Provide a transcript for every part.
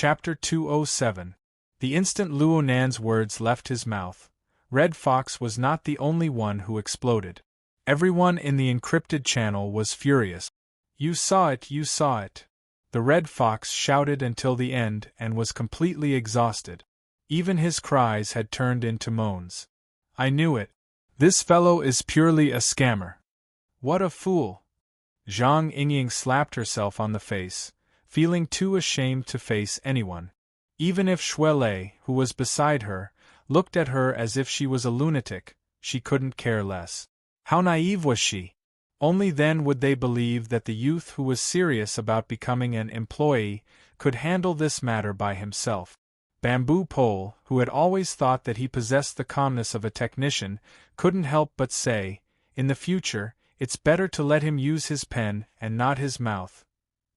Chapter 207. The instant Luo Nan's words left his mouth, Red Fox was not the only one who exploded. Everyone in the encrypted channel was furious. "You saw it, you saw it!" The Red Fox shouted until the end and was completely exhausted. Even his cries had turned into moans. "I knew it. This fellow is purely a scammer. What a fool!" Zhang Yingying slapped herself on the face, feeling too ashamed to face anyone. Even if Shuelei, who was beside her, looked at her as if she was a lunatic, she couldn't care less. How naive was she? Only then would they believe that the youth who was serious about becoming an employee could handle this matter by himself. Bamboo Pole, who had always thought that he possessed the calmness of a technician, couldn't help but say, in the future, it's better to let him use his pen and not his mouth.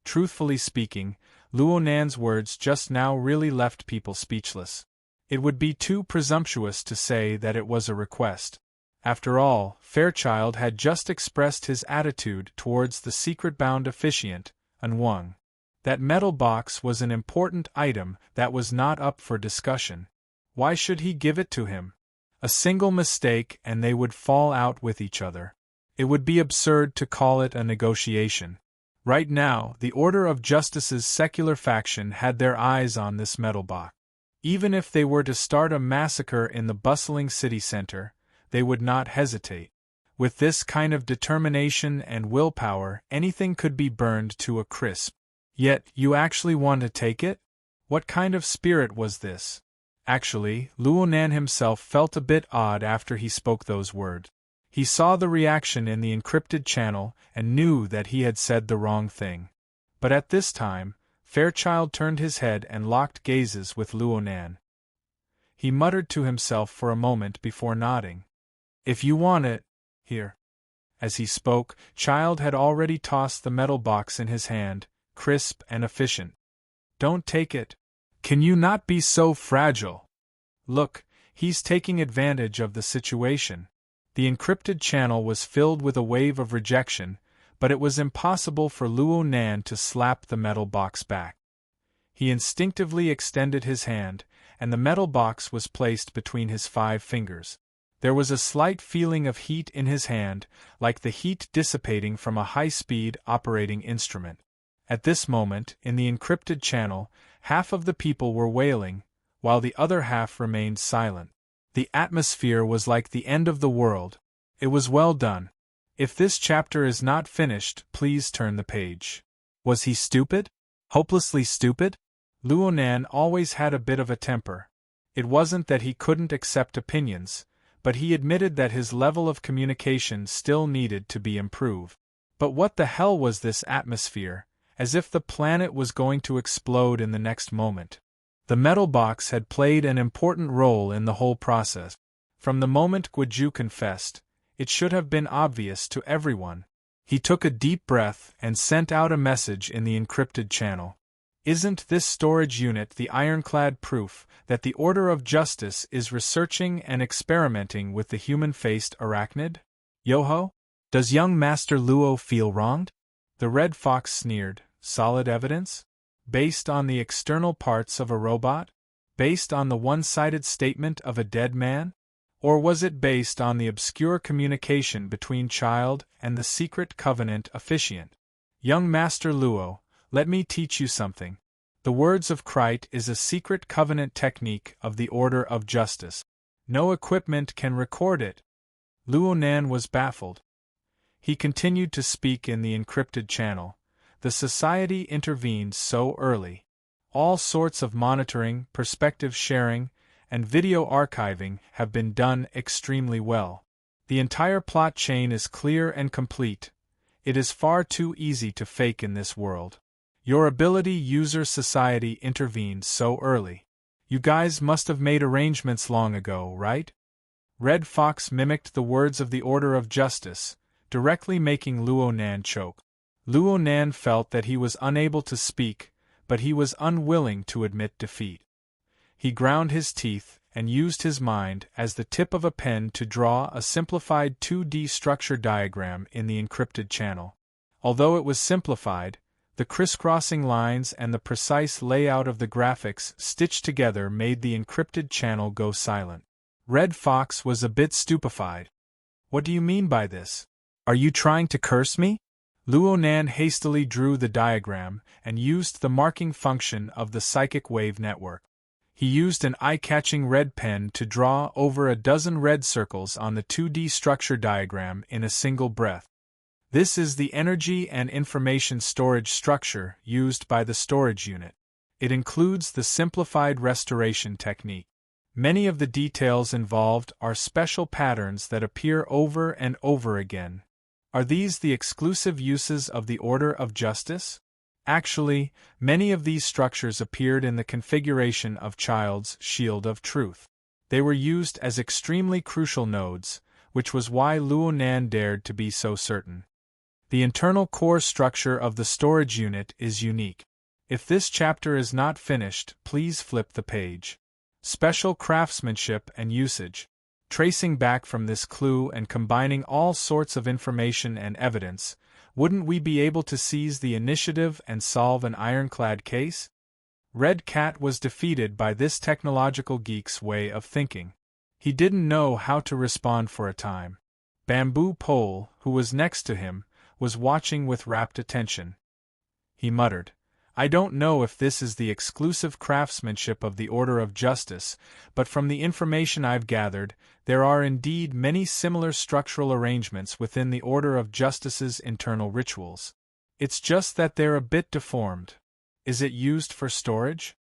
Truthfully speaking, Luo Nan's words just now really left people speechless. It would be too presumptuous to say that it was a request. After all, Fairchild had just expressed his attitude towards the secret-bound officiant, Anwang. That metal box was an important item that was not up for discussion. Why should he give it to him? A single mistake and they would fall out with each other. It would be absurd to call it a negotiation. Right now, the Order of Justice's secular faction had their eyes on this metal box. Even if they were to start a massacre in the bustling city center, they would not hesitate. With this kind of determination and willpower, anything could be burned to a crisp. Yet, you actually want to take it? What kind of spirit was this? Actually, Luo Nan himself felt a bit odd after he spoke those words. He saw the reaction in the encrypted channel and knew that he had said the wrong thing. But at this time, Fairchild turned his head and locked gazes with Luo Nan. He muttered to himself for a moment before nodding. "If you want it, here." As he spoke, Child had already tossed the metal box in his hand, crisp and efficient. "Don't take it. Can you not be so fragile? Look, he's taking advantage of the situation." The encrypted channel was filled with a wave of rejection, but it was impossible for Luo Nan to slap the metal box back. He instinctively extended his hand, and the metal box was placed between his 5 fingers. There was a slight feeling of heat in his hand, like the heat dissipating from a high-speed operating instrument. At this moment, in the encrypted channel, half of the people were wailing, while the other half remained silent. The atmosphere was like the end of the world. It was well done. If this chapter is not finished, please turn the page. Was he stupid? Hopelessly stupid? Luo Nan always had a bit of a temper. It wasn't that he couldn't accept opinions, but he admitted that his level of communication still needed to be improved. But what the hell was this atmosphere? As if the planet was going to explode in the next moment. The metal box had played an important role in the whole process. From the moment Guizhu confessed, it should have been obvious to everyone. He took a deep breath and sent out a message in the encrypted channel. Isn't this storage unit the ironclad proof that the Order of Justice is researching and experimenting with the human-faced arachnid? Yoho? Does young Master Luo feel wronged? The Red Fox sneered. Solid evidence? Based on the external parts of a robot? Based on the one-sided statement of a dead man? Or was it based on the obscure communication between Child and the secret covenant officiant? Young Master Luo, let me teach you something. The words of Krite is a secret covenant technique of the Order of Justice. No equipment can record it. Luo Nan was baffled. He continued to speak in the encrypted channel. The society intervened so early. All sorts of monitoring, perspective sharing, and video archiving have been done extremely well. The entire plot chain is clear and complete. It is far too easy to fake in this world. Your ability user society intervened so early. You guys must have made arrangements long ago, right? Red Fox mimicked the words of the Order of Justice, directly making Luo Nan choke. Luo Nan felt that he was unable to speak, but he was unwilling to admit defeat. He ground his teeth and used his mind as the tip of a pen to draw a simplified 2D structure diagram in the encrypted channel. Although it was simplified, The crisscrossing lines and the precise layout of the graphics stitched together made the encrypted channel go silent. Red Fox was a bit stupefied. "What do you mean by this? Are you trying to curse me?" Luo Nan hastily drew the diagram and used the marking function of the psychic wave network. He used an eye-catching red pen to draw over a dozen red circles on the 2D structure diagram in a single breath. This is the energy and information storage structure used by the storage unit. It includes the simplified restoration technique. Many of the details involved are special patterns that appear over and over again. Are these the exclusive uses of the Order of Justice? Actually, many of these structures appeared in the configuration of Child's Shield of Truth. They were used as extremely crucial nodes, which was why Luo Nan dared to be so certain. The internal core structure of the storage unit is unique. If this chapter is not finished, please flip the page. Special craftsmanship and usage. Tracing back from this clue and combining all sorts of information and evidence, wouldn't we be able to seize the initiative and solve an ironclad case? Red Cat was defeated by this technological geek's way of thinking. He didn't know how to respond for a time. Bamboo Pole, who was next to him, was watching with rapt attention. He muttered, "I don't know if this is the exclusive craftsmanship of the Order of Justice, but from the information I've gathered, there are indeed many similar structural arrangements within the Order of Justice's internal rituals. It's just that they're a bit deformed. Is it used for storage?"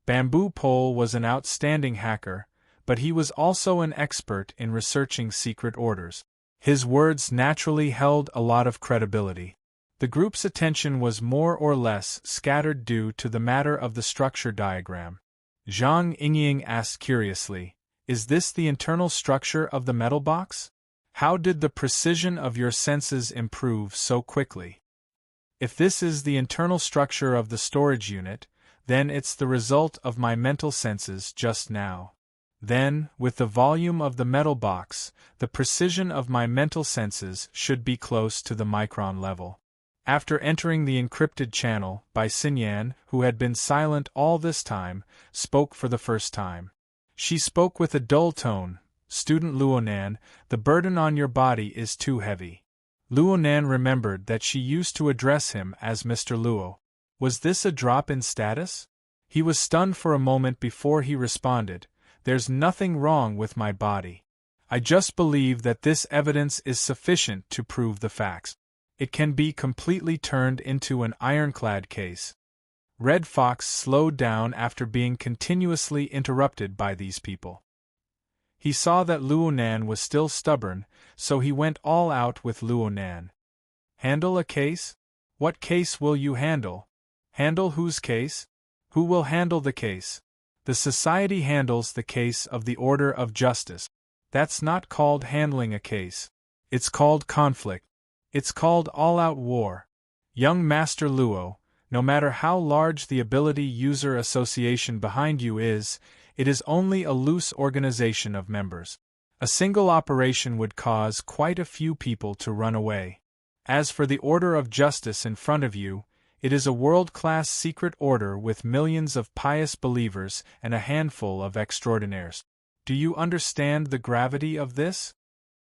Bamboo Pole was an outstanding hacker, but he was also an expert in researching secret orders. His words naturally held a lot of credibility. The group's attention was more or less scattered due to the matter of the structure diagram. Zhang Yingying asked curiously, "Is this the internal structure of the metal box? How did the precision of your senses improve so quickly?" "If this is the internal structure of the storage unit, then it's the result of my mental senses just now. Then, with the volume of the metal box, the precision of my mental senses should be close to the micron level." After entering the encrypted channel, Bai Xinyan, who had been silent all this time, spoke for the first time. She spoke with a dull tone, "Student Luo Nan, the burden on your body is too heavy." Luo Nan remembered that she used to address him as Mr. Luo. Was this a drop in status? He was stunned for a moment before he responded, "There's nothing wrong with my body. I just believe that this evidence is sufficient to prove the facts. It can be completely turned into an ironclad case." Red Fox slowed down after being continuously interrupted by these people. He saw that Luo Nan was still stubborn, so he went all out with Luo Nan. "Handle a case? What case will you handle? Handle whose case? Who will handle the case? The society handles the case of the Order of Justice. That's not called handling a case. It's called conflict. It's called all-out war. Young Master Luo, no matter how large the ability user association behind you is, it is only a loose organization of members. A single operation would cause quite a few people to run away. As for the Order of Justice in front of you, it is a world-class secret order with millions of pious believers and a handful of extraordinaires. Do you understand the gravity of this?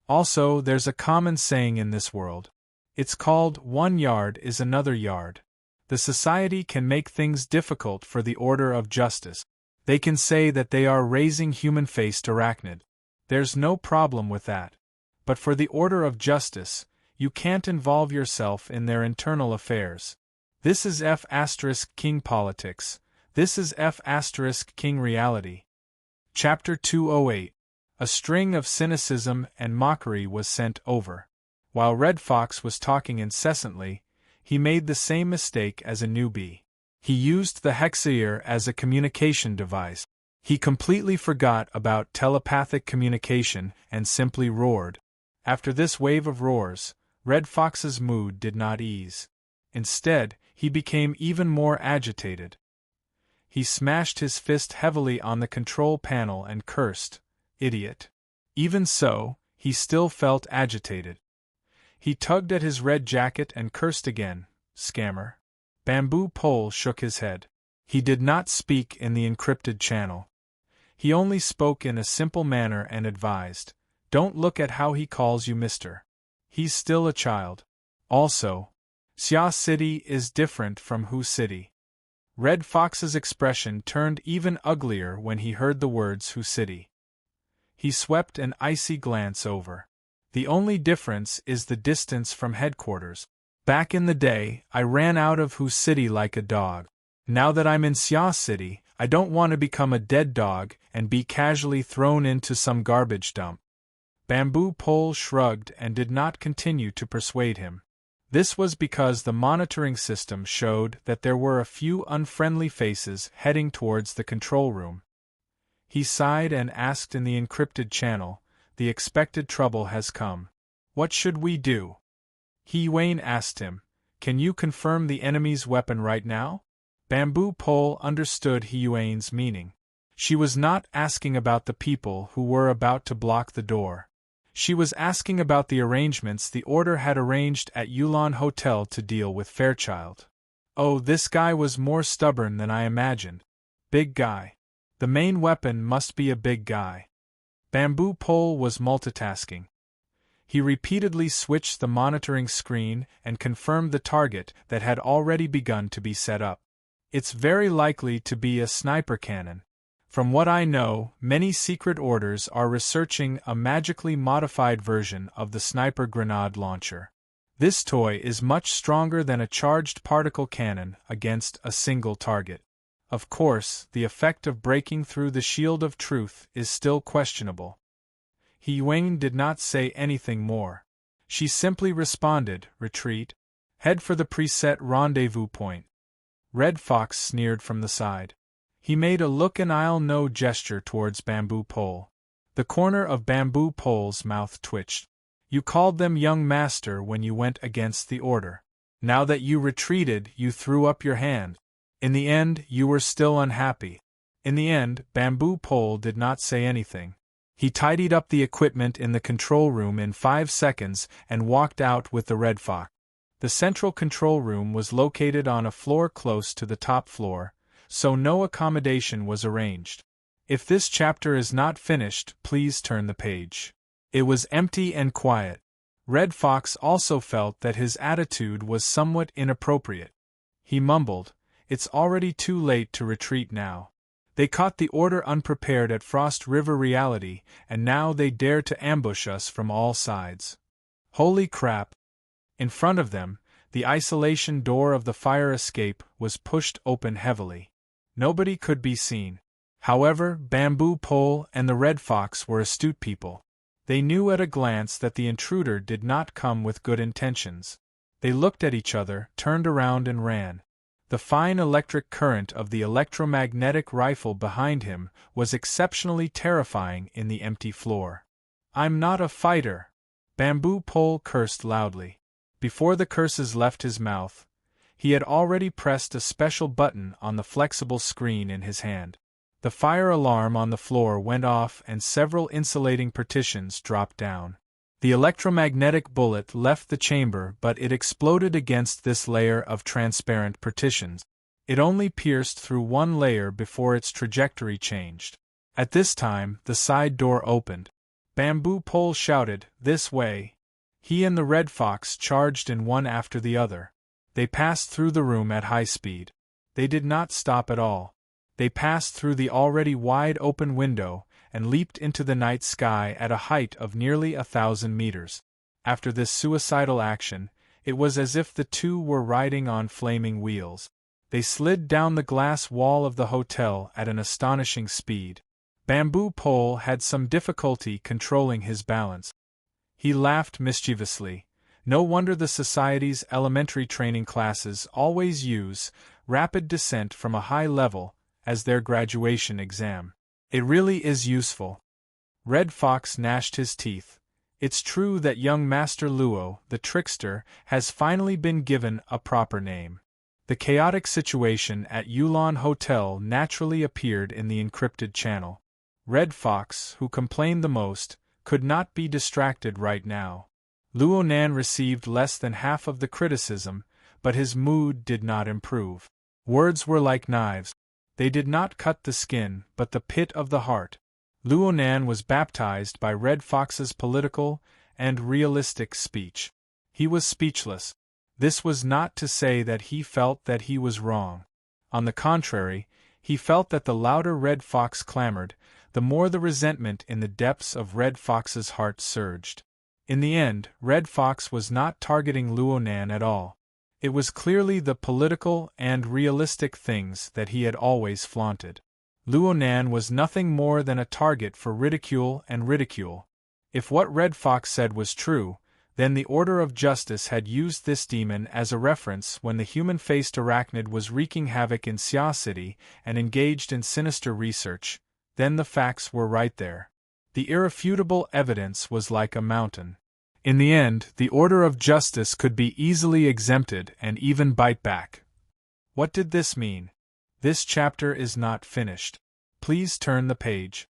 Also, there's a common saying in this world. It's called 1 yard is another yard. The society can make things difficult for the Order of Justice. They can say that they are raising human-faced arachnid. There's no problem with that. But for the Order of Justice, you can't involve yourself in their internal affairs. This is F*King politics. This is F*King reality. Chapter 208. A string of cynicism and mockery was sent over. While Red Fox was talking incessantly, he made the same mistake as a newbie. He used the hexaear as a communication device. He completely forgot about telepathic communication and simply roared. After this wave of roars, Red Fox's mood did not ease. Instead, he became even more agitated. He smashed his fist heavily on the control panel and cursed, "Idiot." Even so, he still felt agitated. He tugged at his red jacket and cursed again, "Scammer." Bamboo Pole shook his head. He did not speak in the encrypted channel. He only spoke in a simple manner and advised, "Don't look at how he calls you mister. He's still a child. Also, Xia City is different from Hu City." Red Fox's expression turned even uglier when he heard the words Hu City. He swept an icy glance over. "The only difference is the distance from headquarters. Back in the day, I ran out of Hu City like a dog. Now that I'm in Xia City, I don't want to become a dead dog and be casually thrown into some garbage dump." Bamboo Pole shrugged and did not continue to persuade him. This was because the monitoring system showed that there were a few unfriendly faces heading towards the control room. He sighed and asked in the encrypted channel, "The expected trouble has come. What should we do?" He Wayne asked him, "Can you confirm the enemy's weapon right now?" Bamboo Pole understood Hiyuane's meaning. She was not asking about the people who were about to block the door. She was asking about the arrangements the Order had arranged at Yulon Hotel to deal with Fairchild. Oh, this guy was more stubborn than I imagined. Big guy. The main weapon must be a big guy. Bamboo Pole was multitasking. He repeatedly switched the monitoring screen and confirmed the target that had already begun to be set up. "It's very likely to be a sniper cannon. From what I know, many secret orders are researching a magically modified version of the sniper grenade launcher. This toy is much stronger than a charged particle cannon against a single target. Of course, the effect of breaking through the shield of truth is still questionable." Hiyuane did not say anything more. She simply responded, "Retreat. Head for the preset rendezvous point." Red Fox sneered from the side. He made a look and I'll know gesture towards Bamboo Pole. The corner of Bamboo Pole's mouth twitched. "You called them young master when you went against the Order. Now that you retreated, you threw up your hand. In the end, you were still unhappy." In the end, Bamboo Pole did not say anything. He tidied up the equipment in the control room in 5 seconds and walked out with the Red Fox. The central control room was located on a floor close to the top floor, so no accommodation was arranged. If this chapter is not finished, please turn the page. It was empty and quiet. Red Fox also felt that his attitude was somewhat inappropriate. He mumbled, "It's already too late to retreat now. They caught the Order unprepared at Frost River Reality, and now they dare to ambush us from all sides. Holy crap!" In front of them, the isolation door of the fire escape was pushed open heavily. Nobody could be seen. However, Bamboo Pole and the Red Fox were astute people. They knew at a glance that the intruder did not come with good intentions. They looked at each other, turned around and ran. The fine electric current of the electromagnetic rifle behind him was exceptionally terrifying in the empty floor. "I'm not a fighter!" Bamboo Pole cursed loudly. Before the curses left his mouth, he had already pressed a special button on the flexible screen in his hand. The fire alarm on the floor went off and several insulating partitions dropped down. The electromagnetic bullet left the chamber, but it exploded against this layer of transparent partitions. It only pierced through one layer before its trajectory changed. At this time, the side door opened. Bamboo Pole shouted, "This way!" He and the Red Fox charged in one after the other. They passed through the room at high speed. They did not stop at all. They passed through the already wide-open window and leaped into the night sky at a height of nearly 1,000 meters. After this suicidal action, it was as if the two were riding on flaming wheels. They slid down the glass wall of the hotel at an astonishing speed. Bamboo Pole had some difficulty controlling his balance. He laughed mischievously. No wonder the Society's elementary training classes always use rapid descent from a high level as their graduation exam. It really is useful. Red Fox gnashed his teeth. It's true that young Master Luo, the trickster, has finally been given a proper name. The chaotic situation at Yulon Hotel naturally appeared in the encrypted channel. Red Fox, who complained the most, could not be distracted right now. Luo Nan received less than half of the criticism, but his mood did not improve. Words were like knives. They did not cut the skin, but the pit of the heart. Luonan was baptized by Red Fox's political and realistic speech. He was speechless. This was not to say that he felt that he was wrong. On the contrary, he felt that the louder Red Fox clamored, the more the resentment in the depths of Red Fox's heart surged. In the end, Red Fox was not targeting Luonan at all. It was clearly the political and realistic things that he had always flaunted. Luonan was nothing more than a target for ridicule and ridicule. If what Red Fox said was true, then the Order of Justice had used this demon as a reference when the human-faced arachnid was wreaking havoc in Xia City and engaged in sinister research. Then the facts were right there. The irrefutable evidence was like a mountain. In the end, the Order of Justice could be easily exempted and even bite back. What did this mean? This chapter is not finished. Please turn the page.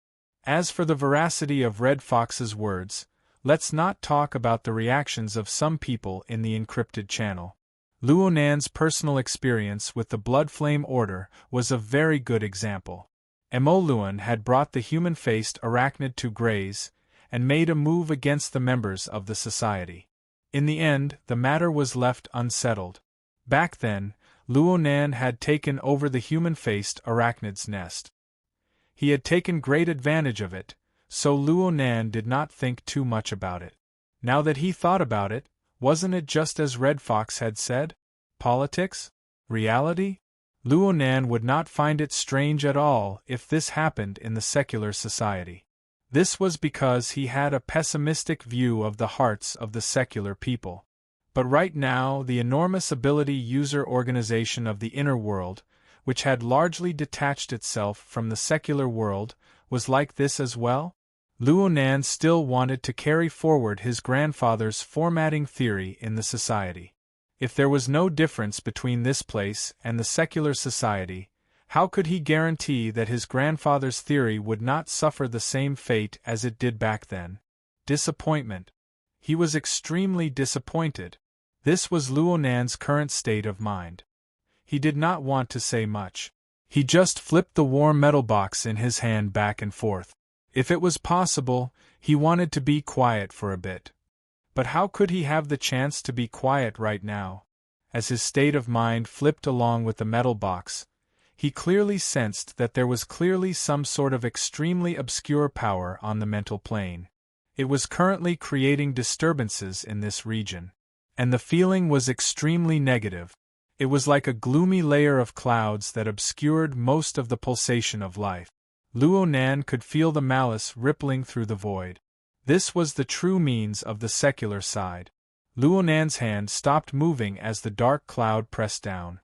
As for the veracity of Red Fox's words, let's not talk about the reactions of some people in the encrypted channel. Luonan's personal experience with the Blood Flame Order was a very good example. Mo Luon had brought the human-faced arachnid to graze, and made a move against the members of the society. In the end, the matter was left unsettled. Back then, Luonan had taken over the human-faced arachnid's nest. He had taken great advantage of it, so Luonan did not think too much about it. Now that he thought about it, wasn't it just as Red Fox had said? Politics? Reality? Luonan would not find it strange at all if this happened in the secular society. This was because he had a pessimistic view of the hearts of the secular people. But right now, the enormous ability user organization of the inner world, which had largely detached itself from the secular world, was like this as well? Luonan still wanted to carry forward his grandfather's formatting theory in the society. If there was no difference between this place and the secular society, how could he guarantee that his grandfather's theory would not suffer the same fate as it did back then? Disappointment. He was extremely disappointed. This was Luonan's current state of mind. He did not want to say much. He just flipped the warm metal box in his hand back and forth. If it was possible, he wanted to be quiet for a bit. But how could he have the chance to be quiet right now? As his state of mind flipped along with the metal box, he clearly sensed that there was clearly some sort of extremely obscure power on the mental plane. It was currently creating disturbances in this region. And the feeling was extremely negative. It was like a gloomy layer of clouds that obscured most of the pulsation of life. Luonan could feel the malice rippling through the void. This was the true means of the secular side. Luonan's hand stopped moving as the dark cloud pressed down.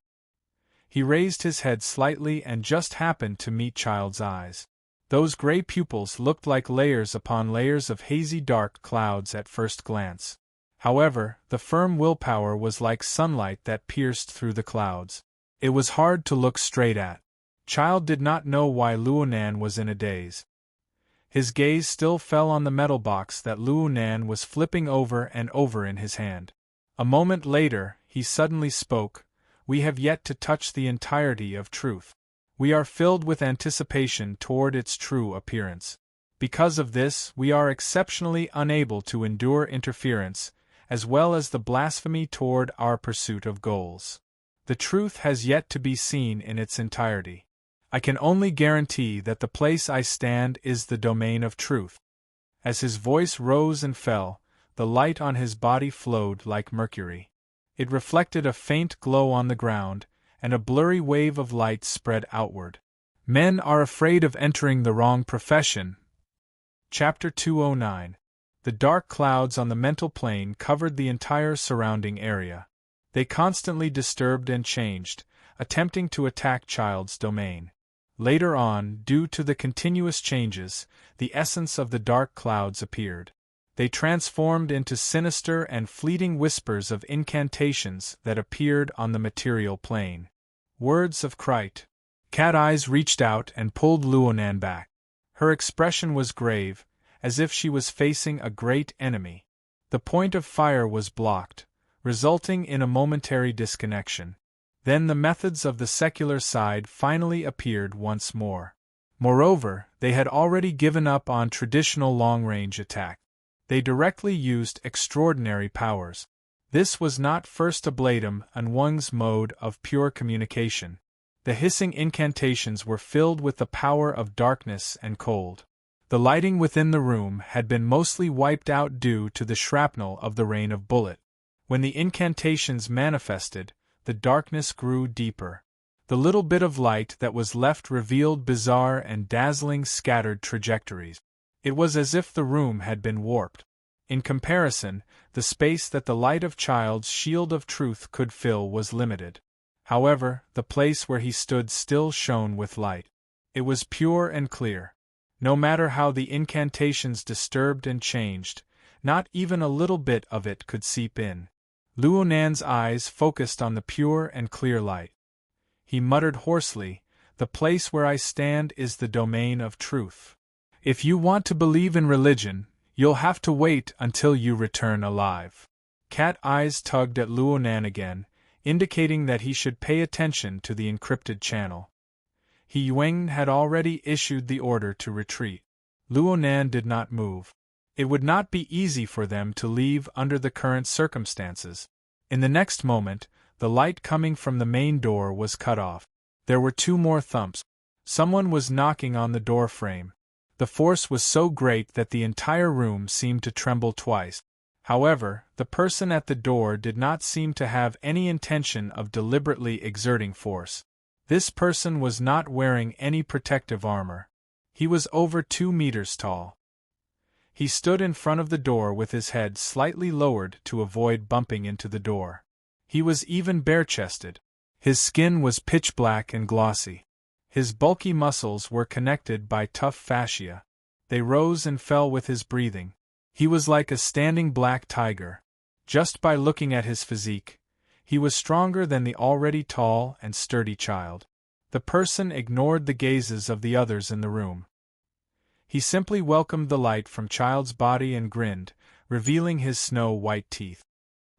He raised his head slightly and just happened to meet Child's eyes. Those gray pupils looked like layers upon layers of hazy dark clouds at first glance. However, the firm willpower was like sunlight that pierced through the clouds. It was hard to look straight at. Child did not know why Luonan was in a daze. His gaze still fell on the metal box that Luonan was flipping over and over in his hand. A moment later, he suddenly spoke. We have yet to touch the entirety of truth. We are filled with anticipation toward its true appearance. Because of this, we are exceptionally unable to endure interference, as well as the blasphemy toward our pursuit of goals. The truth has yet to be seen in its entirety. I can only guarantee that the place I stand is the domain of truth. As his voice rose and fell, the light on his body flowed like mercury. It reflected a faint glow on the ground, and a blurry wave of light spread outward. Men are afraid of entering the wrong profession. Chapter 209. The dark clouds on the mental plane covered the entire surrounding area. They constantly disturbed and changed, attempting to attack Child's domain. Later on, due to the continuous changes, the essence of the dark clouds appeared. They transformed into sinister and fleeting whispers of incantations that appeared on the material plane. Words of Krite. Cat Eyes reached out and pulled Luonan back. Her expression was grave, as if she was facing a great enemy. The point of fire was blocked, resulting in a momentary disconnection. Then the methods of the secular side finally appeared once more. Moreover, they had already given up on traditional long-range attack. They directly used extraordinary powers. This was not first ablatum and one's mode of pure communication. The hissing incantations were filled with the power of darkness and cold. The lighting within the room had been mostly wiped out due to the shrapnel of the rain of bullet. When the incantations manifested, the darkness grew deeper. The little bit of light that was left revealed bizarre and dazzling scattered trajectories. It was as if the room had been warped. In comparison, the space that the light of Child's shield of truth could fill was limited. However, the place where he stood still shone with light. It was pure and clear. No matter how the incantations disturbed and changed, not even a little bit of it could seep in. Luo Nan's eyes focused on the pure and clear light. He muttered hoarsely, "The place where I stand is the domain of truth. If you want to believe in religion, you'll have to wait until you return alive." Cat eyes tugged at Luo Nan again, indicating that he should pay attention to the encrypted channel. He Yuan had already issued the order to retreat. Luo Nan did not move. It would not be easy for them to leave under the current circumstances. In the next moment, the light coming from the main door was cut off. There were two more thumps. Someone was knocking on the door frame. The force was so great that the entire room seemed to tremble twice. However, the person at the door did not seem to have any intention of deliberately exerting force. This person was not wearing any protective armor. He was over 2 meters tall. He stood in front of the door with his head slightly lowered to avoid bumping into the door. He was even bare-chested. His skin was pitch black and glossy. His bulky muscles were connected by tough fascia. They rose and fell with his breathing. He was like a standing black tiger. Just by looking at his physique, he was stronger than the already tall and sturdy Child. The person ignored the gazes of the others in the room. He simply welcomed the light from Child's body and grinned, revealing his snow-white teeth.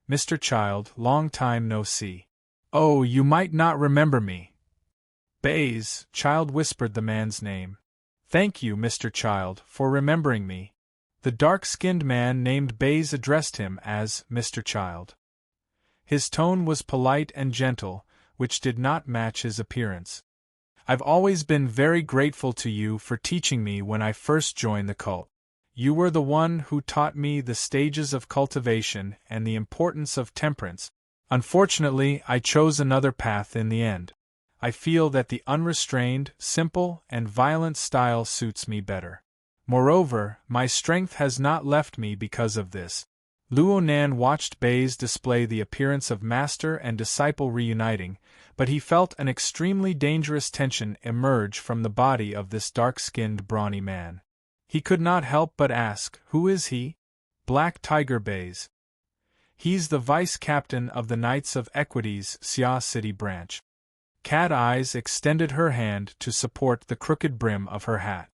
"Mr. Child, long time no see. Oh, you might not remember me." "Baze," Child whispered the man's name. "Thank you, Mr. Child, for remembering me." The dark-skinned man named Baze addressed him as Mr. Child. His tone was polite and gentle, which did not match his appearance. "I've always been very grateful to you for teaching me when I first joined the cult. You were the one who taught me the stages of cultivation and the importance of temperance. Unfortunately, I chose another path in the end. I feel that the unrestrained, simple, and violent style suits me better. Moreover, my strength has not left me because of this." Luo Nan watched Baze display the appearance of master and disciple reuniting, but he felt an extremely dangerous tension emerge from the body of this dark-skinned brawny man. He could not help but ask, "Who is he?" "Black Tiger Baze. He's the vice-captain of the Knights of Equity's Xia City branch." Cat Eyes extended her hand to support the crooked brim of her hat.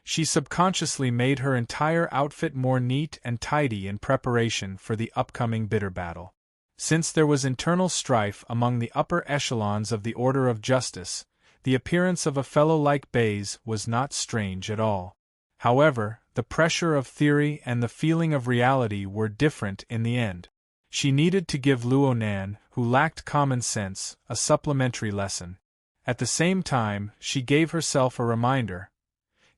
She subconsciously made her entire outfit more neat and tidy in preparation for the upcoming bitter battle. Since there was internal strife among the upper echelons of the Order of Justice, the appearance of a fellow like Baze was not strange at all. However, the pressure of theory and the feeling of reality were different in the end. She needed to give Luo Nan, who lacked common sense, a supplementary lesson. At the same time, she gave herself a reminder.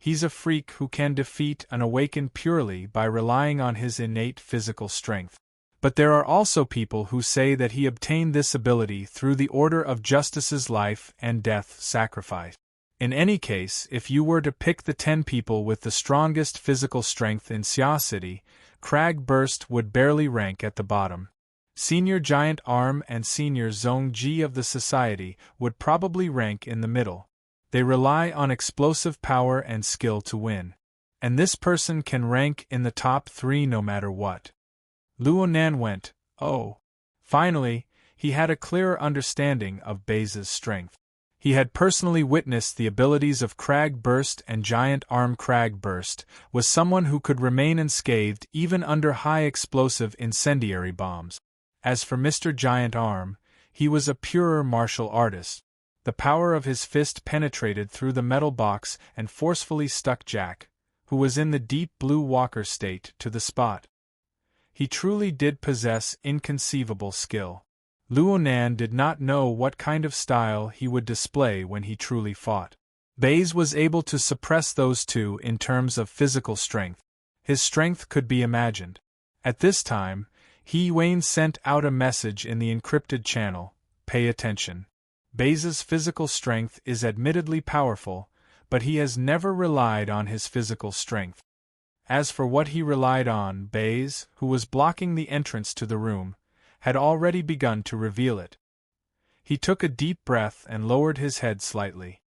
He's a freak who can defeat and awaken purely by relying on his innate physical strength. But there are also people who say that he obtained this ability through the Order of Justice's life and death sacrifice. In any case, if you were to pick the 10 people with the strongest physical strength in Xia City, Crag Burst would barely rank at the bottom. Senior Giant Arm and Senior Zone G of the Society would probably rank in the middle. They rely on explosive power and skill to win. And this person can rank in the top 3 no matter what. Luo Nan went, "Oh." Finally, he had a clearer understanding of Baze's strength. He had personally witnessed the abilities of Crag Burst and Giant Arm. Crag Burst was someone who could remain unscathed even under high explosive incendiary bombs. As for Mr. Giant Arm, he was a purer martial artist. The power of his fist penetrated through the metal box and forcefully stuck Jack, who was in the deep blue walker state, to the spot. He truly did possess inconceivable skill. Luo Nan did not know what kind of style he would display when he truly fought. Baze was able to suppress those two in terms of physical strength. His strength could be imagined. At this time, He Wayne sent out a message in the encrypted channel: "Pay attention. Baze's physical strength is admittedly powerful, but he has never relied on his physical strength." As for what he relied on, Baze, who was blocking the entrance to the room, had already begun to reveal it. He took a deep breath and lowered his head slightly.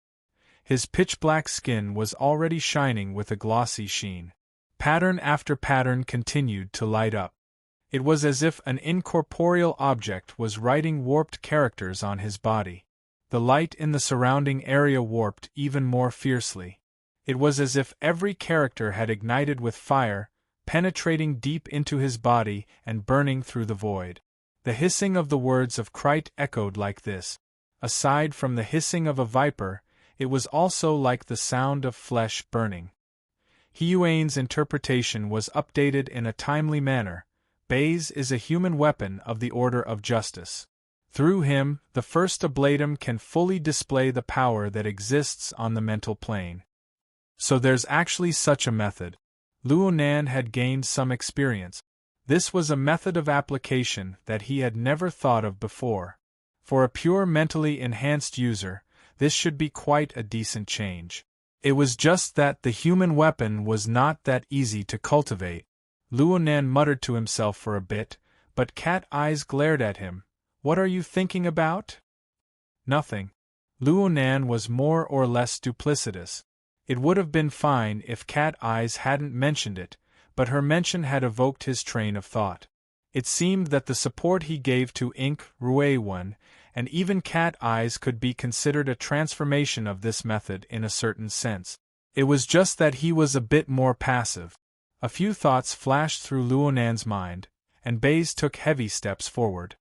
His pitch-black skin was already shining with a glossy sheen. Pattern after pattern continued to light up. It was as if an incorporeal object was writing warped characters on his body. The light in the surrounding area warped even more fiercely. It was as if every character had ignited with fire, penetrating deep into his body and burning through the void. The hissing of the words of Krite echoed like this. Aside from the hissing of a viper, it was also like the sound of flesh burning. Hiyuane's interpretation was updated in a timely manner. Baze is a human weapon of the order of justice. Through him, the first ablatum can fully display the power that exists on the mental plane. So there's actually such a method. Luo Nan had gained some experience. This was a method of application that he had never thought of before. For a pure mentally enhanced user, this should be quite a decent change. It was just that the human weapon was not that easy to cultivate. Luo Nan muttered to himself for a bit, but Cat Eyes glared at him. "What are you thinking about?" "Nothing." Luo Nan was more or less duplicitous. It would have been fine if Cat Eyes hadn't mentioned it, but her mention had evoked his train of thought. It seemed that the support he gave to Ink Ruewan and even Cat Eyes could be considered a transformation of this method in a certain sense. It was just that he was a bit more passive. A few thoughts flashed through Luo Nan's mind, and Baze took heavy steps forward.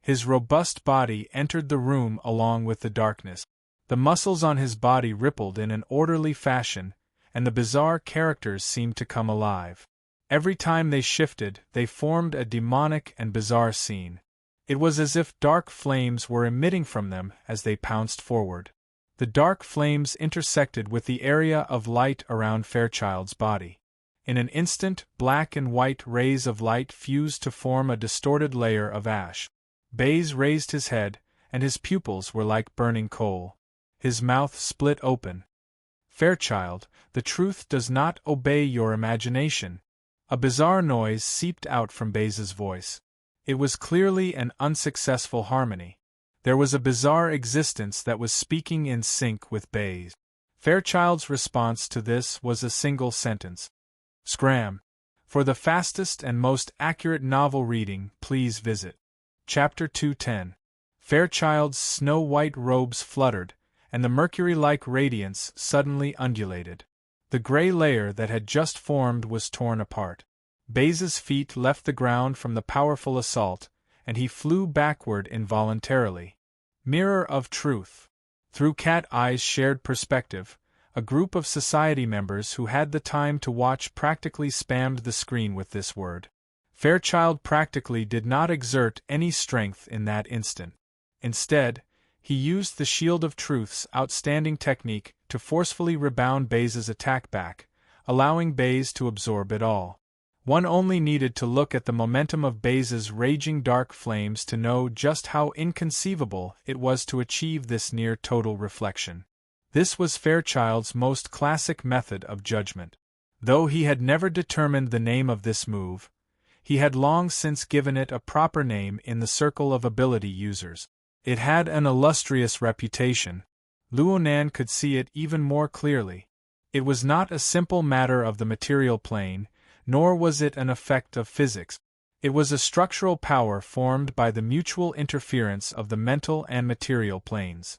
His robust body entered the room along with the darkness. The muscles on his body rippled in an orderly fashion, and the bizarre characters seemed to come alive. Every time they shifted, they formed a demonic and bizarre scene. It was as if dark flames were emitting from them as they pounced forward. The dark flames intersected with the area of light around Fairchild's body. In an instant, black and white rays of light fused to form a distorted layer of ash. Baze raised his head, and his pupils were like burning coal. His mouth split open. "Fairchild, the truth does not obey your imagination." A bizarre noise seeped out from Baze's voice. It was clearly an unsuccessful harmony. There was a bizarre existence that was speaking in sync with Baze. Fairchild's response to this was a single sentence. Scram. For the fastest and most accurate novel reading, please visit Chapter 210. Fairchild's snow-white robes fluttered, and the mercury-like radiance suddenly undulated. The gray layer that had just formed was torn apart. Baze's feet left the ground from the powerful assault, and he flew backward involuntarily. Mirror of truth. Through Cat Eye's shared perspective, a group of society members who had the time to watch practically spammed the screen with this word. Fairchild practically did not exert any strength in that instant. Instead, he used the Shield of Truth's outstanding technique to forcefully rebound Baze's attack back, allowing Baze to absorb it all. One only needed to look at the momentum of Baze's raging dark flames to know just how inconceivable it was to achieve this near-total reflection. This was Fairchild's most classic method of judgment. Though he had never determined the name of this move, he had long since given it a proper name in the circle of ability users. It had an illustrious reputation. Luo Nan could see it even more clearly. It was not a simple matter of the material plane, nor was it an effect of physics. It was a structural power formed by the mutual interference of the mental and material planes.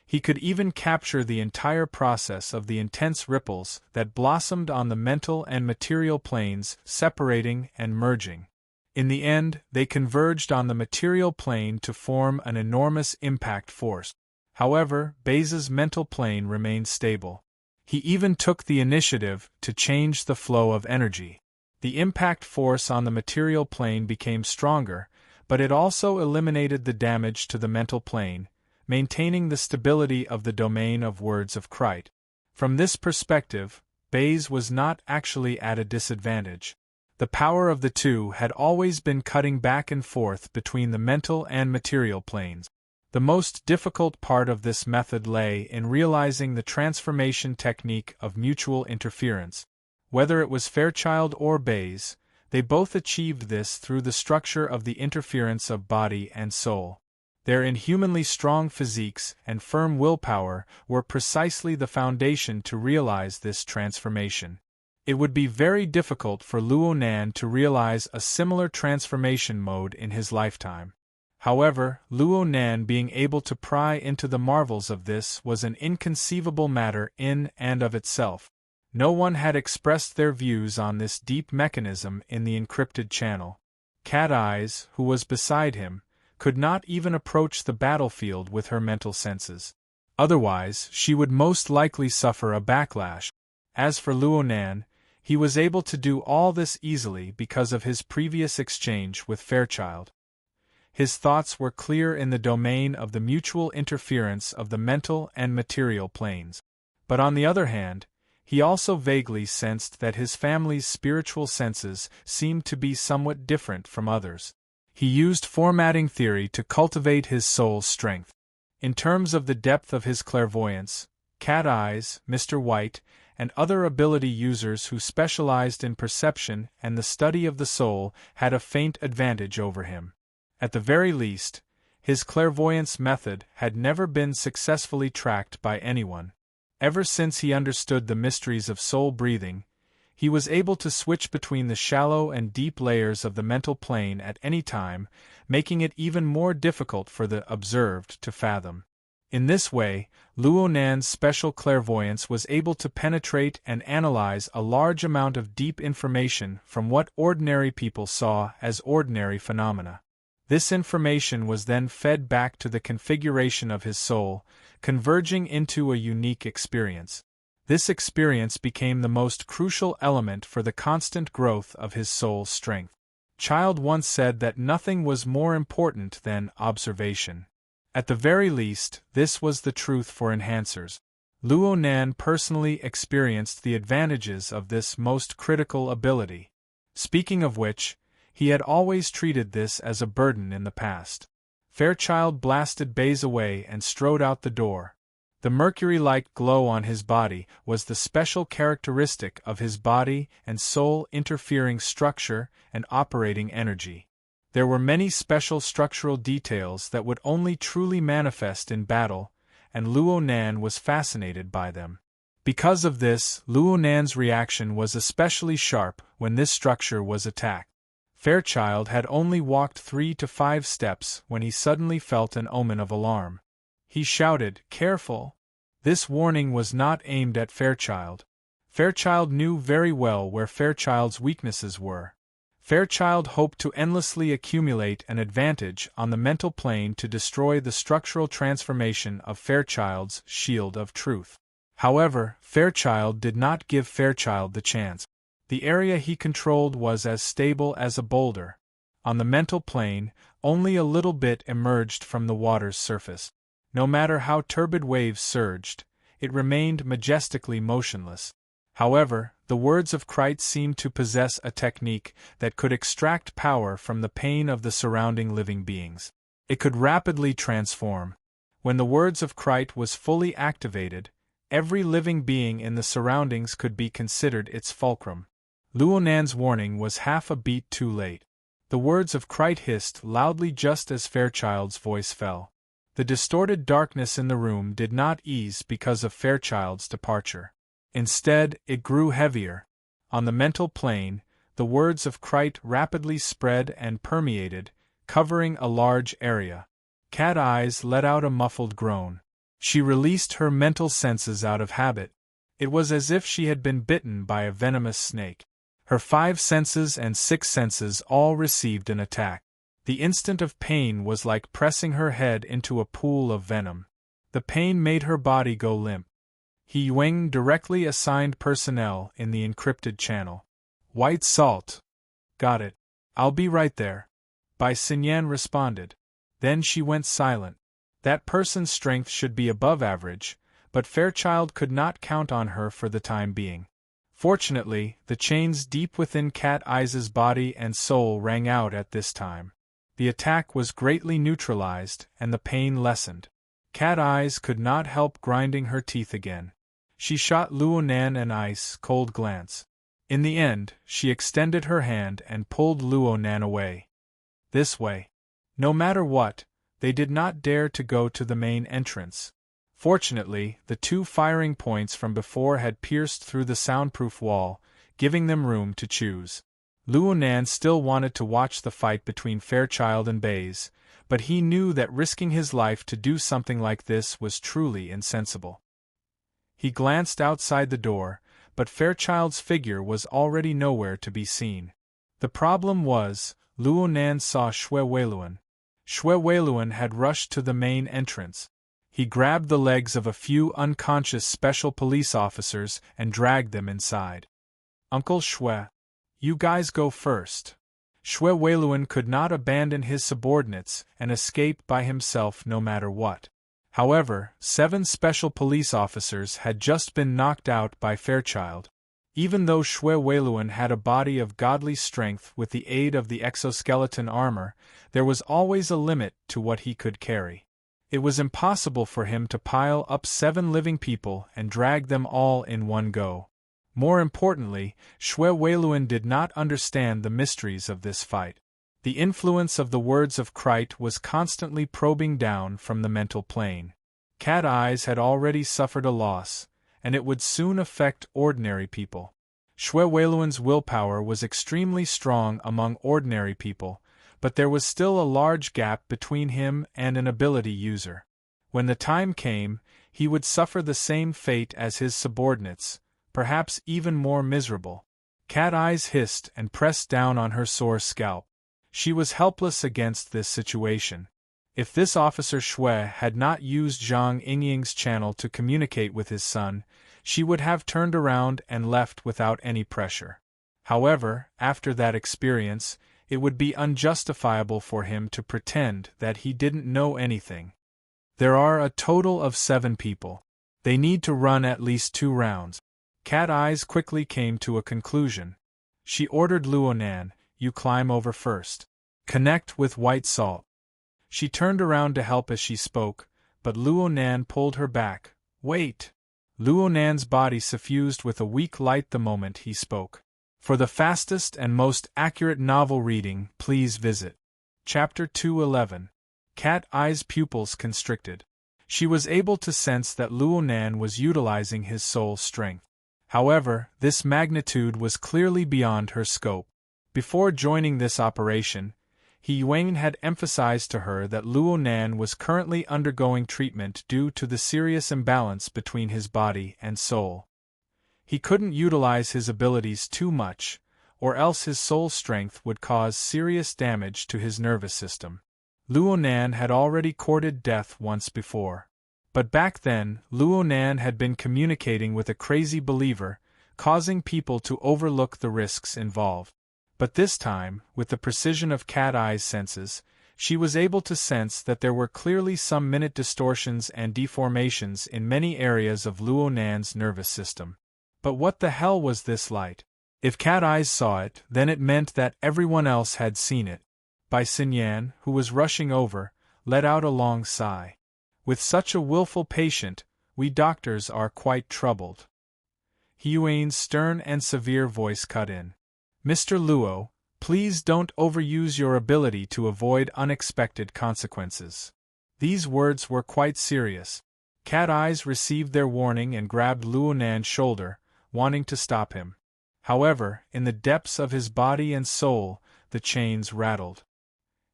He could even capture the entire process of the intense ripples that blossomed on the mental and material planes, separating and merging. In the end, they converged on the material plane to form an enormous impact force. However, Baze's mental plane remained stable. He even took the initiative to change the flow of energy. The impact force on the material plane became stronger, but it also eliminated the damage to the mental plane, maintaining the stability of the domain of words of Crite. From this perspective, Baze was not actually at a disadvantage. The power of the two had always been cutting back and forth between the mental and material planes. The most difficult part of this method lay in realizing the transformation technique of mutual interference. Whether it was Fairchild or Baze, they both achieved this through the structure of the interference of body and soul. Their inhumanly strong physiques and firm willpower were precisely the foundation to realize this transformation. It would be very difficult for Luo Nan to realize a similar transformation mode in his lifetime. However, Luo Nan being able to pry into the marvels of this was an inconceivable matter in and of itself. No one had expressed their views on this deep mechanism in the encrypted channel. Cat Eyes, who was beside him, could not even approach the battlefield with her mental senses. Otherwise, she would most likely suffer a backlash. As for Luo Nan, he was able to do all this easily because of his previous exchange with Fairchild. His thoughts were clear in the domain of the mutual interference of the mental and material planes. But on the other hand, he also vaguely sensed that his family's spiritual senses seemed to be somewhat different from others. He used formatting theory to cultivate his soul's strength. In terms of the depth of his clairvoyance, Cat Eyes, Mr. White, and other ability users who specialized in perception and the study of the soul had a faint advantage over him. At the very least, his clairvoyance method had never been successfully tracked by anyone. Ever since he understood the mysteries of soul breathing, he was able to switch between the shallow and deep layers of the mental plane at any time, making it even more difficult for the observed to fathom. In this way, Luo Nan's special clairvoyance was able to penetrate and analyze a large amount of deep information from what ordinary people saw as ordinary phenomena. This information was then fed back to the configuration of his soul, converging into a unique experience. This experience became the most crucial element for the constant growth of his soul's strength. Child once said that nothing was more important than observation. At the very least, this was the truth for enhancers. Luo Nan personally experienced the advantages of this most critical ability. Speaking of which, he had always treated this as a burden in the past. Fairchild blasted Baze away and strode out the door. The mercury-like glow on his body was the special characteristic of his body and soul interfering structure and operating energy. There were many special structural details that would only truly manifest in battle, and Luo Nan was fascinated by them. Because of this, Luo Nan's reaction was especially sharp when this structure was attacked. Fairchild had only walked 3 to 5 steps when he suddenly felt an omen of alarm. He shouted, "Careful!" This warning was not aimed at Fairchild. Fairchild knew very well where Fairchild's weaknesses were. Fairchild hoped to endlessly accumulate an advantage on the mental plane to destroy the structural transformation of Fairchild's shield of truth. However, Fairchild did not give Fairchild the chance. The area he controlled was as stable as a boulder. On the mental plane, only a little bit emerged from the water's surface. No matter how turbid waves surged, it remained majestically motionless. However, the words of Crite seemed to possess a technique that could extract power from the pain of the surrounding living beings. It could rapidly transform. When the words of Crite was fully activated, every living being in the surroundings could be considered its fulcrum. Luo Nan's warning was half a beat too late. The words of Crite hissed loudly just as Fairchild's voice fell. The distorted darkness in the room did not ease because of Fairchild's departure. Instead, it grew heavier. On the mental plane, the words of Crite rapidly spread and permeated, covering a large area. Cat Eyes let out a muffled groan. She released her mental senses out of habit. It was as if she had been bitten by a venomous snake. Her 5 senses and 6 senses all received an attack. The instant of pain was like pressing her head into a pool of venom. The pain made her body go limp. He Yuang directly assigned personnel in the encrypted channel. White salt. Got it. I'll be right there. Bai Xinyan responded. Then she went silent. That person's strength should be above average, but Fairchild could not count on her for the time being. Fortunately, the chains deep within Cat Eye's body and soul rang out at this time. The attack was greatly neutralized, and the pain lessened. Cat Eyes could not help grinding her teeth again. She shot Luonan an ice-cold glance. In the end, she extended her hand and pulled Luonan away. This way. No matter what, they did not dare to go to the main entrance. Fortunately, the 2 firing points from before had pierced through the soundproof wall, giving them room to choose. Luonan still wanted to watch the fight between Fairchild and Baze, but he knew that risking his life to do something like this was truly insensible. He glanced outside the door, but Fairchild's figure was already nowhere to be seen. The problem was, Luonan saw Xue Weiluan. Xue Weiluan had rushed to the main entrance. He grabbed the legs of a few unconscious special police officers and dragged them inside. Uncle Xue, you guys go first. Xue Weiluan could not abandon his subordinates and escape by himself no matter what. However, 7 special police officers had just been knocked out by Fairchild. Even though Xue Weiluan had a body of godly strength with the aid of the exoskeleton armor, there was always a limit to what he could carry. It was impossible for him to pile up 7 living people and drag them all in one go. More importantly, Xue Weiluan did not understand the mysteries of this fight. The influence of the words of Krite was constantly probing down from the mental plane. Cat Eyes had already suffered a loss, and it would soon affect ordinary people. Xue Weiluan's willpower was extremely strong among ordinary people, but there was still a large gap between him and an ability user. When the time came, he would suffer the same fate as his subordinates, perhaps even more miserable. Cat Eyes hissed and pressed down on her sore scalp. She was helpless against this situation. If this officer Xue had not used Zhang Yingying's channel to communicate with his son, she would have turned around and left without any pressure. However, after that experience, it would be unjustifiable for him to pretend that he didn't know anything. There are a total of 7 people. They need to run at least 2 rounds. Cat Eyes quickly came to a conclusion. She ordered Luonan, you climb over first. Connect with White Salt. She turned around to help as she spoke, but Luonan pulled her back. Wait! Luonan's body suffused with a weak light the moment he spoke. For the fastest and most accurate novel reading, please visit Chapter 211. Cat Eye's pupils constricted. She was able to sense that Luonan was utilizing his soul strength. However, this magnitude was clearly beyond her scope. Before joining this operation, He Yuang had emphasized to her that Luonan was currently undergoing treatment due to the serious imbalance between his body and soul. He couldn't utilize his abilities too much, or else his soul strength would cause serious damage to his nervous system. Luonan had already courted death once before. But back then, Luonan had been communicating with a crazy believer, causing people to overlook the risks involved. But this time, with the precision of Cat Eye's senses, she was able to sense that there were clearly some minute distortions and deformations in many areas of Luonan's nervous system. But what the hell was this light? If Cat Eyes saw it, then it meant that everyone else had seen it. Bai Xinyan, who was rushing over, let out a long sigh. With such a willful patient, we doctors are quite troubled. He Yuan's stern and severe voice cut in. Mr. Luo, please don't overuse your ability to avoid unexpected consequences. These words were quite serious. Cat Eyes received their warning and grabbed Luonan's shoulder, wanting to stop him. However, in the depths of his body and soul, the chains rattled.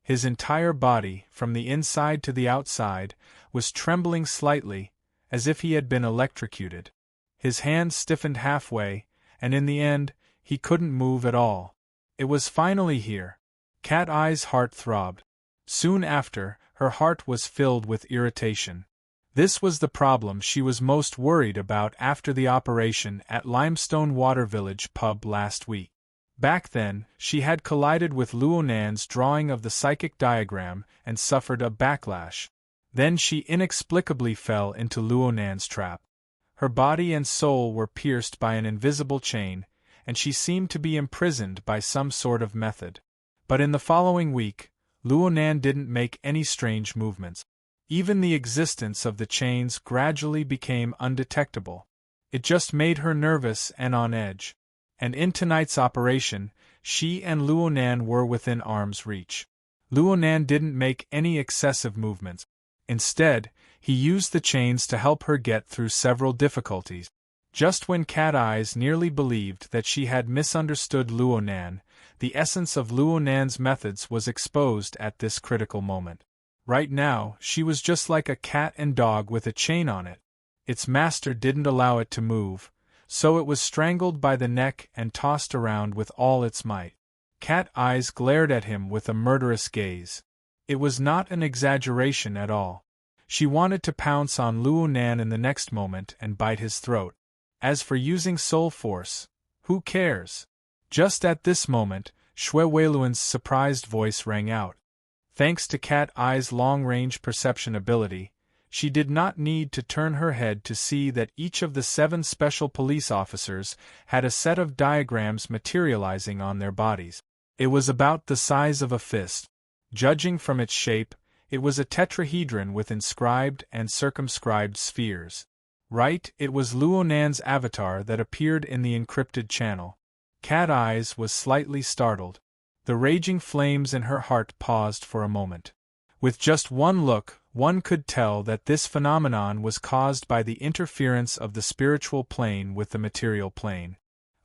His entire body, from the inside to the outside, was trembling slightly, as if he had been electrocuted. His hands stiffened halfway, and in the end, he couldn't move at all. It was finally here. Cat Eye's heart throbbed. Soon after, her heart was filled with irritation. This was the problem she was most worried about after the operation at Limestone Water Village pub last week. Back then, she had collided with Luo Nan's drawing of the psychic diagram and suffered a backlash. Then she inexplicably fell into Luo Nan's trap. Her body and soul were pierced by an invisible chain, and she seemed to be imprisoned by some sort of method. But in the following week, Luo Nan didn't make any strange movements. Even the existence of the chains gradually became undetectable. It just made her nervous and on edge. And in tonight's operation, she and Luo Nan were within arm's reach. Luo Nan didn't make any excessive movements. Instead, he used the chains to help her get through several difficulties. Just when Cat Eyes nearly believed that she had misunderstood Luo Nan, the essence of Luo Nan's methods was exposed at this critical moment. Right now, she was just like a cat and dog with a chain on it. Its master didn't allow it to move, so it was strangled by the neck and tossed around with all its might. Cat Eyes glared at him with a murderous gaze. It was not an exaggeration at all. She wanted to pounce on Luo Nan in the next moment and bite his throat. As for using soul force, who cares? Just at this moment, Shui Weiluan's surprised voice rang out. Thanks to Cat Eye's long-range perception ability, she did not need to turn her head to see that each of the 7 special police officers had a set of diagrams materializing on their bodies. It was about the size of a fist. Judging from its shape, it was a tetrahedron with inscribed and circumscribed spheres. Right, it was Luo Nan's avatar that appeared in the encrypted channel. Cat Eyes was slightly startled. The raging flames in her heart paused for a moment. With just one look, one could tell that this phenomenon was caused by the interference of the spiritual plane with the material plane.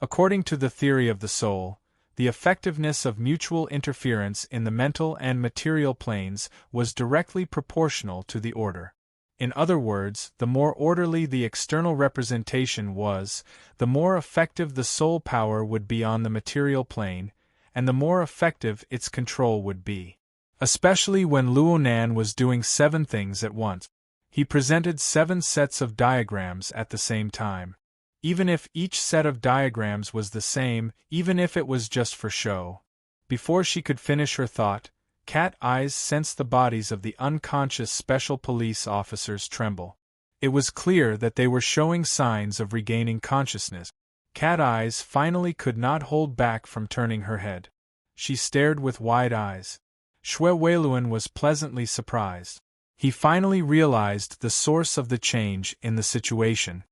According to the theory of the soul, the effectiveness of mutual interference in the mental and material planes was directly proportional to the order. In other words, the more orderly the external representation was, the more effective the soul power would be on the material plane, and the more effective its control would be. Especially when Luo Nan was doing 7 things at once. He presented 7 sets of diagrams at the same time. Even if each set of diagrams was the same, even if it was just for show. Before she could finish her thought, Cat Eyes sensed the bodies of the unconscious special police officers tremble. It was clear that they were showing signs of regaining consciousness. Cat Eyes finally could not hold back from turning her head. She stared with wide eyes. Shui Weiluan was pleasantly surprised. He finally realized the source of the change in the situation.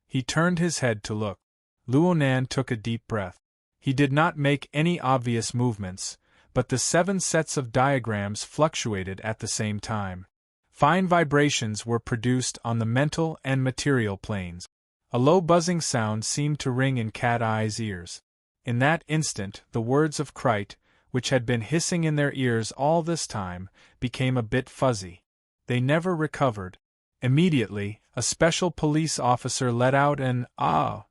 He turned his head to look. Luo Nan took a deep breath. He did not make any obvious movements, but the 7 sets of diagrams fluctuated at the same time. Fine vibrations were produced on the mental and material planes. A low buzzing sound seemed to ring in Cat Eye's ears. In that instant, the words of Krite, which had been hissing in their ears all this time, became a bit fuzzy. They never recovered. Immediately, a special police officer let out an "ah"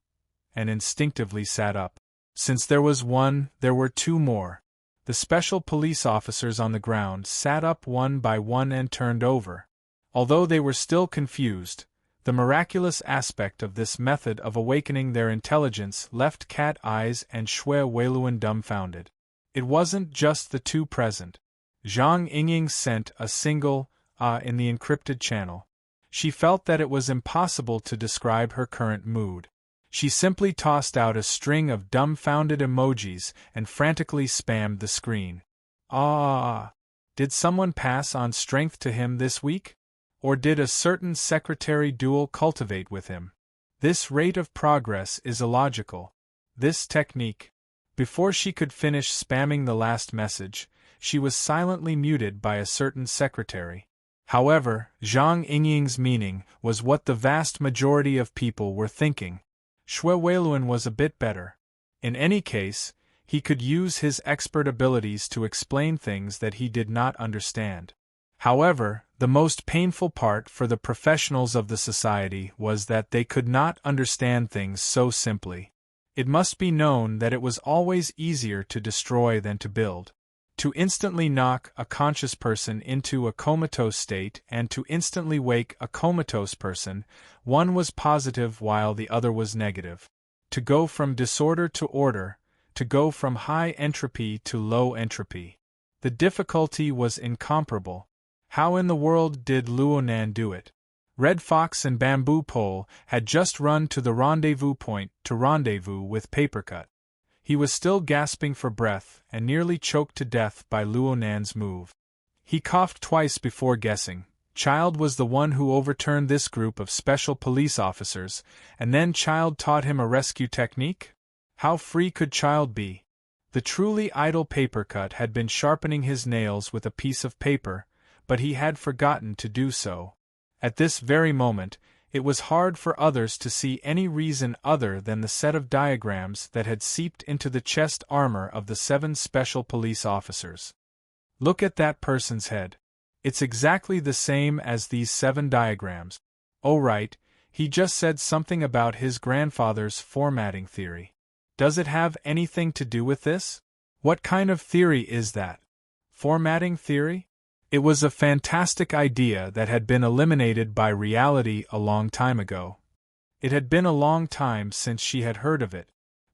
and instinctively sat up. Since there was one, there were 2 more. The special police officers on the ground sat up one by one and turned over. Although they were still confused, the miraculous aspect of this method of awakening their intelligence left Cat Eyes and Shui Weiluan dumbfounded. It wasn't just the 2 present. Zhang Yingying sent a single "ah" in the encrypted channel. She felt that it was impossible to describe her current mood. She simply tossed out a string of dumbfounded emojis and frantically spammed the screen. Ah! Did someone pass on strength to him this week? Or did a certain secretary duel cultivate with him? This rate of progress is illogical. This technique. Before she could finish spamming the last message, she was silently muted by a certain secretary. However, Zhang Yingying's meaning was what the vast majority of people were thinking. Shui Weiluan was a bit better. In any case, he could use his expert abilities to explain things that he did not understand. However, the most painful part for the professionals of the society was that they could not understand things so simply. It must be known that it was always easier to destroy than to build. To instantly knock a conscious person into a comatose state and to instantly wake a comatose person, one was positive while the other was negative. To go from disorder to order, to go from high entropy to low entropy. The difficulty was incomparable. How in the world did Luonan do it? Red Fox and Bamboo Pole had just run to the rendezvous point to rendezvous with Papercut. He was still gasping for breath and nearly choked to death by Luonan's move. He coughed twice before guessing. Child was the one who overturned this group of special police officers, and then Child taught him a rescue technique? How free could Child be? The truly idle Papercut had been sharpening his nails with a piece of paper, but he had forgotten to do so. At this very moment, it was hard for others to see any reason other than the set of diagrams that had seeped into the chest armor of the 7 special police officers. Look at that person's head. It's exactly the same as these 7 diagrams. Oh right, he just said something about his grandfather's formatting theory. Does it have anything to do with this? What kind of theory is that? Formatting theory? It was a fantastic idea that had been eliminated by reality a long time ago. It had been a long time since she had heard of it.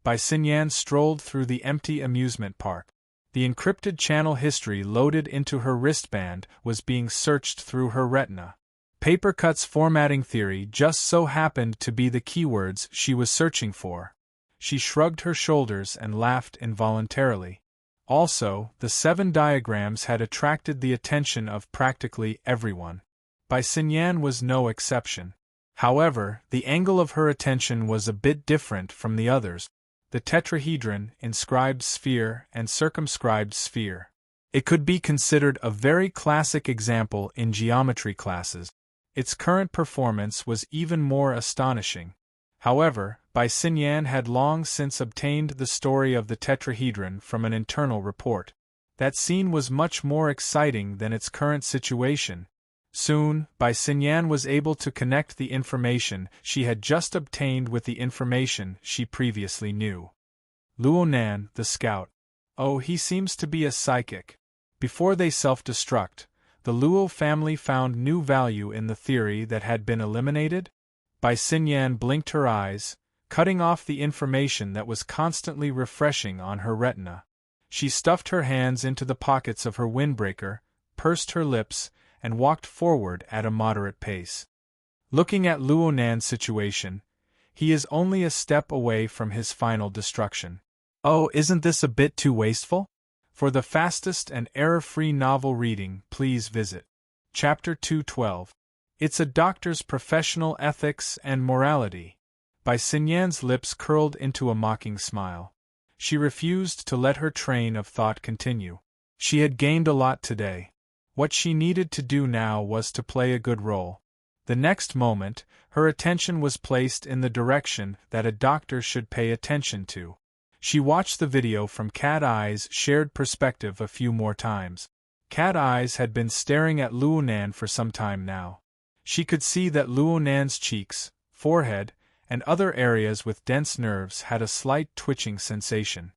Bai Xinyan strolled through the empty amusement park. The encrypted channel history loaded into her wristband was being searched through her retina. Papercut's formatting theory just so happened to be the keywords she was searching for. She shrugged her shoulders and laughed involuntarily. Also, the 7 diagrams had attracted the attention of practically everyone. Bai Xinyan was no exception. However, the angle of her attention was a bit different from the others. The tetrahedron, inscribed sphere, and circumscribed sphere. It could be considered a very classic example in geometry classes. Its current performance was even more astonishing. However, Bai Xinyan had long since obtained the story of the tetrahedron from an internal report. That scene was much more exciting than its current situation. Soon, Bai Xinyan was able to connect the information she had just obtained with the information she previously knew. Luonan, the scout. Oh, he seems to be a psychic. Before they self-destruct, the Luo family found new value in the theory that had been eliminated? Bai Xinyan blinked her eyes, cutting off the information that was constantly refreshing on her retina. She stuffed her hands into the pockets of her windbreaker, pursed her lips, and walked forward at a moderate pace. Looking at Luonan's situation, he is only a step away from his final destruction. Oh, isn't this a bit too wasteful? For the fastest and error-free novel reading, please visit Chapter 212. It's a doctor's professional ethics and morality. Bai Xinyan's lips curled into a mocking smile. She refused to let her train of thought continue. She had gained a lot today. What she needed to do now was to play a good role. The next moment, her attention was placed in the direction that a doctor should pay attention to. She watched the video from Cat Eye's shared perspective a few more times. Cat Eyes had been staring at Luonan for some time now. She could see that Luonan's cheeks, forehead, and other areas with dense nerves had a slight twitching sensation.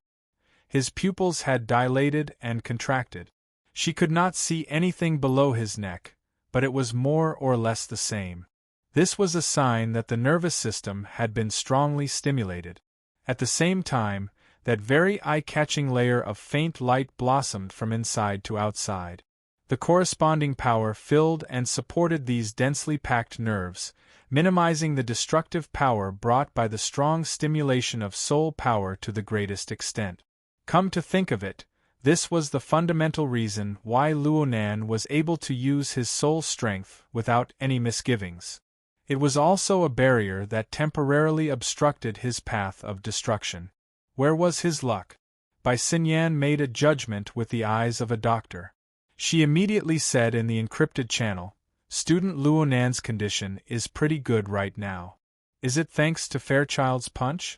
His pupils had dilated and contracted. She could not see anything below his neck, but it was more or less the same. This was a sign that the nervous system had been strongly stimulated. At the same time, that very eye-catching layer of faint light blossomed from inside to outside. The corresponding power filled and supported these densely packed nerves, minimizing the destructive power brought by the strong stimulation of soul power to the greatest extent. Come to think of it, this was the fundamental reason why Luonan was able to use his soul strength without any misgivings. It was also a barrier that temporarily obstructed his path of destruction. Where was his luck? Bai Xinyan made a judgment with the eyes of a doctor. She immediately said in the encrypted channel, "Student Luonan's condition is pretty good right now. Is it thanks to Fairchild's punch?"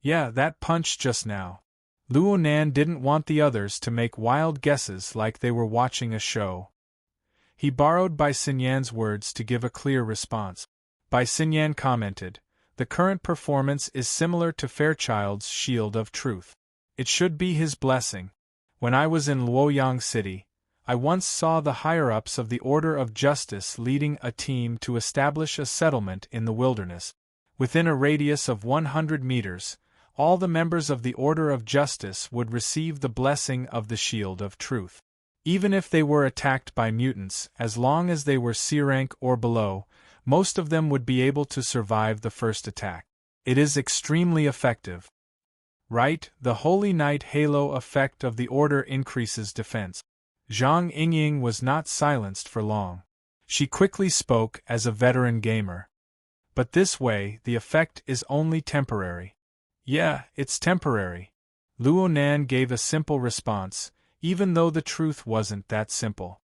"Yeah, that punch just now." Luonan didn't want the others to make wild guesses like they were watching a show. He borrowed Bai Xinyan's words to give a clear response. Bai Xinyan commented, The current performance is similar to Fairchild's Shield of Truth. It should be his blessing. When I was in Luoyang City, I once saw the higher-ups of the Order of Justice leading a team to establish a settlement in the wilderness. Within a radius of 100 meters, all the members of the Order of Justice would receive the blessing of the Shield of Truth. Even if they were attacked by mutants, as long as they were C rank or below, most of them would be able to survive the first attack. It is extremely effective. Right, the Holy Knight Halo effect of the Order increases defense. Zhang Yingying was not silenced for long. She quickly spoke as a veteran gamer. But this way, the effect is only temporary. Yeah, it's temporary. Luo Nan gave a simple response, even though the truth wasn't that simple.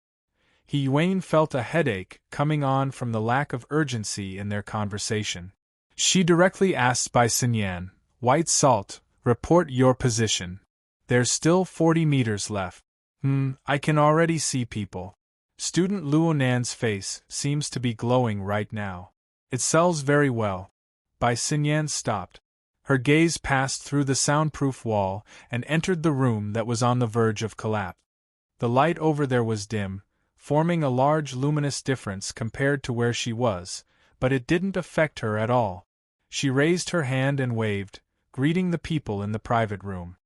He Yuan felt a headache coming on from the lack of urgency in their conversation. She directly asked Bai Xinyan, "White Salt, report your position. There's still 40 meters left." I can already see people. Student Luo Nan's face seems to be glowing right now. It sells very well. Bai Xinyan stopped. Her gaze passed through the soundproof wall and entered the room that was on the verge of collapse. The light over there was dim, forming a large luminous difference compared to where she was, but it didn't affect her at all. She raised her hand and waved, greeting the people in the private room.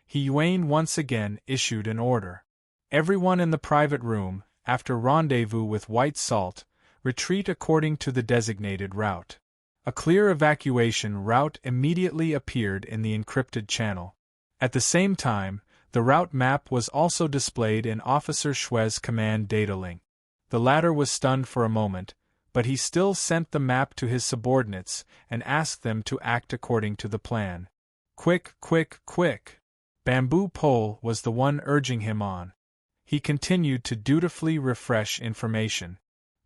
He Yuan once again issued an order. Everyone in the private room, after rendezvous with White Salt, retreat according to the designated route. A clear evacuation route immediately appeared in the encrypted channel. At the same time, the route map was also displayed in Officer Shue's command data link. The latter was stunned for a moment, but he still sent the map to his subordinates and asked them to act according to the plan. Quick, quick, quick! Bamboo Pole was the one urging him on. He continued to dutifully refresh information.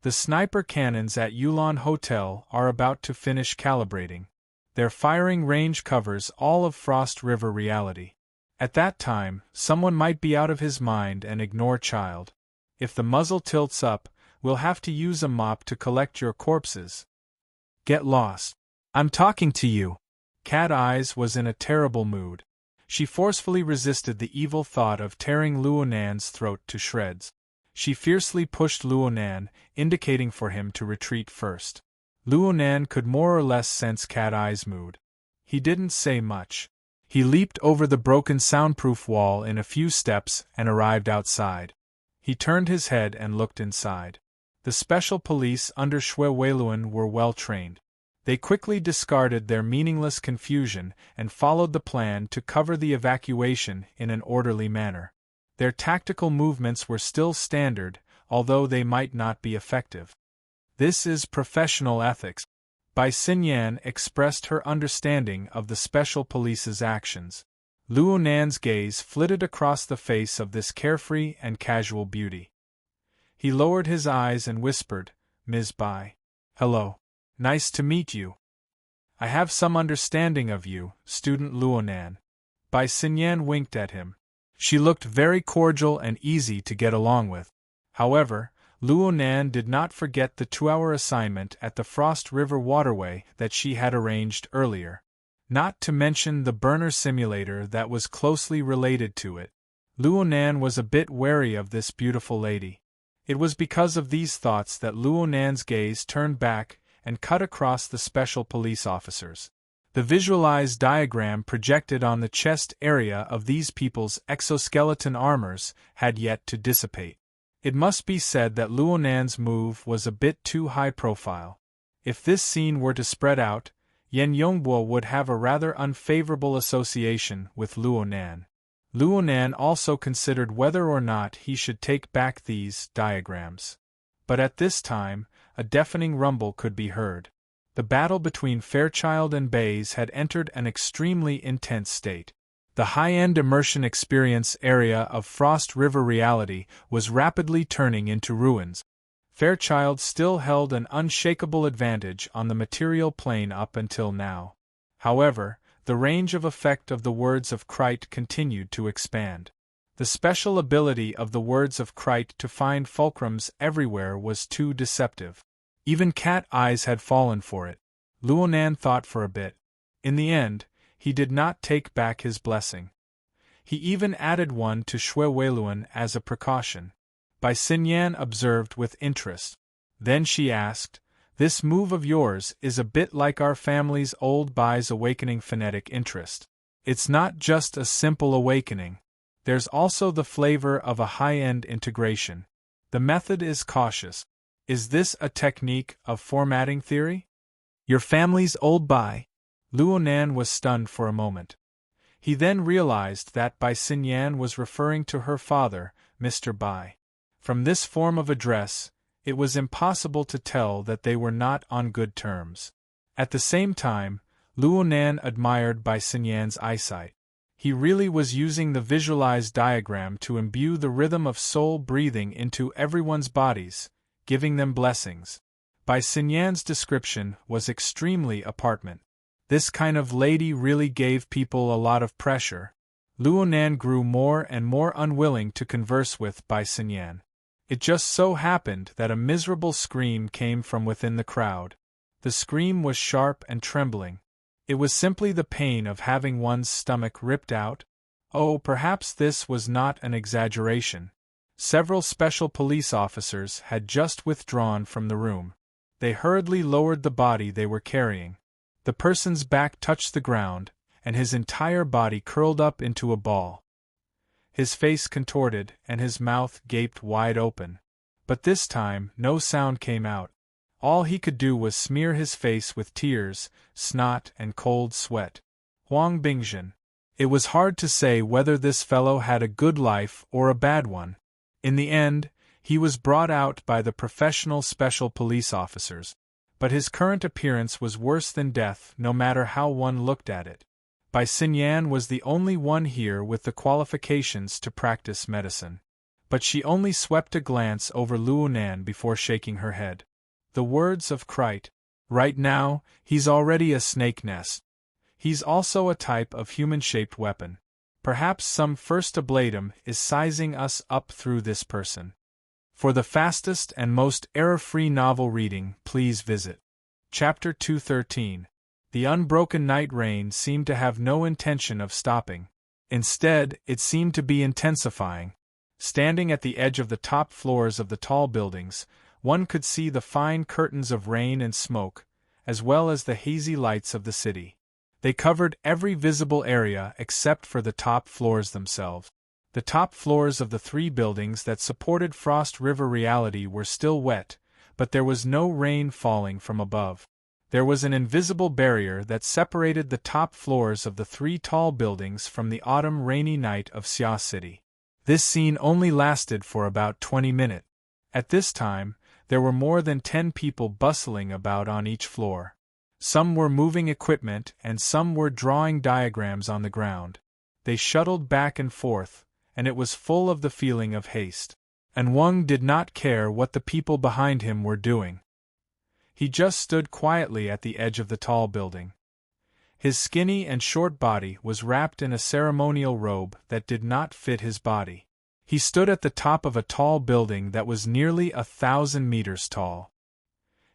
The sniper cannons at Yulon Hotel are about to finish calibrating. Their firing range covers all of Frost River reality. At that time, someone might be out of his mind and ignore Child. If the muzzle tilts up, we'll have to use a mop to collect your corpses. Get lost. I'm talking to you. Cat Eyes was in a terrible mood. She forcefully resisted the evil thought of tearing Luo Nan's throat to shreds. She fiercely pushed Luo Nan, indicating for him to retreat first. Luo Nan could more or less sense Cat Eye's mood. He didn't say much. He leaped over the broken soundproof wall in a few steps and arrived outside. He turned his head and looked inside. The special police under Xue Weiluan were well trained. They quickly discarded their meaningless confusion and followed the plan to cover the evacuation in an orderly manner. Their tactical movements were still standard, although they might not be effective. This is professional ethics. Bai Xinyan expressed her understanding of the special police's actions. Luo Nan's gaze flitted across the face of this carefree and casual beauty. He lowered his eyes and whispered, "Ms. Bai. Hello. Nice to meet you. I have some understanding of you, student Luo Nan." Bai Xinyan winked at him. She looked very cordial and easy to get along with. However, Luo Nan did not forget the 2-hour assignment at the Frost River waterway that she had arranged earlier. Not to mention the burner simulator that was closely related to it. Luo Nan was a bit wary of this beautiful lady. It was because of these thoughts that Luo Nan's gaze turned back and cut across the special police officers. The visualized diagram projected on the chest area of these people's exoskeleton armors had yet to dissipate. It must be said that Luo Nan's move was a bit too high profile. If this scene were to spread out, Yen Yongbo would have a rather unfavorable association with Luo Nan. Luo Nan also considered whether or not he should take back these diagrams. But at this time, a deafening rumble could be heard. The battle between Fairchild and Bays had entered an extremely intense state. The high-end immersion experience area of Frost River reality was rapidly turning into ruins. Fairchild still held an unshakable advantage on the material plane up until now. However, the range of effect of the words of Krite continued to expand. The special ability of the words of Krite to find fulcrums everywhere was too deceptive. Even Cat Eyes had fallen for it. Luonan thought for a bit. In the end, he did not take back his blessing. He even added one to Shui Weiluan as a precaution. Bai Xinyan observed with interest. Then she asked, "This move of yours is a bit like our family's old Bai's awakening phonetic interest. It's not just a simple awakening. There's also the flavor of a high-end integration. The method is cautious. Is this a technique of formatting theory?" "Your family's old Bai?" Luonan was stunned for a moment. He then realized that Bai Xinyan was referring to her father, Mr. Bai. From this form of address, it was impossible to tell that they were not on good terms. At the same time, Luonan admired Bai Xinyan's eyesight. He really was using the visualized diagram to imbue the rhythm of soul breathing into everyone's bodies, giving them blessings. Bai Xinyan's description was extremely apartment. This kind of lady really gave people a lot of pressure. Luonan grew more and more unwilling to converse with Bai Xinyan. It just so happened that a miserable scream came from within the crowd. The scream was sharp and trembling. It was simply the pain of having one's stomach ripped out. Oh, perhaps this was not an exaggeration. Several special police officers had just withdrawn from the room. They hurriedly lowered the body they were carrying. The person's back touched the ground, and his entire body curled up into a ball. His face contorted, and his mouth gaped wide open. But this time, no sound came out. All he could do was smear his face with tears, snot, and cold sweat. Huang Bingzhen. It was hard to say whether this fellow had a good life or a bad one. In the end, he was brought out by the professional special police officers. But his current appearance was worse than death, no matter how one looked at it. Bai Xinyan was the only one here with the qualifications to practice medicine. But she only swept a glance over Luonan before shaking her head. The words of Krite. Right now, he's already a snake nest. He's also a type of human-shaped weapon. Perhaps some first ablatum is sizing us up through this person. For the fastest and most error-free novel reading, please visit Chapter 213. The unbroken night rain seemed to have no intention of stopping. Instead, it seemed to be intensifying. Standing at the edge of the top floors of the tall buildings, one could see the fine curtains of rain and smoke, as well as the hazy lights of the city. They covered every visible area except for the top floors themselves. The top floors of the 3 buildings that supported Frost River Reality were still wet, but there was no rain falling from above. There was an invisible barrier that separated the top floors of the 3 tall buildings from the autumn rainy night of Xia City. This scene only lasted for about 20 minutes. At this time, there were more than 10 people bustling about on each floor. Some were moving equipment and some were drawing diagrams on the ground. They shuttled back and forth, and it was full of the feeling of haste. And Wang did not care what the people behind him were doing. He just stood quietly at the edge of the tall building. His skinny and short body was wrapped in a ceremonial robe that did not fit his body. He stood at the top of a tall building that was nearly 1,000 meters tall.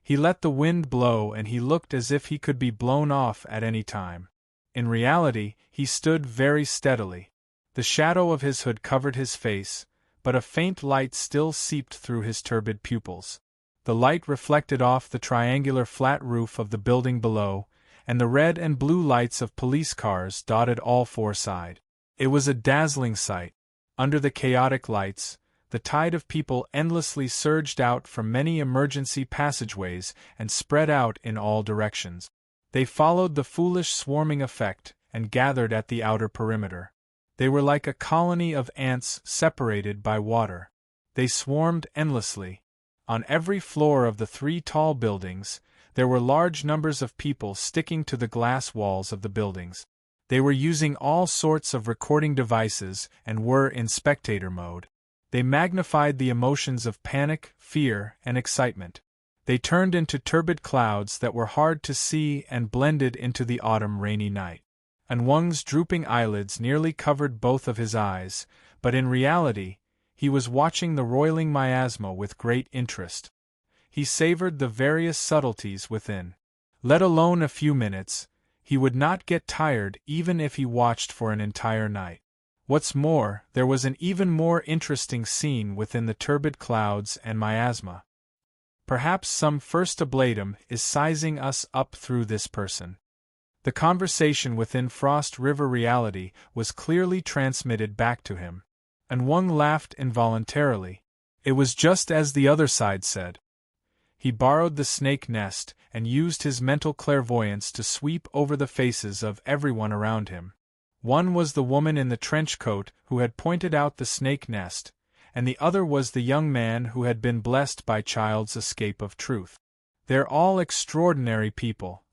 He let the wind blow and he looked as if he could be blown off at any time. In reality, he stood very steadily. The shadow of his hood covered his face, but a faint light still seeped through his turbid pupils. The light reflected off the triangular flat roof of the building below, and the red and blue lights of police cars dotted all 4 sides. It was a dazzling sight. Under the chaotic lights, the tide of people endlessly surged out from many emergency passageways and spread out in all directions. They followed the foolish swarming effect and gathered at the outer perimeter. They were like a colony of ants separated by water. They swarmed endlessly. On every floor of the 3 tall buildings, there were large numbers of people sticking to the glass walls of the buildings. They were using all sorts of recording devices and were in spectator mode. They magnified the emotions of panic, fear, and excitement. They turned into turbid clouds that were hard to see and blended into the autumn rainy night. And Wang's drooping eyelids nearly covered both of his eyes, but in reality, he was watching the roiling miasma with great interest. He savored the various subtleties within. Let alone a few minutes, he would not get tired even if he watched for an entire night. What's more, there was an even more interesting scene within the turbid clouds and miasma. Perhaps some first ablatum is sizing us up through this person. The conversation within Frost River reality was clearly transmitted back to him. And Wang laughed involuntarily. It was just as the other side said. He borrowed the snake nest and used his mental clairvoyance to sweep over the faces of everyone around him. One was the woman in the trench coat who had pointed out the snake nest, and the other was the young man who had been blessed by Child's escape of truth. They're all extraordinary people.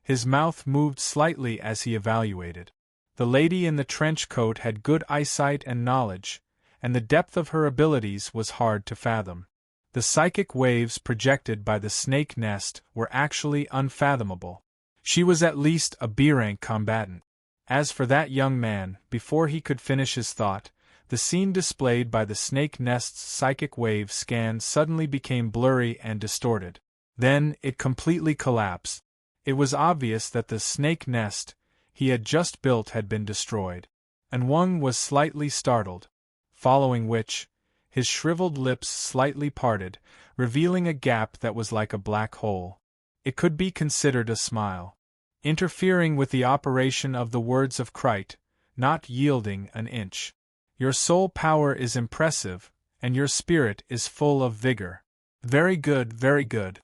His mouth moved slightly as he evaluated. The lady in the trench coat had good eyesight and knowledge, and the depth of her abilities was hard to fathom. The psychic waves projected by the snake nest were actually unfathomable. She was at least a B-rank combatant. As for that young man, before he could finish his thought, the scene displayed by the snake nest's psychic wave scan suddenly became blurry and distorted. Then it completely collapsed. It was obvious that the snake nest he had just built had been destroyed. And Wang was slightly startled. Following which, his shriveled lips slightly parted, revealing a gap that was like a black hole. It could be considered a smile. Interfering with the operation of the words of Christ, not yielding an inch. Your soul power is impressive, and your spirit is full of vigor. Very good, very good.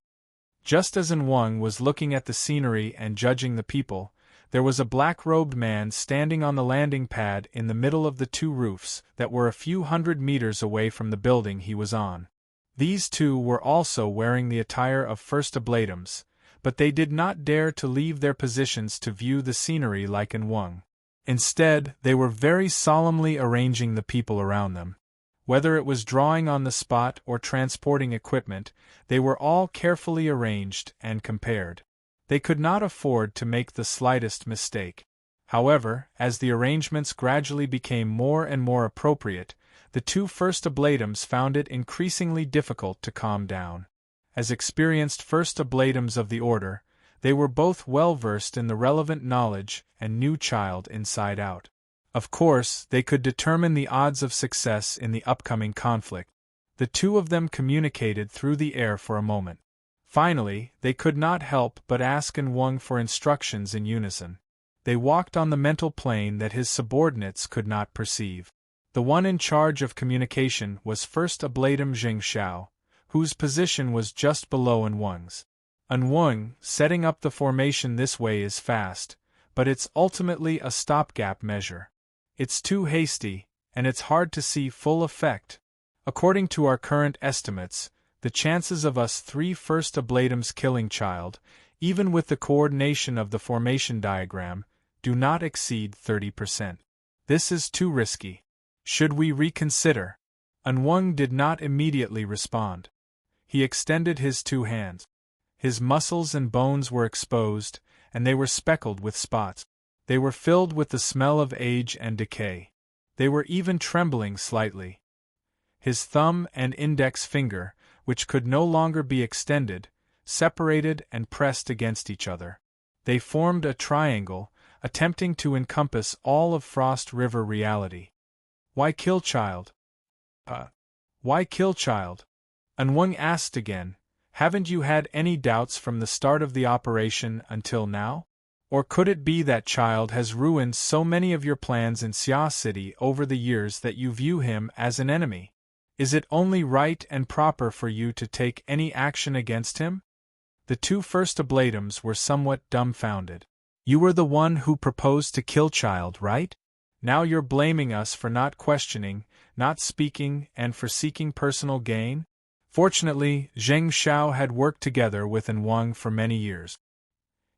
Just as Wang was looking at the scenery and judging the people, there was a black-robed man standing on the landing pad in the middle of the two roofs that were a few hundred meters away from the building he was on. These two were also wearing the attire of first ablatums, but they did not dare to leave their positions to view the scenery like Wang. Instead, they were very solemnly arranging the people around them. Whether it was drawing on the spot or transporting equipment, they were all carefully arranged and compared. They could not afford to make the slightest mistake. However, as the arrangements gradually became more and more appropriate, the two first ablatums found it increasingly difficult to calm down. As experienced first ablatums of the order, they were both well versed in the relevant knowledge and knew Child inside out. Of course, they could determine the odds of success in the upcoming conflict. The two of them communicated through the air for a moment. Finally, they could not help but ask Wang for instructions in unison. They walked on the mental plane that his subordinates could not perceive. The one in charge of communication was first ablatum Jing Xiao, whose position was just below Wang's. Wang, setting up the formation this way is fast, but it's ultimately a stopgap measure. It's too hasty, and it's hard to see full effect. According to our current estimates, the chances of us three first ablatums killing Child, even with the coordination of the formation diagram, do not exceed 30%. This is too risky. Should we reconsider? Wang did not immediately respond. He extended his two hands. His muscles and bones were exposed, and they were speckled with spots. They were filled with the smell of age and decay. They were even trembling slightly. His thumb and index finger, which could no longer be extended, separated and pressed against each other. They formed a triangle, attempting to encompass all of Frost River reality. Why kill Child? Why kill Child? Wang asked again. Haven't you had any doubts from the start of the operation until now? Or could it be that Child has ruined so many of your plans in Xia City over the years that you view him as an enemy? Is it only right and proper for you to take any action against him? The two first ablatums were somewhat dumbfounded. You were the one who proposed to kill Child, right? Now you're blaming us for not questioning, not speaking, and for seeking personal gain? Fortunately, Zheng Xiao had worked together with Wang for many years.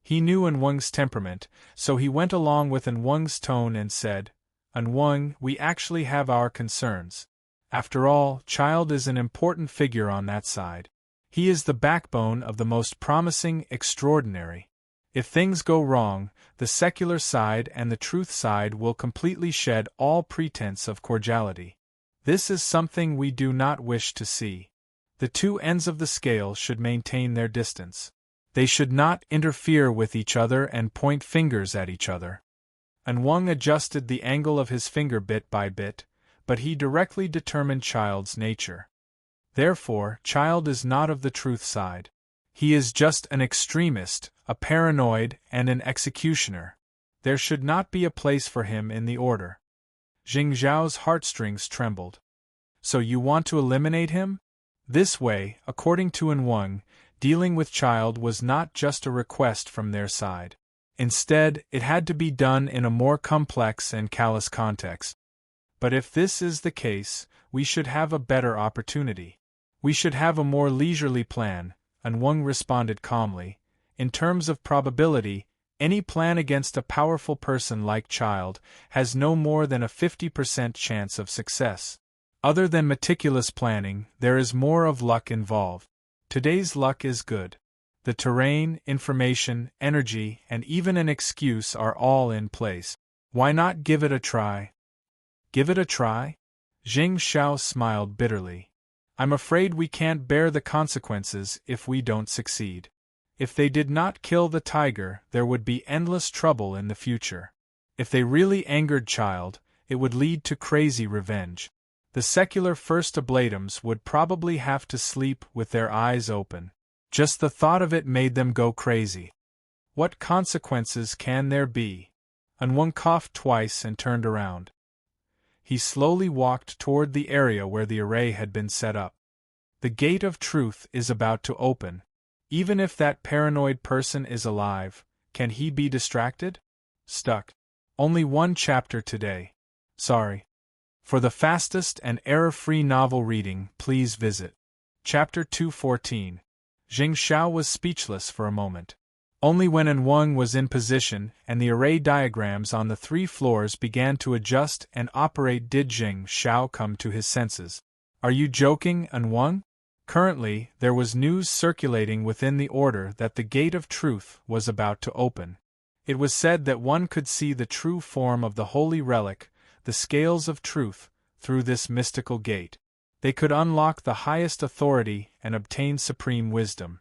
He knew Wang's temperament, so he went along with Wang's tone and said, Wang, we actually have our concerns. After all, Child is an important figure on that side. He is the backbone of the most promising extraordinary. If things go wrong, the secular side and the truth side will completely shed all pretense of cordiality. This is something we do not wish to see. The two ends of the scale should maintain their distance. They should not interfere with each other and point fingers at each other. And Wang adjusted the angle of his finger bit by bit, but he directly determined Child's nature. Therefore, Child is not of the truth side. He is just an extremist, a paranoid, and an executioner. There should not be a place for him in the order. Jing Zhao's heartstrings trembled. So you want to eliminate him? This way, according to An Wang, dealing with Child was not just a request from their side. Instead, it had to be done in a more complex and callous context. But if this is the case, we should have a better opportunity. We should have a more leisurely plan, An Wang responded calmly. In terms of probability, any plan against a powerful person like Child has no more than a 50% chance of success. Other than meticulous planning, there is more of luck involved. Today's luck is good. The terrain, information, energy, and even an excuse are all in place. Why not give it a try? Give it a try? Jing Xiao smiled bitterly. I'm afraid we can't bear the consequences if we don't succeed. If they did not kill the tiger, there would be endless trouble in the future. If they really angered Child, it would lead to crazy revenge. The secular First Oblatums would probably have to sleep with their eyes open. Just the thought of it made them go crazy. What consequences can there be? An Wang coughed twice and turned around. He slowly walked toward the area where the array had been set up. The gate of truth is about to open. Even if that paranoid person is alive, can he be distracted? Stuck. Only one chapter today. Sorry. For the fastest and error-free novel reading, please visit Chapter 214. Jing Xiao was speechless for a moment. Only when An Wang was in position and the array diagrams on the 3 floors began to adjust and operate did Jing Xiao come to his senses. Are you joking, An Wang? Currently, there was news circulating within the order that the gate of truth was about to open. It was said that one could see the true form of the holy relic, the scales of truth, through this mystical gate. They could unlock the highest authority and obtain supreme wisdom.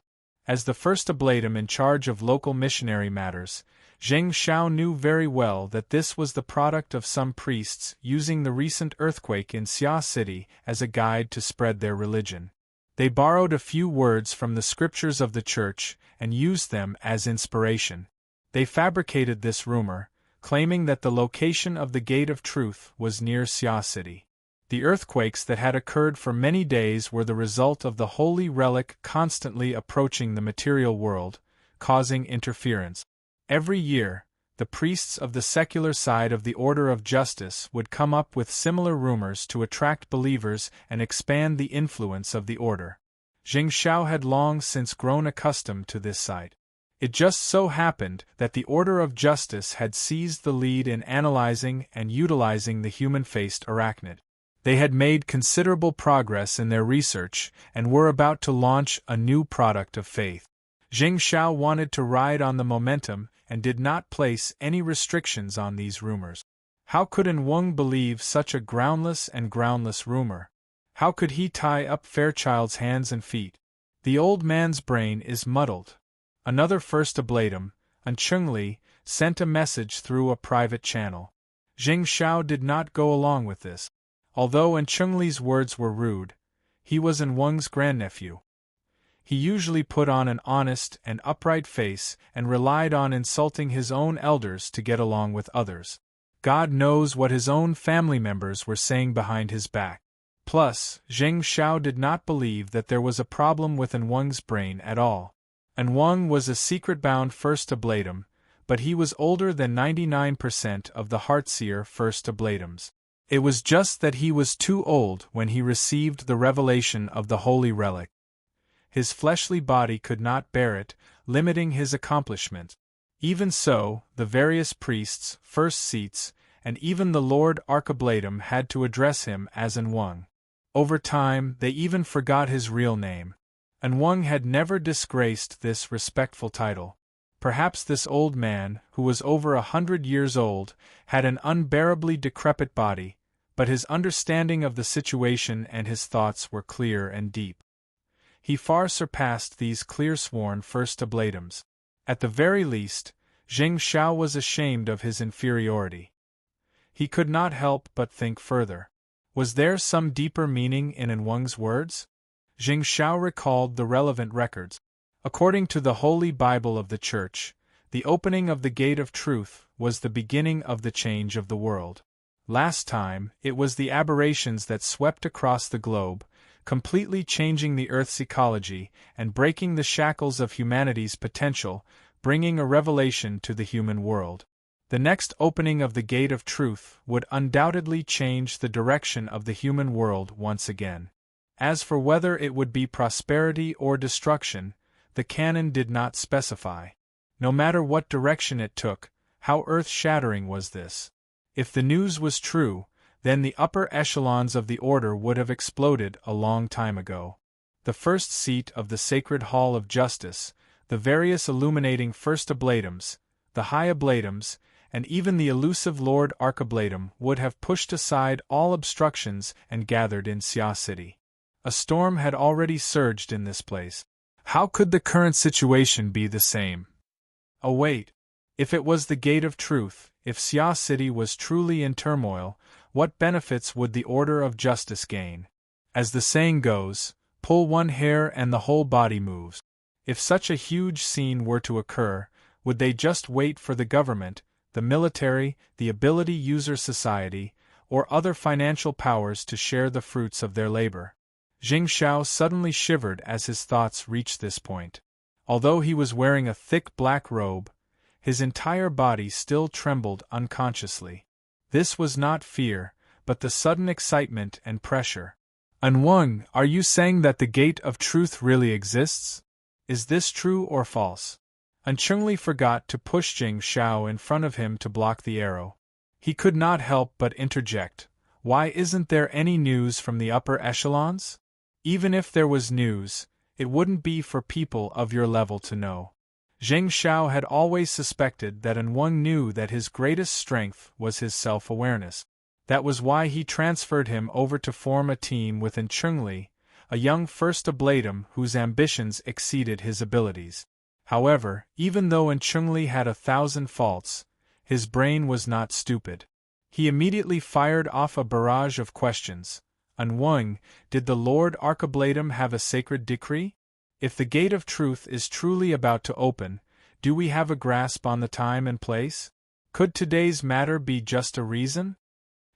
As the first oblatum in charge of local missionary matters, Zheng Xiao knew very well that this was the product of some priests using the recent earthquake in Xia City as a guide to spread their religion. They borrowed a few words from the scriptures of the church and used them as inspiration. They fabricated this rumor, claiming that the location of the Gate of Truth was near Xia City. The earthquakes that had occurred for many days were the result of the holy relic constantly approaching the material world, causing interference. Every year, the priests of the secular side of the Order of Justice would come up with similar rumors to attract believers and expand the influence of the order. Jing Xiao had long since grown accustomed to this sight. It just so happened that the Order of Justice had seized the lead in analyzing and utilizing the human-faced arachnid. They had made considerable progress in their research and were about to launch a new product of faith. Jing Xiao wanted to ride on the momentum and did not place any restrictions on these rumors. How could An Wang believe such a groundless rumor? How could he tie up Fairchild's hands and feet? The old man's brain is muddled. Another first oblatum, An Chengli, sent a message through a private channel. Jing Xiao did not go along with this. Although An Chengli's words were rude, he was An Wang's grandnephew. He usually put on an honest and upright face and relied on insulting his own elders to get along with others. God knows what his own family members were saying behind his back. Plus, Zheng Xiao did not believe that there was a problem with An Wang's brain at all. An Wang was a secret-bound first oblatum, but he was older than 99% of the Heartseer first oblatums. It was just that he was too old when he received the revelation of the holy relic. His fleshly body could not bear it, limiting his accomplishment. Even so, the various priests, first seats, and even the Lord Archoblatum had to address him as An Wang. Over time, they even forgot his real name. An Wang had never disgraced this respectful title. Perhaps this old man, who was over 100 years old, had an unbearably decrepit body, but his understanding of the situation and his thoughts were clear and deep. He far surpassed these clear-sworn first oblatums. At the very least, Jing Xiao was ashamed of his inferiority. He could not help but think further. Was there some deeper meaning in Anweng's words? Jing Xiao recalled the relevant records. According to the Holy Bible of the Church, the opening of the gate of truth was the beginning of the change of the world. Last time, it was the aberrations that swept across the globe, completely changing the Earth's ecology and breaking the shackles of humanity's potential, bringing a revelation to the human world. The next opening of the gate of truth would undoubtedly change the direction of the human world once again. As for whether it would be prosperity or destruction, the canon did not specify. No matter what direction it took, how earth-shattering was this? If the news was true, then the upper echelons of the order would have exploded a long time ago. The first seat of the Sacred Hall of Justice, the various illuminating first oblatums, the high oblatums, and even the elusive Lord Archoblatum would have pushed aside all obstructions and gathered in Xia City. A storm had already surged in this place. How could the current situation be the same? Oh wait. If it was the gate of truth, if Xia City was truly in turmoil, what benefits would the order of justice gain? As the saying goes, pull one hair and the whole body moves. If such a huge scene were to occur, would they just wait for the government, the military, the ability user society, or other financial powers to share the fruits of their labor? Jing Xiao suddenly shivered as his thoughts reached this point. Although he was wearing a thick black robe, his entire body still trembled unconsciously. This was not fear, but the sudden excitement and pressure. Anweng, are you saying that the gate of truth really exists? Is this true or false? Chengli forgot to push Jing Xiao in front of him to block the arrow. He could not help but interject. Why isn't there any news from the upper echelons? Even if there was news, it wouldn't be for people of your level to know. Jing Xiao had always suspected that Anweng knew that his greatest strength was his self-awareness. That was why he transferred him over to form a team with Chengli, a young first oblatum whose ambitions exceeded his abilities. However, even though Chengli had 1,000 faults, his brain was not stupid. He immediately fired off a barrage of questions. Anweng, did the Lord Archoblatum have a sacred decree? If the gate of truth is truly about to open, do we have a grasp on the time and place? Could today's matter be just a reason?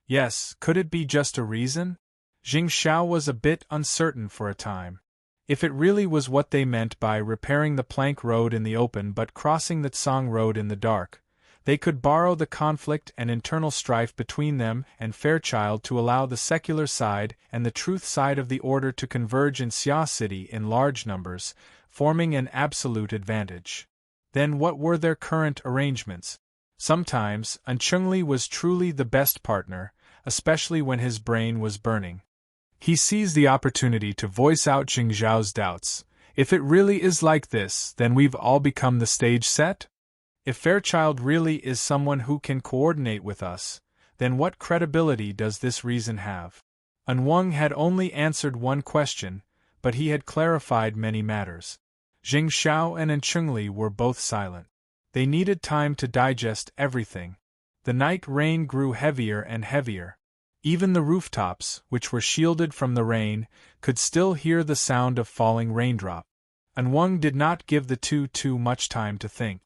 Yes, could it be just a reason? Jing Xiao was a bit uncertain for a time. If it really was what they meant by repairing the plank road in the open but crossing the Tsang road in the dark, they could borrow the conflict and internal strife between them and Fairchild to allow the secular side and the truth side of the order to converge in Xia City in large numbers, forming an absolute advantage. Then what were their current arrangements? Sometimes, Chengli was truly the best partner, especially when his brain was burning. He seized the opportunity to voice out Jing Xiao's doubts. If it really is like this, then we've all become the stage set? If Fairchild really is someone who can coordinate with us, then what credibility does this reason have? Anweng had only answered one question, but he had clarified many matters. Jing Xiao and Chengli were both silent. They needed time to digest everything. The night rain grew heavier and heavier. Even the rooftops, which were shielded from the rain, could still hear the sound of falling raindrop. Anweng did not give the two too much time to think.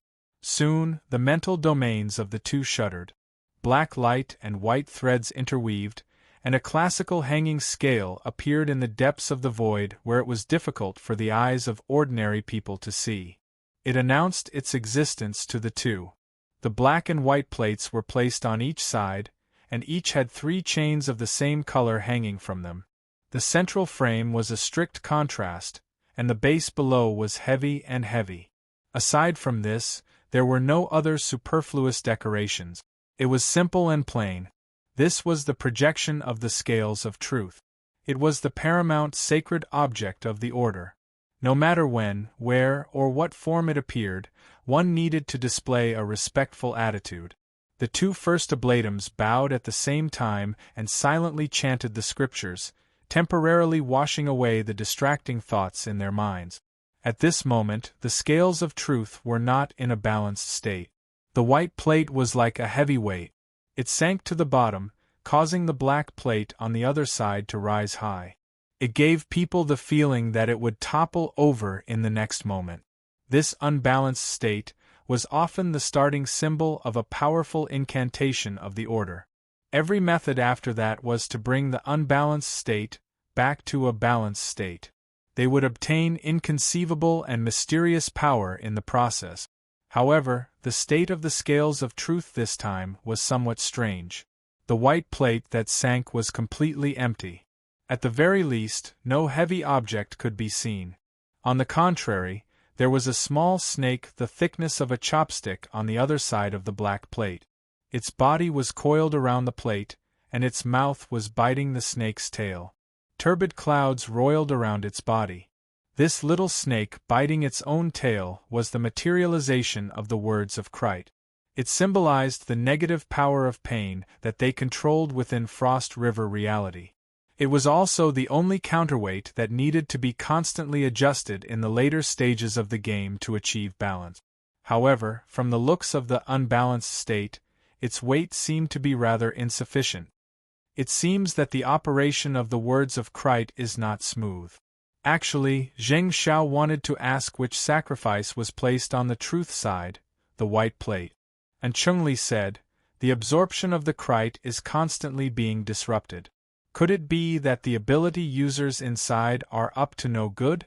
Soon, the mental domains of the two shuddered. Black light and white threads interweaved, and a classical hanging scale appeared in the depths of the void where it was difficult for the eyes of ordinary people to see. It announced its existence to the two. The black and white plates were placed on each side, and each had 3 chains of the same color hanging from them. The central frame was a strict contrast, and the base below was heavy and heavy. Aside from this, there were no other superfluous decorations. It was simple and plain. This was the projection of the scales of truth. It was the paramount sacred object of the order. No matter when, where, or what form it appeared, one needed to display a respectful attitude. The two first oblatums bowed at the same time and silently chanted the scriptures, temporarily washing away the distracting thoughts in their minds. At this moment, the scales of truth were not in a balanced state. The white plate was like a heavy weight. It sank to the bottom, causing the black plate on the other side to rise high. It gave people the feeling that it would topple over in the next moment. This unbalanced state was often the starting symbol of a powerful incantation of the order. Every method after that was to bring the unbalanced state back to a balanced state. They would obtain inconceivable and mysterious power in the process. However, the state of the scales of truth this time was somewhat strange. The white plate that sank was completely empty. At the very least, no heavy object could be seen. On the contrary, there was a small snake the thickness of a chopstick on the other side of the black plate. Its body was coiled around the plate, and its mouth was biting the snake's tail. Turbid clouds roiled around its body. This little snake biting its own tail was the materialization of the words of Christ. It symbolized the negative power of pain that they controlled within Frost River reality. It was also the only counterweight that needed to be constantly adjusted in the later stages of the game to achieve balance. However, from the looks of the unbalanced state, its weight seemed to be rather insufficient. It seems that the operation of the words of Christ is not smooth. Actually, Zheng Xiao wanted to ask which sacrifice was placed on the truth side, the white plate. And Chengli said, the absorption of the Christ is constantly being disrupted. Could it be that the ability users inside are up to no good?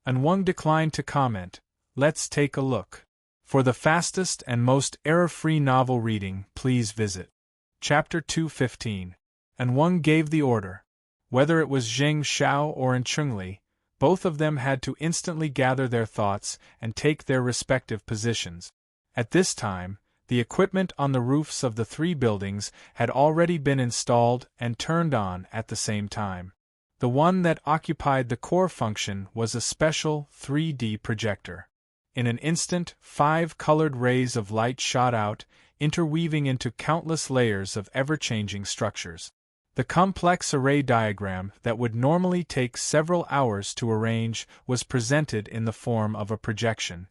And Wang declined to comment. Let's take a look. For the fastest and most error-free novel reading, please visit Chapter 215. And Wang gave the order. Whether it was Zheng Xiao or Chengli, both of them had to instantly gather their thoughts and take their respective positions. At this time, the equipment on the roofs of the three buildings had already been installed and turned on at the same time. The one that occupied the core function was a special 3D projector. In an instant, 5 colored rays of light shot out, interweaving into countless layers of ever-changing structures. The complex array diagram that would normally take several hours to arrange was presented in the form of a projection.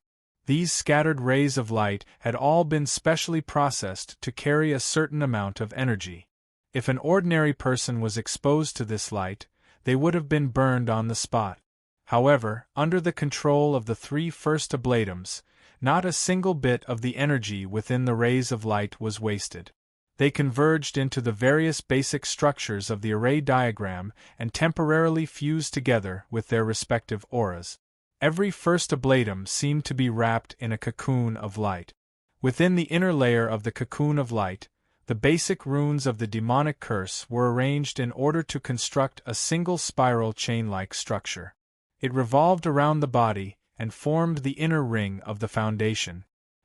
These scattered rays of light had all been specially processed to carry a certain amount of energy. If an ordinary person was exposed to this light, they would have been burned on the spot. However, under the control of the 3 first ablatums, not a single bit of the energy within the rays of light was wasted. They converged into the various basic structures of the array diagram and temporarily fused together with their respective auras. Every first ablatum seemed to be wrapped in a cocoon of light. Within the inner layer of the cocoon of light, the basic runes of the demonic curse were arranged in order to construct a single spiral chain-like structure. It revolved around the body and formed the inner ring of the foundation.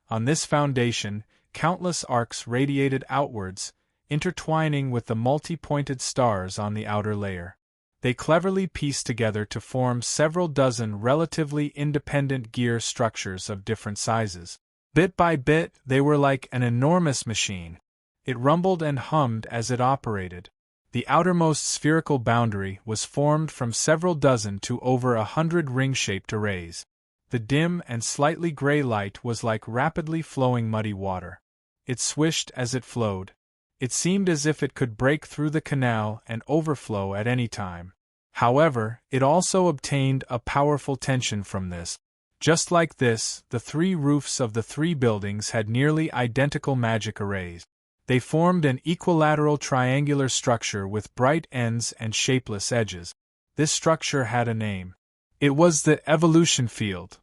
On this foundation, countless arcs radiated outwards, intertwining with the multi-pointed stars on the outer layer. They cleverly pieced together to form several dozen relatively independent gear structures of different sizes. Bit by bit, they were like an enormous machine. It rumbled and hummed as it operated. The outermost spherical boundary was formed from several dozen to over 100 ring-shaped arrays. The dim and slightly gray light was like rapidly flowing muddy water. It swished as it flowed. It seemed as if it could break through the canal and overflow at any time. However, it also obtained a powerful tension from this. Just like this, the 3 roofs of the 3 buildings had nearly identical magic arrays. They formed an equilateral triangular structure with bright ends and shapeless edges. This structure had a name. It was the evolution field.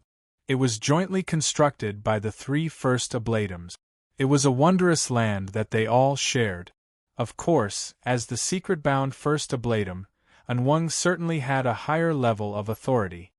It was jointly constructed by the 3 first ablatums. It was a wondrous land that they all shared. Of course, as the secret-bound first ablatum, Anwang certainly had a higher level of authority.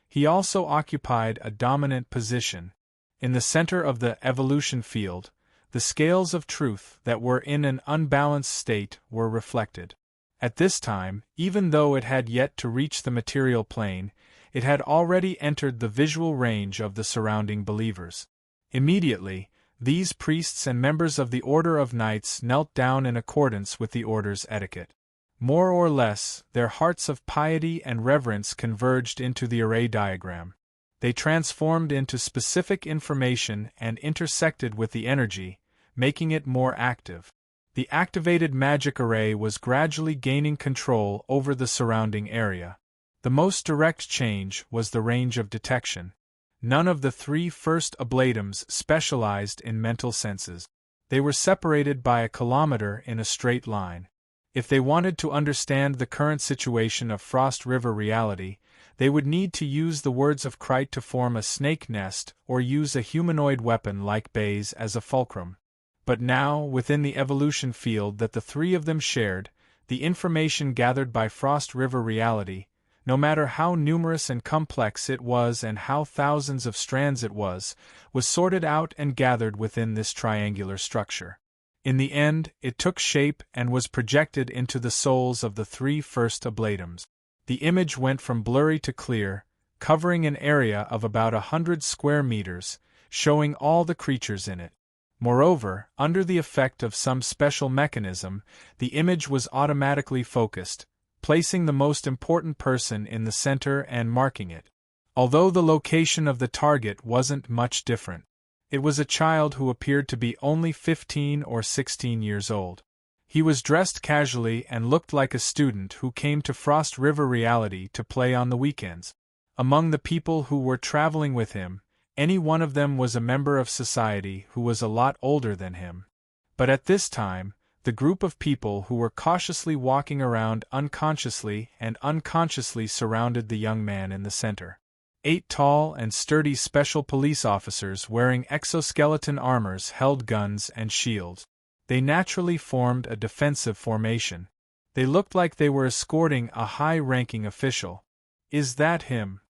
He also occupied a dominant position. In the center of the evolution field, the scales of truth that were in an unbalanced state were reflected. At this time, even though it had yet to reach the material plane, it had already entered the visual range of the surrounding believers. Immediately, these priests and members of the Order of Knights knelt down in accordance with the Order's etiquette. More or less, their hearts of piety and reverence converged into the array diagram. They transformed into specific information and intersected with the energy, making it more active. The activated magic array was gradually gaining control over the surrounding area. The most direct change was the range of detection. None of the three first ablatums specialized in mental senses. They were separated by a kilometer in a straight line. If they wanted to understand the current situation of Frost River reality, they would need to use the words of Krite to form a snake nest or use a humanoid weapon like Bays as a fulcrum. But now, within the evolution field that the three of them shared, the information gathered by Frost River reality, no matter how numerous and complex it was and how thousands of strands it was sorted out and gathered within this triangular structure. In the end, it took shape and was projected into the souls of the three first ablatums. The image went from blurry to clear, covering an area of about 100 square meters, showing all the creatures in it. Moreover, under the effect of some special mechanism, the image was automatically focused, placing the most important person in the center and marking it. Although the location of the target wasn't much different. It was a child who appeared to be only 15 or 16 years old. He was dressed casually and looked like a student who came to Frost River reality to play on the weekends. Among the people who were traveling with him, any one of them was a member of society who was a lot older than him. But at this time, the group of people who were cautiously walking around unconsciously surrounded the young man in the center. 8 tall and sturdy special police officers wearing exoskeleton armors held guns and shields. They naturally formed a defensive formation. They looked like they were escorting a high-ranking official. Is that him?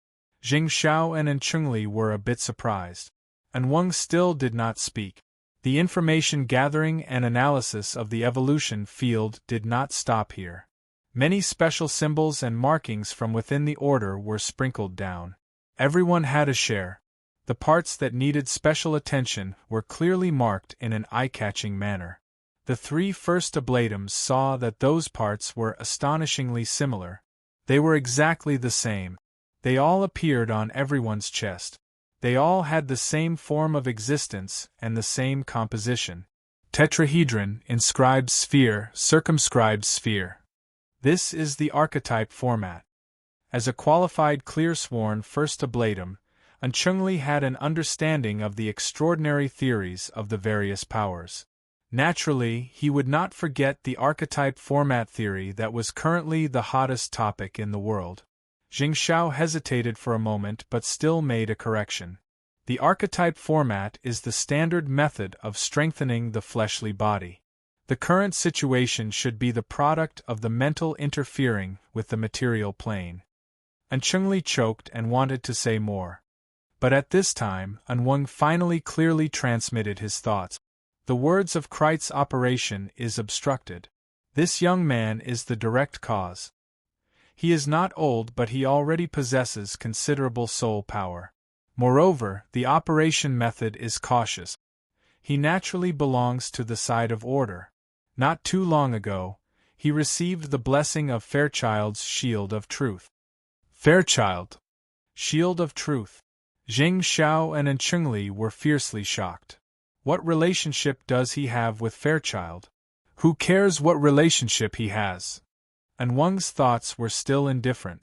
Jing Xiao and Chungli were a bit surprised. And Wang still did not speak. The information gathering and analysis of the evolution field did not stop here. Many special symbols and markings from within the order were sprinkled down. Everyone had a share. The parts that needed special attention were clearly marked in an eye-catching manner. The three first ablatums saw that those parts were astonishingly similar. They were exactly the same. They all appeared on everyone's chest. They all had the same form of existence and the same composition. Tetrahedron, inscribed sphere, circumscribed sphere. This is the archetype format. As a qualified clear-sworn first ablatum, Chungli had an understanding of the extraordinary theories of the various powers. Naturally, he would not forget the archetype format theory that was currently the hottest topic in the world. Jing Xiao hesitated for a moment but still made a correction. The archetype format is the standard method of strengthening the fleshly body. The current situation should be the product of the mental interfering with the material plane. Chungli choked and wanted to say more. But at this time, Wang finally clearly transmitted his thoughts. The words of Krite's operation is obstructed. This young man is the direct cause. He is not old, but he already possesses considerable soul power. Moreover, the operation method is cautious. He naturally belongs to the side of order. Not too long ago, he received the blessing of Fairchild's Shield of Truth. Fairchild. Shield of Truth. Jing Xiao and Chungli were fiercely shocked. What relationship does he have with Fairchild? Who cares what relationship he has? And Wang's thoughts were still indifferent.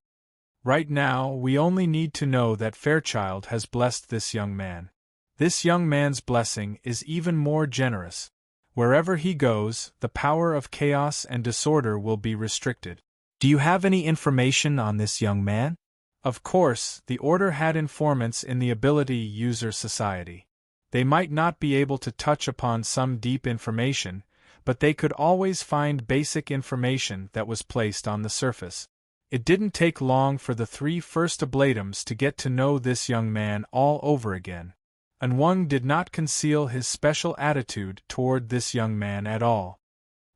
Right now, we only need to know that Fairchild has blessed this young man. This young man's blessing is even more generous. Wherever he goes, the power of chaos and disorder will be restricted. Do you have any information on this young man? Of course, the Order had informants in the Ability User Society. They might not be able to touch upon some deep information, but they could always find basic information that was placed on the surface. It didn't take long for the three first ablatums to get to know this young man all over again. And Wang did not conceal his special attitude toward this young man at all.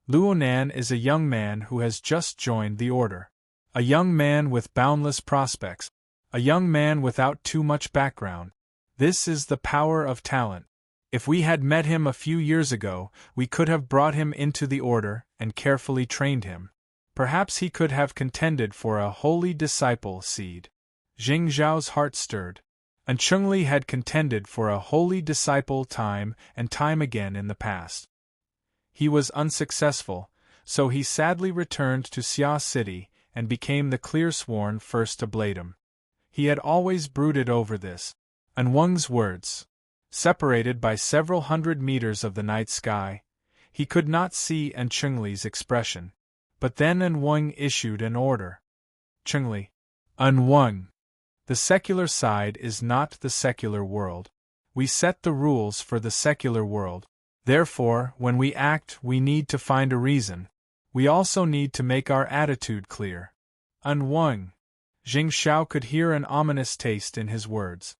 Luonan is a young man who has just joined the Order. A young man with boundless prospects. A young man without too much background. This is the power of talent. If we had met him a few years ago, we could have brought him into the Order and carefully trained him. Perhaps he could have contended for a holy disciple seed. Jing Zhao's heart stirred. And Cheng-Li had contended for a holy disciple time and time again in the past. He was unsuccessful, so he sadly returned to Xia City and became the clear-sworn first to blade him. He had always brooded over this. An Weng's words. Separated by several hundred meters of the night sky, he could not see An Cheng-Li's expression. But then An Weng issued an order. Cheng-Li. An Weng. The secular side is not the secular world. We set the rules for the secular world. Therefore, when we act, we need to find a reason. We also need to make our attitude clear. An Weng. Jing Xiao could hear an ominous taste in his words.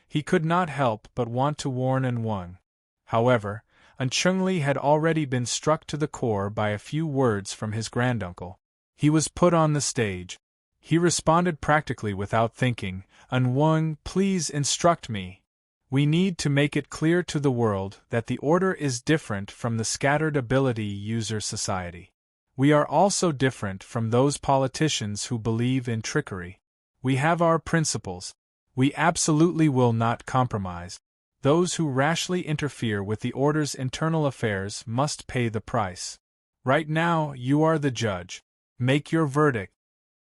He could not help but want to warn An Weng. However, An Cheng-Li had already been struck to the core by a few words from his granduncle. He was put on the stage. He responded practically without thinking, An Weng, please instruct me. We need to make it clear to the world that the order is different from the scattered ability user society. We are also different from those politicians who believe in trickery. We have our principles. We absolutely will not compromise. Those who rashly interfere with the order's internal affairs must pay the price. Right now, you are the judge. Make your verdict.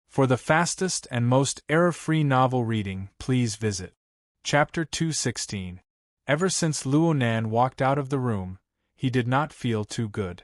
For the fastest and most error-free novel reading, please visit Chapter 216. Ever since Luo Nan walked out of the room, he did not feel too good.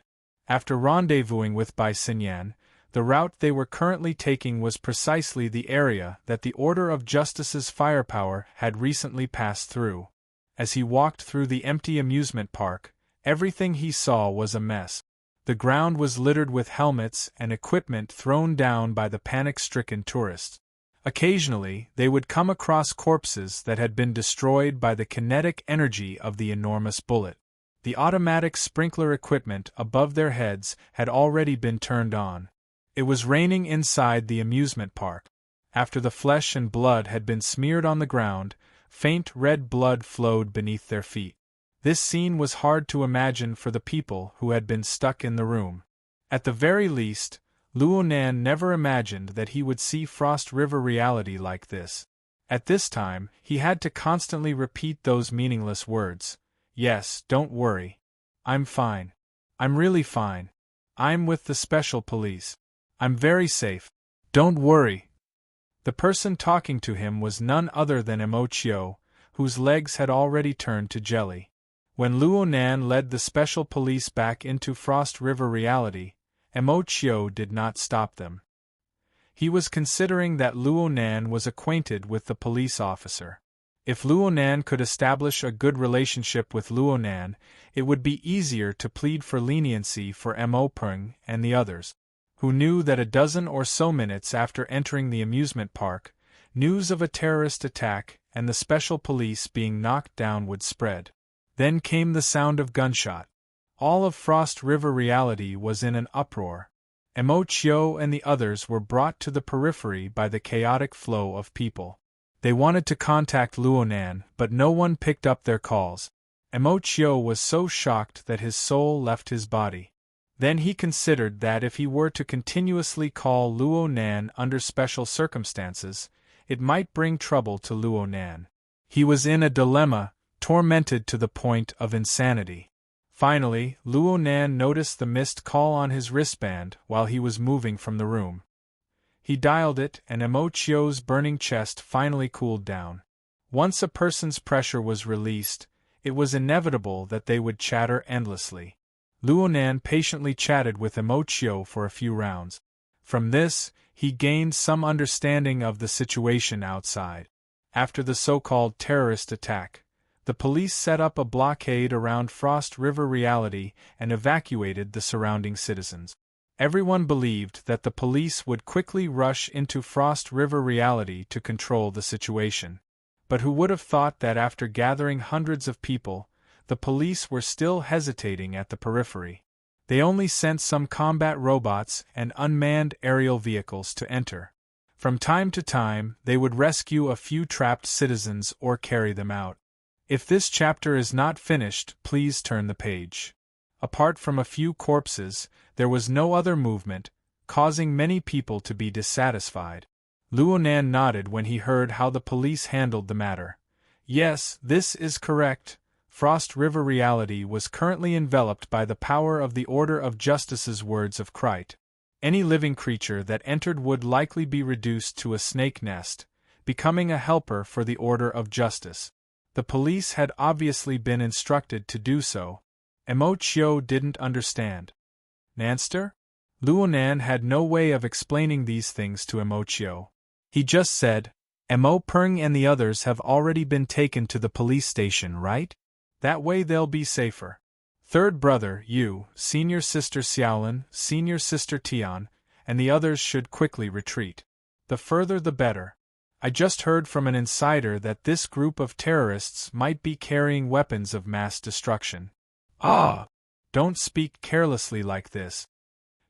After rendezvousing with Bai Xinyan, the route they were currently taking was precisely the area that the Order of Justice's firepower had recently passed through. As he walked through the empty amusement park, everything he saw was a mess. The ground was littered with helmets and equipment thrown down by the panic-stricken tourists. Occasionally, they would come across corpses that had been destroyed by the kinetic energy of the enormous bullet. The automatic sprinkler equipment above their heads had already been turned on. It was raining inside the amusement park. After the flesh and blood had been smeared on the ground, faint red blood flowed beneath their feet. This scene was hard to imagine for the people who had been stuck in the room. At the very least, Luo Nan never imagined that he would see Frost River reality like this. At this time, he had to constantly repeat those meaningless words. Yes, don't worry. I'm fine. I'm really fine. I'm with the special police. I'm very safe. Don't worry. The person talking to him was none other than Mo Chiu, whose legs had already turned to jelly. When Luo Nan led the special police back into Frost River reality, Mo Chiu did not stop them. He was considering that Luo Nan was acquainted with the police officer. If Luo Nan could establish a good relationship with Luo Nan, it would be easier to plead for leniency for Mo Peng and the others, who knew that a dozen or so minutes after entering the amusement park, news of a terrorist attack and the special police being knocked down would spread. Then came the sound of gunshot. All of Frost River reality was in an uproar. Mo Chiu and the others were brought to the periphery by the chaotic flow of people. They wanted to contact Luo Nan, but no one picked up their calls. Mo Chiu was so shocked that his soul left his body. Then he considered that if he were to continuously call Luo Nan under special circumstances, it might bring trouble to Luo Nan. He was in a dilemma, tormented to the point of insanity. Finally, Luo Nan noticed the missed call on his wristband while he was moving from the room. He dialed it, and Mo Chiu's burning chest finally cooled down. Once a person's pressure was released, it was inevitable that they would chatter endlessly. Luo Nan patiently chatted with Mo Chiu for a few rounds. From this, he gained some understanding of the situation outside. After the so-called terrorist attack, the police set up a blockade around Frost River reality and evacuated the surrounding citizens. Everyone believed that the police would quickly rush into Frost River reality to control the situation. But who would have thought that after gathering hundreds of people, the police were still hesitating at the periphery? They only sent some combat robots and unmanned aerial vehicles to enter. From time to time, they would rescue a few trapped citizens or carry them out. If this chapter is not finished, please turn the page. Apart from a few corpses, there was no other movement, causing many people to be dissatisfied. Luonan nodded when he heard how the police handled the matter. Yes, this is correct. Frost River reality was currently enveloped by the power of the Order of Justice's words of Krite. Any living creature that entered would likely be reduced to a snake nest, becoming a helper for the Order of Justice. The police had obviously been instructed to do so. Emo-Chio didn't understand. Nanster? Luonan had no way of explaining these things to Emo-Chio. He just said, Emo-Peng and the others have already been taken to the police station, right? That way they'll be safer. Third brother, you, senior sister Xiaolin, senior sister Tian, and the others should quickly retreat. The further the better. I just heard from an insider that this group of terrorists might be carrying weapons of mass destruction. Ah! Don't speak carelessly like this.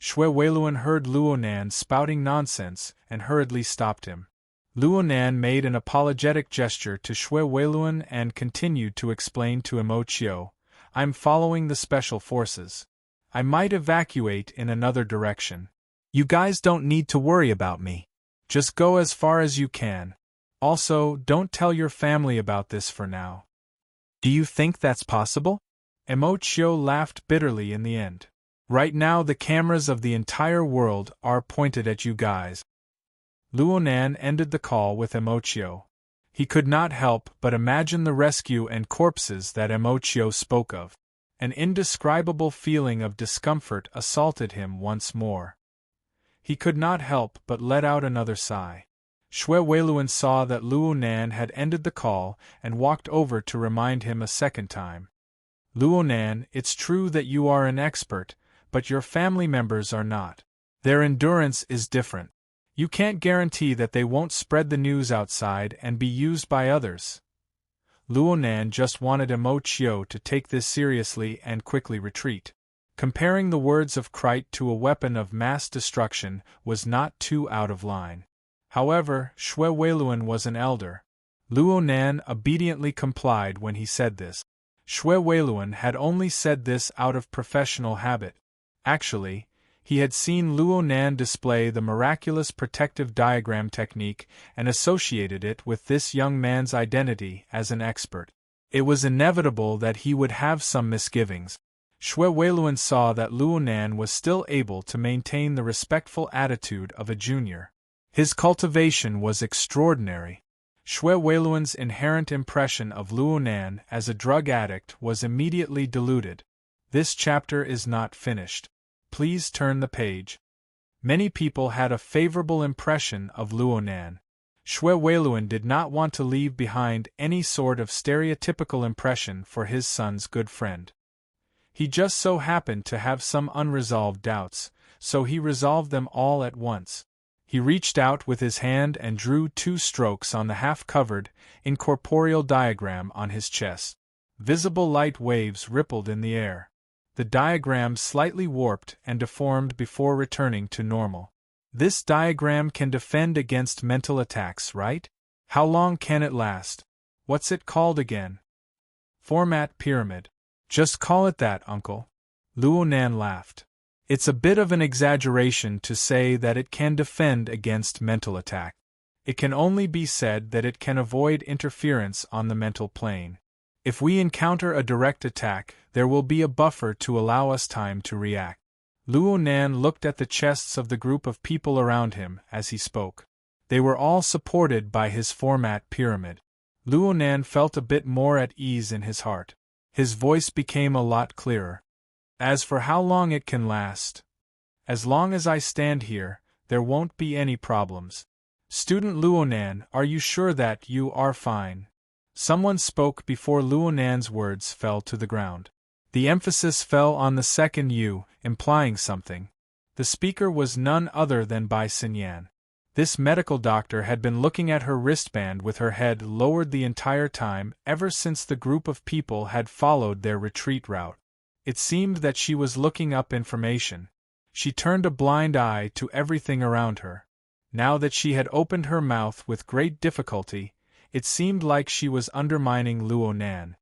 Xue Weiluan heard Luonan spouting nonsense and hurriedly stopped him. Luonan made an apologetic gesture to Xue Weiluan and continued to explain to Emo-Chio, I'm following the special forces. I might evacuate in another direction. You guys don't need to worry about me. Just go as far as you can. Also, don't tell your family about this for now. Do you think that's possible? Emo-Chio laughed bitterly in the end. Right now the cameras of the entire world are pointed at you guys. Luonan ended the call with Emo-Chio. He could not help but imagine the rescue and corpses that Emo-Chio spoke of. An indescribable feeling of discomfort assaulted him once more. He could not help but let out another sigh. Xue Weiluan saw that Luonan had ended the call and walked over to remind him a second time. Luonan, it's true that you are an expert, but your family members are not. Their endurance is different. You can't guarantee that they won't spread the news outside and be used by others. Luonan just wanted Emo-Chio to take this seriously and quickly retreat. Comparing the words of Krite to a weapon of mass destruction was not too out of line. However, Xue Weiluan was an elder. Luonan obediently complied when he said this. Xue Weiluan had only said this out of professional habit. Actually, he had seen Luonan display the miraculous protective diagram technique and associated it with this young man's identity as an expert. It was inevitable that he would have some misgivings. Xue Weiluan saw that Luonan was still able to maintain the respectful attitude of a junior. His cultivation was extraordinary. Xue Weiluan's inherent impression of Luonan as a drug addict was immediately diluted. This chapter is not finished. Please turn the page. Many people had a favorable impression of Luonan. Xue Weiluan did not want to leave behind any sort of stereotypical impression for his son's good friend. He just so happened to have some unresolved doubts, so he resolved them all at once. He reached out with his hand and drew 2 strokes on the half-covered, incorporeal diagram on his chest. Visible light waves rippled in the air. The diagram slightly warped and deformed before returning to normal. This diagram can defend against mental attacks, right? How long can it last? What's it called again? Format pyramid. Just call it that, uncle. Luonan laughed. It's a bit of an exaggeration to say that it can defend against mental attack. It can only be said that it can avoid interference on the mental plane. If we encounter a direct attack, there will be a buffer to allow us time to react. Luonan looked at the chests of the group of people around him as he spoke. They were all supported by his format pyramid. Luonan felt a bit more at ease in his heart. His voice became a lot clearer. As for how long it can last, as long as I stand here, there won't be any problems. Student Luonan, are you sure that you are fine? Someone spoke before Luonan's words fell to the ground. The emphasis fell on the second U, implying something. The speaker was none other than Bai Xinyan. This medical doctor had been looking at her wristband with her head lowered the entire time ever since the group of people had followed their retreat route. It seemed that she was looking up information. She turned a blind eye to everything around her. Now that she had opened her mouth with great difficulty, it seemed like she was undermining Luonan.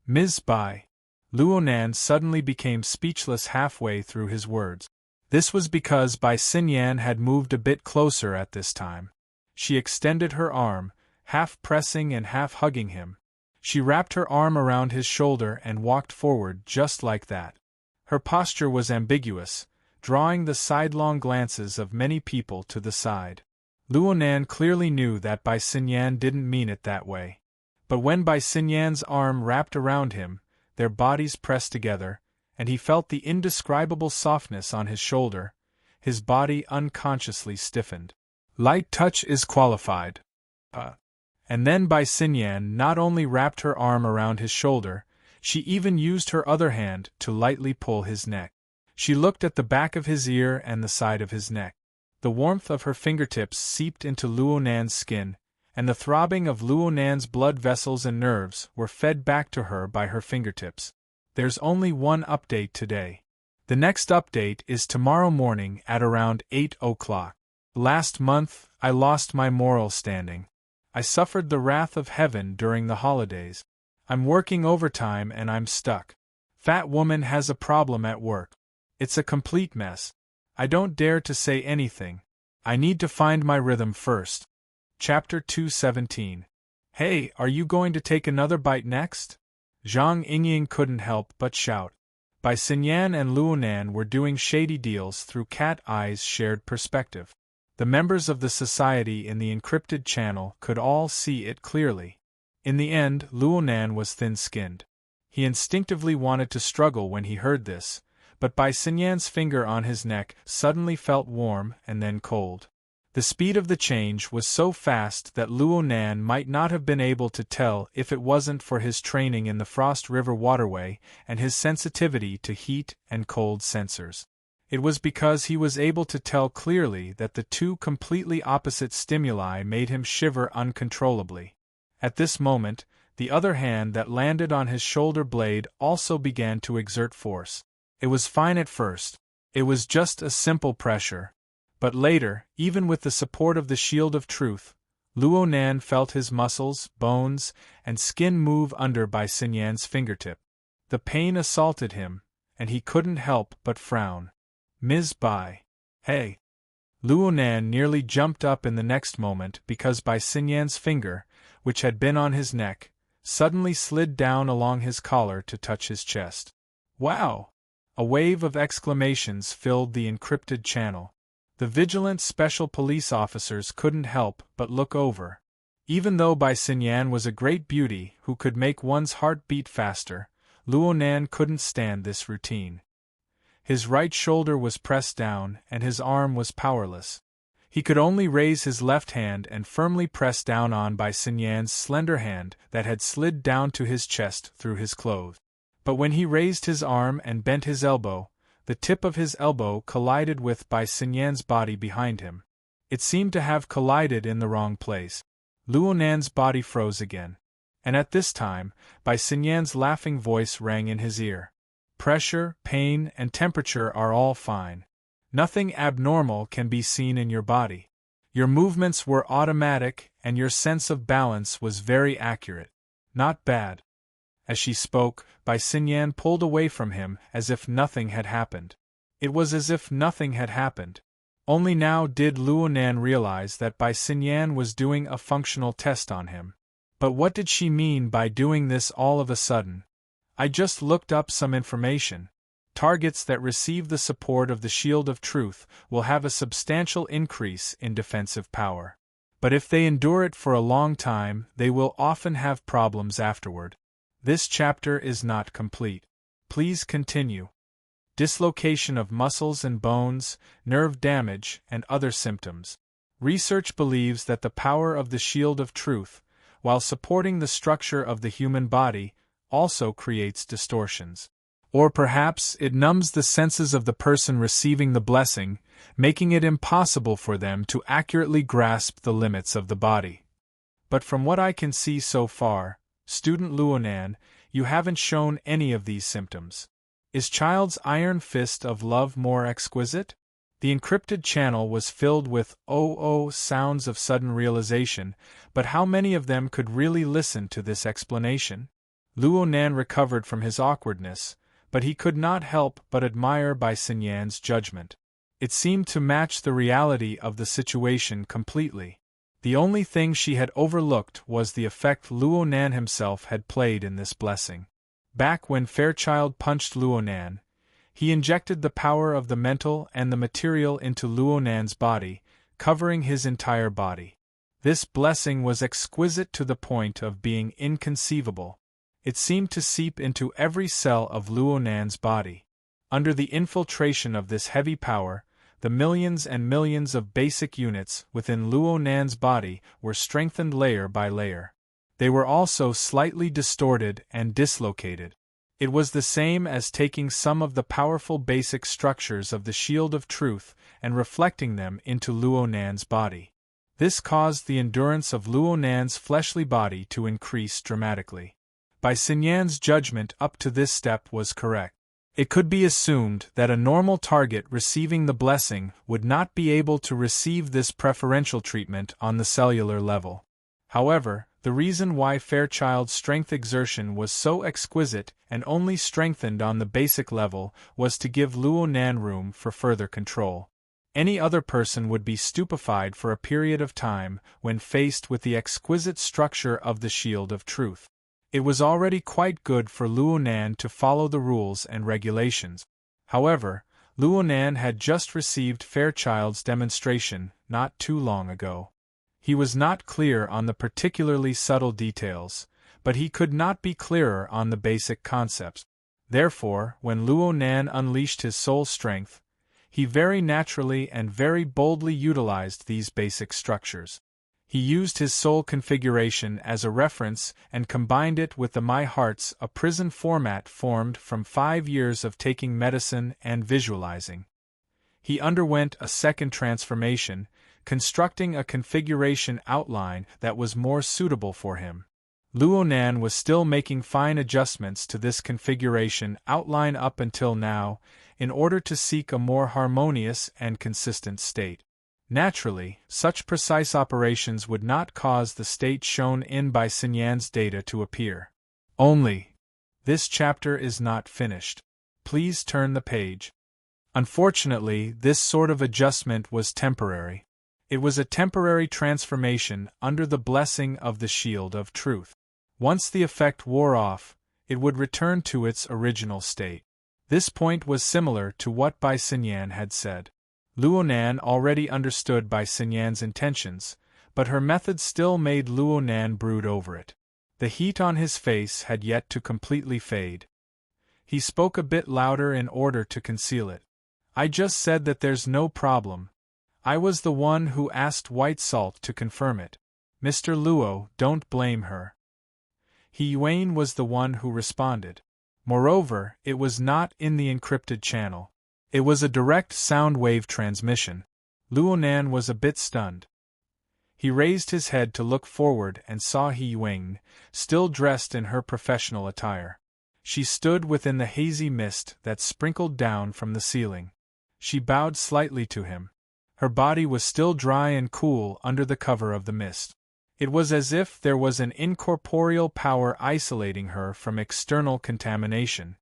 Ms. Bai. Luonan suddenly became speechless halfway through his words. This was because Bai Xinyan had moved a bit closer at this time. She extended her arm, half pressing and half hugging him. She wrapped her arm around his shoulder and walked forward just like that. Her posture was ambiguous, drawing the sidelong glances of many people to the side. Luonan clearly knew that Bai Xinyan didn't mean it that way. But when Bai Xinyan's arm wrapped around him, their bodies pressed together, and he felt the indescribable softness on his shoulder. His body unconsciously stiffened. Light touch is qualified. And then Bai Xinyan not only wrapped her arm around his shoulder, she even used her other hand to lightly pull his neck. She looked at the back of his ear and the side of his neck. The warmth of her fingertips seeped into Luonan's skin, and the throbbing of Luonan's blood vessels and nerves were fed back to her by her fingertips. There's only one update today. The next update is tomorrow morning at around 8 o'clock. Last month, I lost my moral standing. I suffered the wrath of heaven during the holidays. I'm working overtime and I'm stuck. Fat woman has a problem at work. It's a complete mess. I don't dare to say anything. I need to find my rhythm first. Chapter 217. Hey, are you going to take another bite next? Zhang Yingying couldn't help but shout. Bai Xinyan and Luonan were doing shady deals through Cat Eye's shared perspective. The members of the society in the encrypted channel could all see it clearly. In the end, Luonan was thin-skinned. He instinctively wanted to struggle when he heard this, but Bai Xinyan's finger on his neck suddenly felt warm and then cold. The speed of the change was so fast that Luonan might not have been able to tell if it wasn't for his training in the Frost River waterway and his sensitivity to heat and cold sensors. It was because he was able to tell clearly that the two completely opposite stimuli made him shiver uncontrollably. At this moment, the other hand that landed on his shoulder blade also began to exert force. It was fine at first. It was just a simple pressure. But later, even with the support of the Shield of Truth, Luonan felt his muscles, bones, and skin move under Bai Xinyan's fingertip. The pain assaulted him, and he couldn't help but frown. Ms. Bai. Hey! Luonan nearly jumped up in the next moment because Bai Xinyan's finger, which had been on his neck, suddenly slid down along his collar to touch his chest. Wow! A wave of exclamations filled the encrypted channel. The vigilant special police officers couldn't help but look over. Even though Bai Xinyan was a great beauty who could make one's heart beat faster, Luonan couldn't stand this routine. His right shoulder was pressed down and his arm was powerless. He could only raise his left hand and firmly press down on Bai Xinyan's slender hand that had slid down to his chest through his clothes. But when he raised his arm and bent his elbow, the tip of his elbow collided with Bai Xinyan's body behind him. It seemed to have collided in the wrong place. Luonan's body froze again. And at this time, Bai Xinyan's laughing voice rang in his ear. Pressure, pain, and temperature are all fine. Nothing abnormal can be seen in your body. Your movements were automatic and your sense of balance was very accurate. Not bad. As she spoke, Bai Xinyan pulled away from him as if nothing had happened. It was as if nothing had happened. Only now did Luonan realize that Bai Xinyan was doing a functional test on him. But what did she mean by doing this all of a sudden? I just looked up some information. Targets that receive the support of the Shield of Truth will have a substantial increase in defensive power. But if they endure it for a long time, they will often have problems afterward. This chapter is not complete. Please continue. Dislocation of muscles and bones, nerve damage, and other symptoms. Research believes that the power of the Shield of Truth, while supporting the structure of the human body, also creates distortions. Or perhaps it numbs the senses of the person receiving the blessing, making it impossible for them to accurately grasp the limits of the body. But from what I can see so far, Student Luonan, you haven't shown any of these symptoms. Is Child's iron fist of love more exquisite? The encrypted channel was filled with sounds of sudden realization, but how many of them could really listen to this explanation? Luonan recovered from his awkwardness, but he could not help but admire Bai Xinyan's judgment. It seemed to match the reality of the situation completely. The only thing she had overlooked was the effect Luo Nan himself had played in this blessing. Back when Fairchild punched Luo Nan, he injected the power of the mental and the material into Luo Nan's body, covering his entire body. This blessing was exquisite to the point of being inconceivable. It seemed to seep into every cell of Luo Nan's body. Under the infiltration of this heavy power, the millions and millions of basic units within Luo Nan's body were strengthened layer by layer. They were also slightly distorted and dislocated. It was the same as taking some of the powerful basic structures of the Shield of Truth and reflecting them into Luo Nan's body. This caused the endurance of Luo Nan's fleshly body to increase dramatically. Bai Xinyan's judgment up to this step was correct. It could be assumed that a normal target receiving the blessing would not be able to receive this preferential treatment on the cellular level. However, the reason why Fairchild's strength exertion was so exquisite and only strengthened on the basic level was to give Luo Nan room for further control. Any other person would be stupefied for a period of time when faced with the exquisite structure of the Shield of Truth. It was already quite good for Luo Nan to follow the rules and regulations. However, Luo Nan had just received Fairchild's demonstration not too long ago. He was not clear on the particularly subtle details, but he could not be clearer on the basic concepts. Therefore, when Luo Nan unleashed his soul strength, he very naturally and very boldly utilized these basic structures. He used his soul configuration as a reference and combined it with the My Heart's a prison format formed from 5 years of taking medicine and visualizing. He underwent a second transformation, constructing a configuration outline that was more suitable for him. Luo Nan was still making fine adjustments to this configuration outline up until now, in order to seek a more harmonious and consistent state. Naturally, such precise operations would not cause the state shown in Bai Xinyan's data to appear. Only, this chapter is not finished. Please turn the page. Unfortunately, this sort of adjustment was temporary. It was a temporary transformation under the blessing of the Shield of Truth. Once the effect wore off, it would return to its original state. This point was similar to what Bai Xinyan had said. Luo Nan already understood Bai Xinyan's intentions, but her method still made Luo Nan brood over it. The heat on his face had yet to completely fade. He spoke a bit louder in order to conceal it. I just said that there's no problem. I was the one who asked White Salt to confirm it. Mr. Luo, don't blame her. He Yuan was the one who responded. Moreover, it was not in the encrypted channel. It was a direct sound wave transmission. Luo Nan was a bit stunned. He raised his head to look forward and saw He Yuan, still dressed in her professional attire. She stood within the hazy mist that sprinkled down from the ceiling. She bowed slightly to him. Her body was still dry and cool under the cover of the mist. It was as if there was an incorporeal power isolating her from external contamination.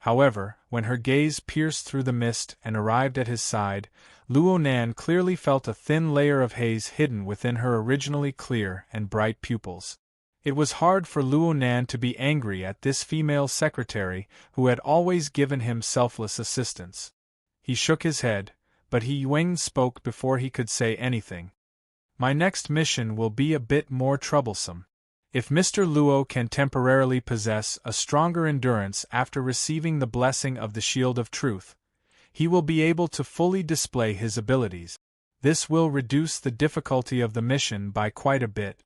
However, when her gaze pierced through the mist and arrived at his side, Luo Nan clearly felt a thin layer of haze hidden within her originally clear and bright pupils. It was hard for Luo Nan to be angry at this female secretary who had always given him selfless assistance. He shook his head, but He Yuan spoke before he could say anything. My next mission will be a bit more troublesome. If Mr. Luo can temporarily possess a stronger endurance after receiving the blessing of the Shield of Truth, he will be able to fully display his abilities. This will reduce the difficulty of the mission by quite a bit.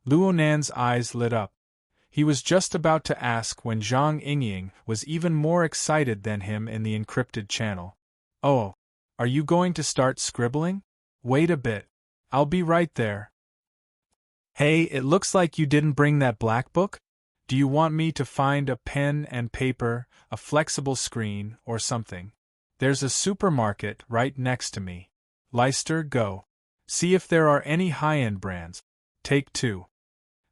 Luo Nan's eyes lit up. He was just about to ask when Zhang Yingying was even more excited than him in the encrypted channel. Oh, are you going to start scribbling? Wait a bit. I'll be right there. Hey, it looks like you didn't bring that black book? Do you want me to find a pen and paper, a flexible screen, or something? There's a supermarket right next to me. Leicester, go. See if there are any high-end brands. Take 2.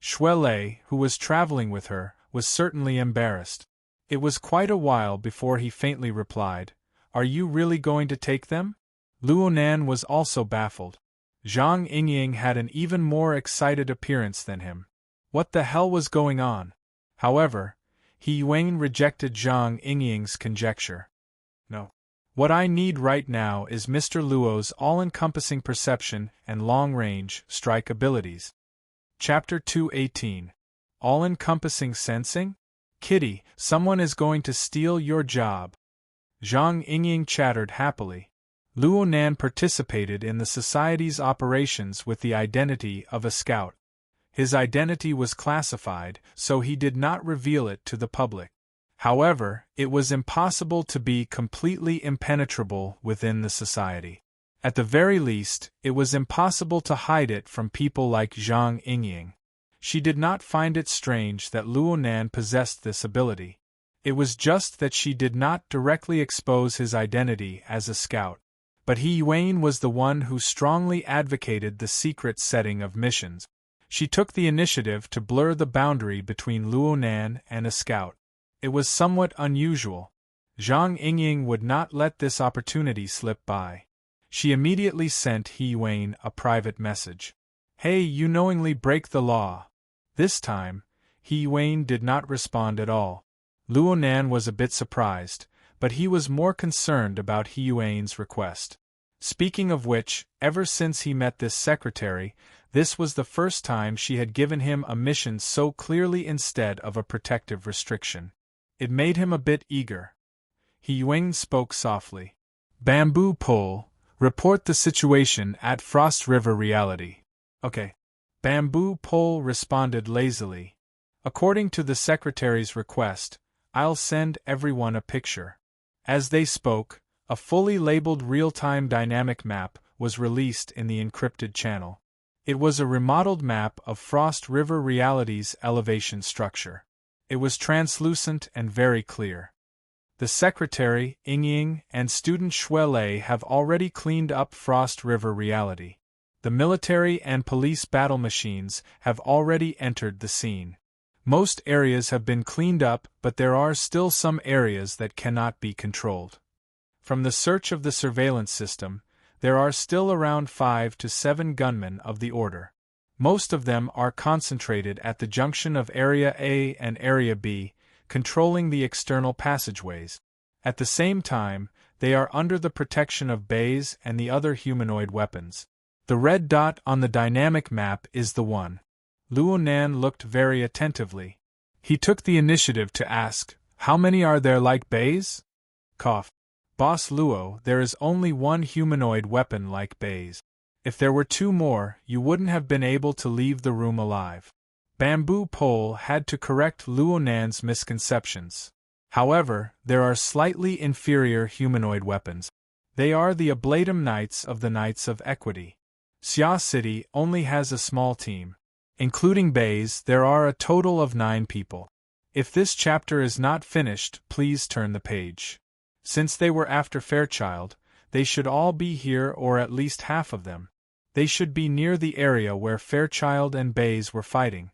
Shuelei, who was traveling with her, was certainly embarrassed. It was quite a while before he faintly replied, Are you really going to take them? Luo Nan was also baffled. Zhang Yingying had an even more excited appearance than him. What the hell was going on? However, He Yuan rejected Zhang Yingying's conjecture. No. What I need right now is Mr. Luo's all-encompassing perception and long-range strike abilities. Chapter 218. All-encompassing sensing? Kitty, someone is going to steal your job. Zhang Yingying chattered happily. Luo Nan participated in the society's operations with the identity of a scout. His identity was classified, so he did not reveal it to the public. However, it was impossible to be completely impenetrable within the society. At the very least, it was impossible to hide it from people like Zhang Yingying. She did not find it strange that Luo Nan possessed this ability. It was just that she did not directly expose his identity as a scout. But He Yuan was the one who strongly advocated the secret setting of missions. She took the initiative to blur the boundary between Luo Nan and a scout. It was somewhat unusual. Zhang Yingying would not let this opportunity slip by. She immediately sent He Yuan a private message. Hey, you knowingly break the law. This time, He Yuan did not respond at all. Luo Nan was a bit surprised, but he was more concerned about He Yuan's request. Speaking of which, ever since he met this secretary, this was the first time she had given him a mission so clearly instead of a protective restriction. It made him a bit eager. He Yuan spoke softly. Bamboo Pole, report the situation at Frost River Reality. Okay. Bamboo Pole responded lazily. According to the secretary's request, I'll send everyone a picture. As they spoke, a fully labeled real-time dynamic map was released in the encrypted channel. It was a remodeled map of Frost River Reality's elevation structure. It was translucent and very clear. The secretary, Yingying, and student Shuelei have already cleaned up Frost River Reality. The military and police battle machines have already entered the scene. Most areas have been cleaned up, but there are still some areas that cannot be controlled. From the search of the surveillance system, there are still around 5 to 7 gunmen of the order. Most of them are concentrated at the junction of Area A and Area B, controlling the external passageways. At the same time, they are under the protection of bays and the other humanoid weapons. The red dot on the dynamic map is the one. Luo Nan looked very attentively. He took the initiative to ask, how many are there like bays? Cough. Boss Luo, there is only one humanoid weapon like bays. If there were 2 more, you wouldn't have been able to leave the room alive. Bamboo Pole had to correct Luo Nan's misconceptions. However, there are slightly inferior humanoid weapons. They are the Ablatum Knights of the Knights of Equity. Xia City only has a small team. Including bays, there are a total of 9 people. If this chapter is not finished, please turn the page. Since they were after Fairchild, they should all be here, or at least half of them. They should be near the area where Fairchild and bays were fighting.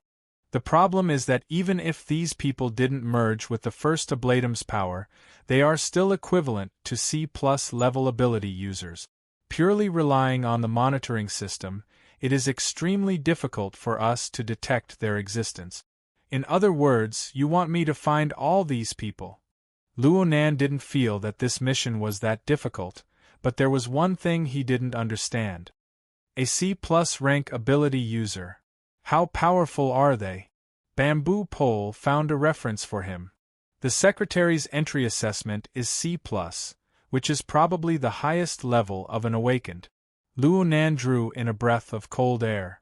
The problem is that even if these people didn't merge with the first Ablatum's power, they are still equivalent to C+ level ability users. Purely relying on the monitoring system, it is extremely difficult for us to detect their existence. In other words, you want me to find all these people. Luo Nan didn't feel that this mission was that difficult, but there was one thing he didn't understand. A C+ rank ability user. How powerful are they? Bamboo Pole found a reference for him. The secretary's entry assessment is C+, which is probably the highest level of an awakened. Luo Nan drew in a breath of cold air.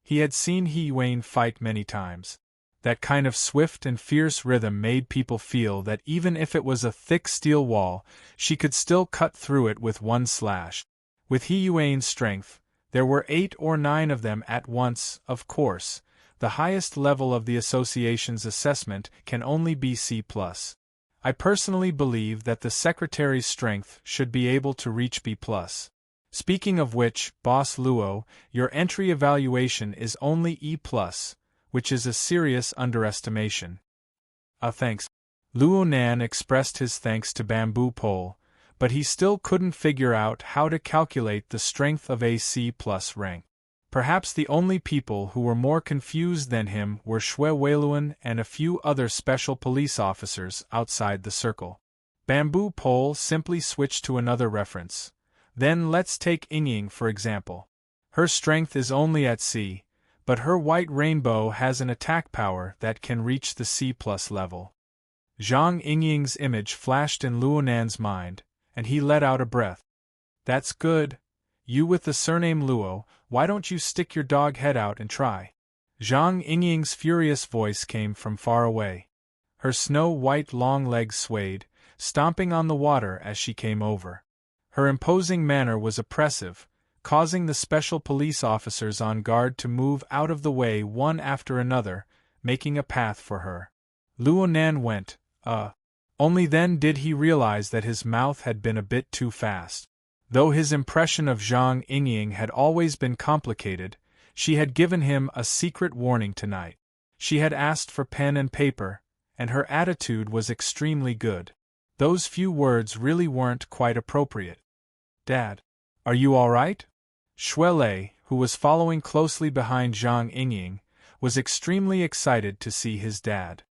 He had seen He Yuan fight many times. That kind of swift and fierce rhythm made people feel that even if it was a thick steel wall, she could still cut through it with one slash. With He Yuan's strength, there were 8 or 9 of them at once. Of course, the highest level of the association's assessment can only be C+. I personally believe that the secretary's strength should be able to reach B+. Speaking of which, Boss Luo, your entry evaluation is only E+, which is a serious underestimation. Thanks. Luo Nan expressed his thanks to Bamboo Pole, but he still couldn't figure out how to calculate the strength of a C+ rank. Perhaps the only people who were more confused than him were Xue Weiluan and a few other special police officers outside the circle. Bamboo Pole simply switched to another reference. Then let's take Yingying for example. Her strength is only at C, but her white rainbow has an attack power that can reach the C+ level. Zhang Yingying's image flashed in Luonan's mind, and he let out a breath. That's good. You with the surname Luo, why don't you stick your dog head out and try? Zhang Yingying's furious voice came from far away. Her snow-white long legs swayed, stomping on the water as she came over. Her imposing manner was oppressive, causing the special police officers on guard to move out of the way one after another, making a path for her. Luonan went, Only then did he realize that his mouth had been a bit too fast. Though his impression of Zhang Yingying had always been complicated, she had given him a secret warning tonight. She had asked for pen and paper, and her attitude was extremely good. Those few words really weren't quite appropriate. Dad, are you all right? Xue Lei, who was following closely behind Zhang Yingying, was extremely excited to see his dad.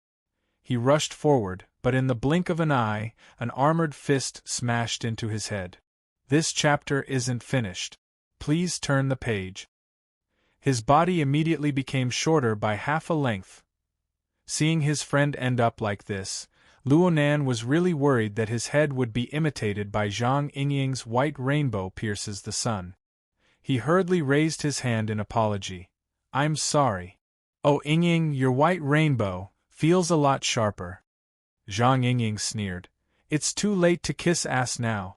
He rushed forward, but in the blink of an eye, an armored fist smashed into his head. This chapter isn't finished. Please turn the page. His body immediately became shorter by half a length. Seeing his friend end up like this, Luonan was really worried that his head would be imitated by Zhang Yingying's white rainbow pierces the sun. He hurriedly raised his hand in apology. I'm sorry. Oh Yingying, your white rainbow feels a lot sharper. Zhang Yingying sneered. It's too late to kiss ass now.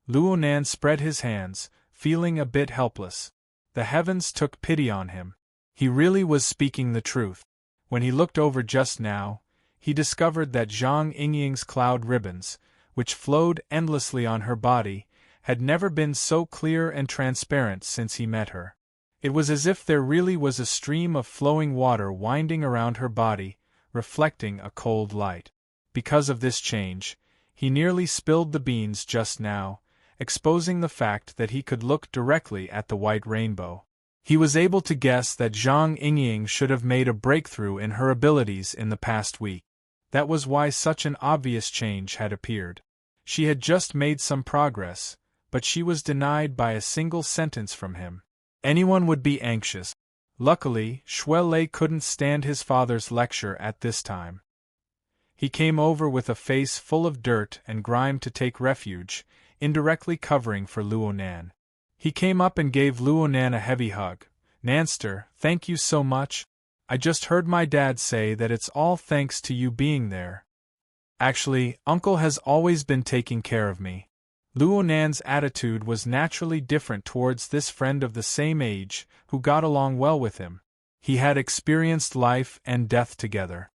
Luonan spread his hands, feeling a bit helpless. The heavens took pity on him. He really was speaking the truth. When he looked over just now, he discovered that Zhang Yingying's cloud ribbons, which flowed endlessly on her body, had never been so clear and transparent since he met her. It was as if there really was a stream of flowing water winding around her body, reflecting a cold light. Because of this change, he nearly spilled the beans just now, exposing the fact that he could look directly at the white rainbow. He was able to guess that Zhang Yingying should have made a breakthrough in her abilities in the past week. That was why such an obvious change had appeared. She had just made some progress, but she was denied by a single sentence from him. Anyone would be anxious. Luckily, Xue Lei couldn't stand his father's lecture at this time. He came over with a face full of dirt and grime to take refuge, indirectly covering for Luonan. He came up and gave Luonan a heavy hug. Nanster, thank you so much. I just heard my dad say that it's all thanks to you being there. Actually, Uncle has always been taking care of me. Luonan's attitude was naturally different towards this friend of the same age, who got along well with him. He had experienced life and death together.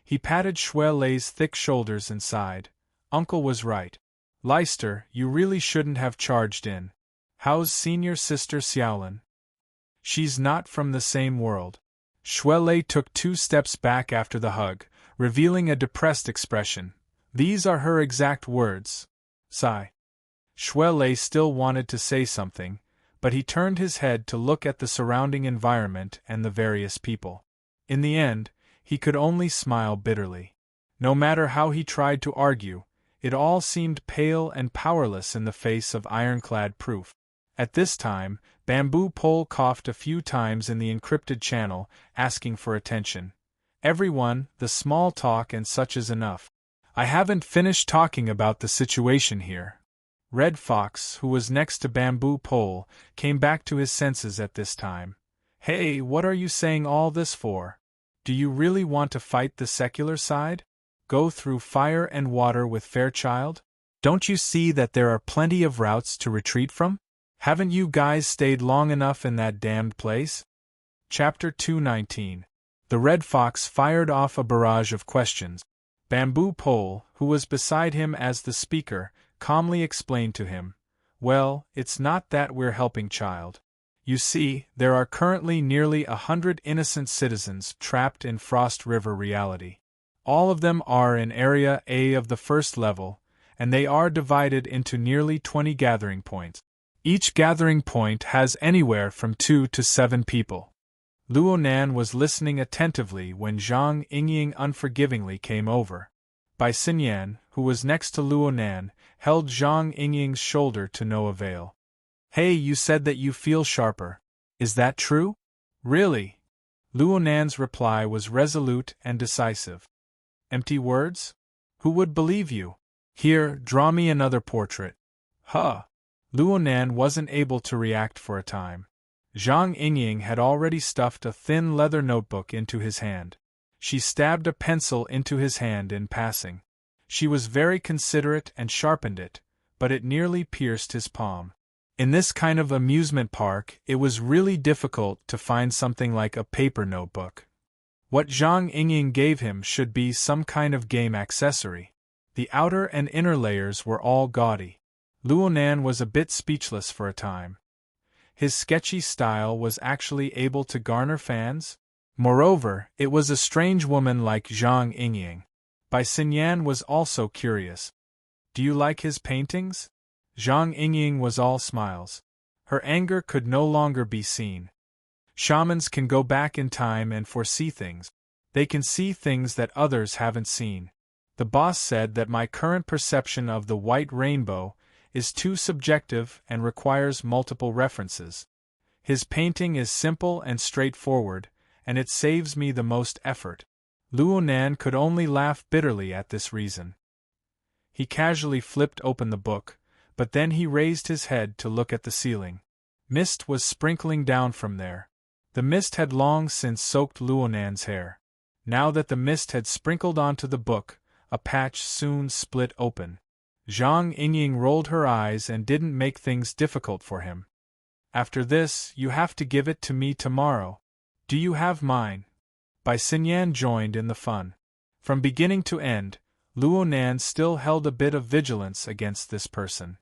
He patted Xue Lei's thick shoulders and sighed. Uncle was right. Leister, you really shouldn't have charged in. How's senior sister Xiaolin? She's not from the same world. Xue Lei took 2 steps back after the hug, revealing a depressed expression. These are her exact words. Sigh. Xue Lei still wanted to say something, but he turned his head to look at the surrounding environment and the various people. In the end, he could only smile bitterly. No matter how he tried to argue, it all seemed pale and powerless in the face of ironclad proof. At this time, Bamboo Pole coughed a few times in the encrypted channel, asking for attention. Everyone, the small talk and such is enough. I haven't finished talking about the situation here. Red Fox, who was next to Bamboo Pole, came back to his senses at this time. Hey, what are you saying all this for? Do you really want to fight the secular side? Go through fire and water with Fairchild? Don't you see that there are plenty of routes to retreat from? Haven't you guys stayed long enough in that damned place? Chapter 219. The Red Fox fired off a barrage of questions. Bamboo Pole, who was beside him as the speaker, calmly explained to him, Well, it's not that we're helping Child. You see, there are currently nearly 100 innocent citizens trapped in Frost River reality. All of them are in Area A of the first level, and they are divided into nearly 20 gathering points. Each gathering point has anywhere from 2 to 7 people. Luo Nan was listening attentively when Zhang Yingying unforgivingly came over. Bai Xinyan, who was next to Luo Nan, held Zhang Yingying's shoulder to no avail. "Hey, you said that you feel sharper. Is that true?" "Really?" Luo Nan's reply was resolute and decisive. "Empty words? Who would believe you? Here, draw me another portrait." "Huh." Luo Nan wasn't able to react for a time. Zhang Yingying had already stuffed a thin leather notebook into his hand. She stabbed a pencil into his hand in passing. She was very considerate and sharpened it, but it nearly pierced his palm. In this kind of amusement park, it was really difficult to find something like a paper notebook. What Zhang Yingying gave him should be some kind of game accessory. The outer and inner layers were all gaudy. Luo Nan was a bit speechless for a time. His sketchy style was actually able to garner fans? Moreover, it was a strange woman like Zhang Yingying. Bai Xinyan was also curious. "Do you like his paintings?" Zhang Yingying was all smiles. Her anger could no longer be seen. Shamans can go back in time and foresee things. They can see things that others haven't seen. The boss said that my current perception of the white rainbow is too subjective and requires multiple references. His painting is simple and straightforward, and it saves me the most effort. Luo Nan could only laugh bitterly at this reason. He casually flipped open the book, but then he raised his head to look at the ceiling. Mist was sprinkling down from there. The mist had long since soaked Luo Nan's hair. Now that the mist had sprinkled onto the book, a patch soon split open. Zhang Yingying rolled her eyes and didn't make things difficult for him. "After this, you have to give it to me tomorrow. Do you have mine?" Bai Xinyan joined in the fun. From beginning to end, Luo Nan still held a bit of vigilance against this person.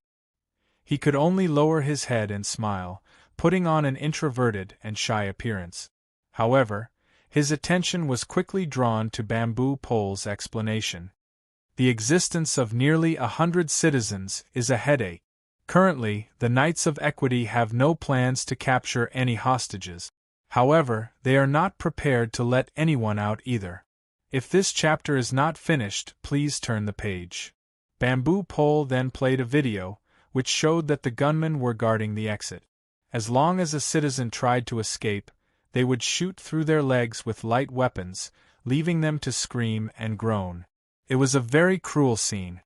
He could only lower his head and smile, putting on an introverted and shy appearance. However, his attention was quickly drawn to Bamboo Pole's explanation. "The existence of nearly 100 citizens is a headache. Currently, the Knights of Equity have no plans to capture any hostages. However, they are not prepared to let anyone out either. If this chapter is not finished, please turn the page." Bamboo Pole then played a video, which showed that the gunmen were guarding the exit. As long as a citizen tried to escape, they would shoot through their legs with light weapons, leaving them to scream and groan. It was a very cruel scene.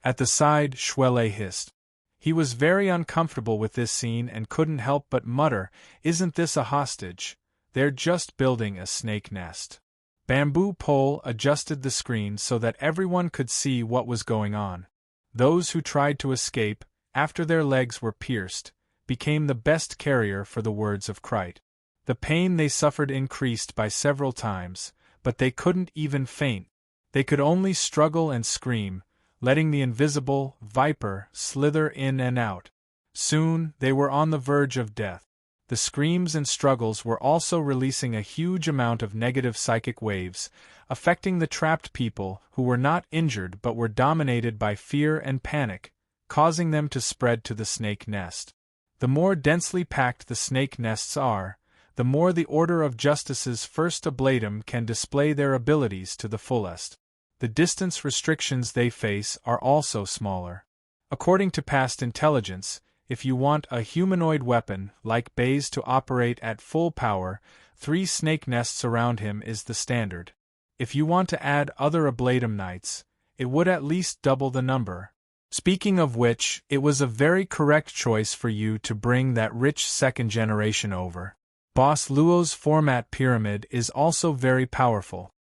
At the side, Shuele hissed. He was very uncomfortable with this scene and couldn't help but mutter, "Isn't this a hostage? They're just building a snake nest." Bamboo Pole adjusted the screen so that everyone could see what was going on. Those who tried to escape, after their legs were pierced, became the best carrier for the words of Krite. The pain they suffered increased by several times, but they couldn't even faint. They could only struggle and scream, letting the invisible viper slither in and out. Soon, they were on the verge of death. The screams and struggles were also releasing a huge amount of negative psychic waves, affecting the trapped people who were not injured but were dominated by fear and panic, causing them to spread to the snake nest. The more densely packed the snake nests are, the more the Order of Justice's first ablatum can display their abilities to the fullest. The distance restrictions they face are also smaller. According to past intelligence, if you want a humanoid weapon like Bay's to operate at full power, 3 snake nests around him is the standard. If you want to add other ablatum knights, it would at least double the number. Speaking of which, it was a very correct choice for you to bring that rich second generation over. Boss Luo's format pyramid is also very powerful.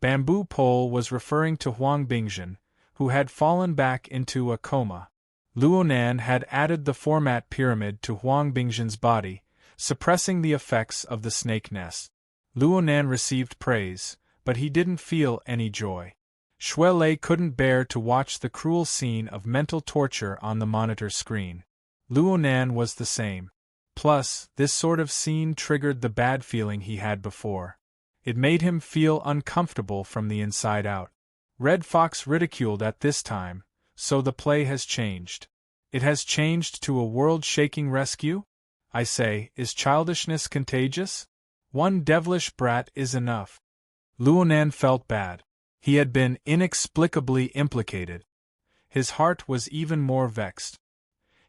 Bamboo Pole was referring to Huang Bingjin, who had fallen back into a coma. Luo Nan had added the format pyramid to Huang Bingjin's body, suppressing the effects of the snake nest. Luo Nan received praise, but he didn't feel any joy. Shuele couldn't bear to watch the cruel scene of mental torture on the monitor screen. Luo Nan was the same. Plus, this sort of scene triggered the bad feeling he had before. It made him feel uncomfortable from the inside out. Red Fox ridiculed at this time, So the play has changed. It has changed to a world-shaking rescue? I say, is childishness contagious? One devilish brat is enough. Luonan felt bad. He had been inexplicably implicated. His heart was even more vexed.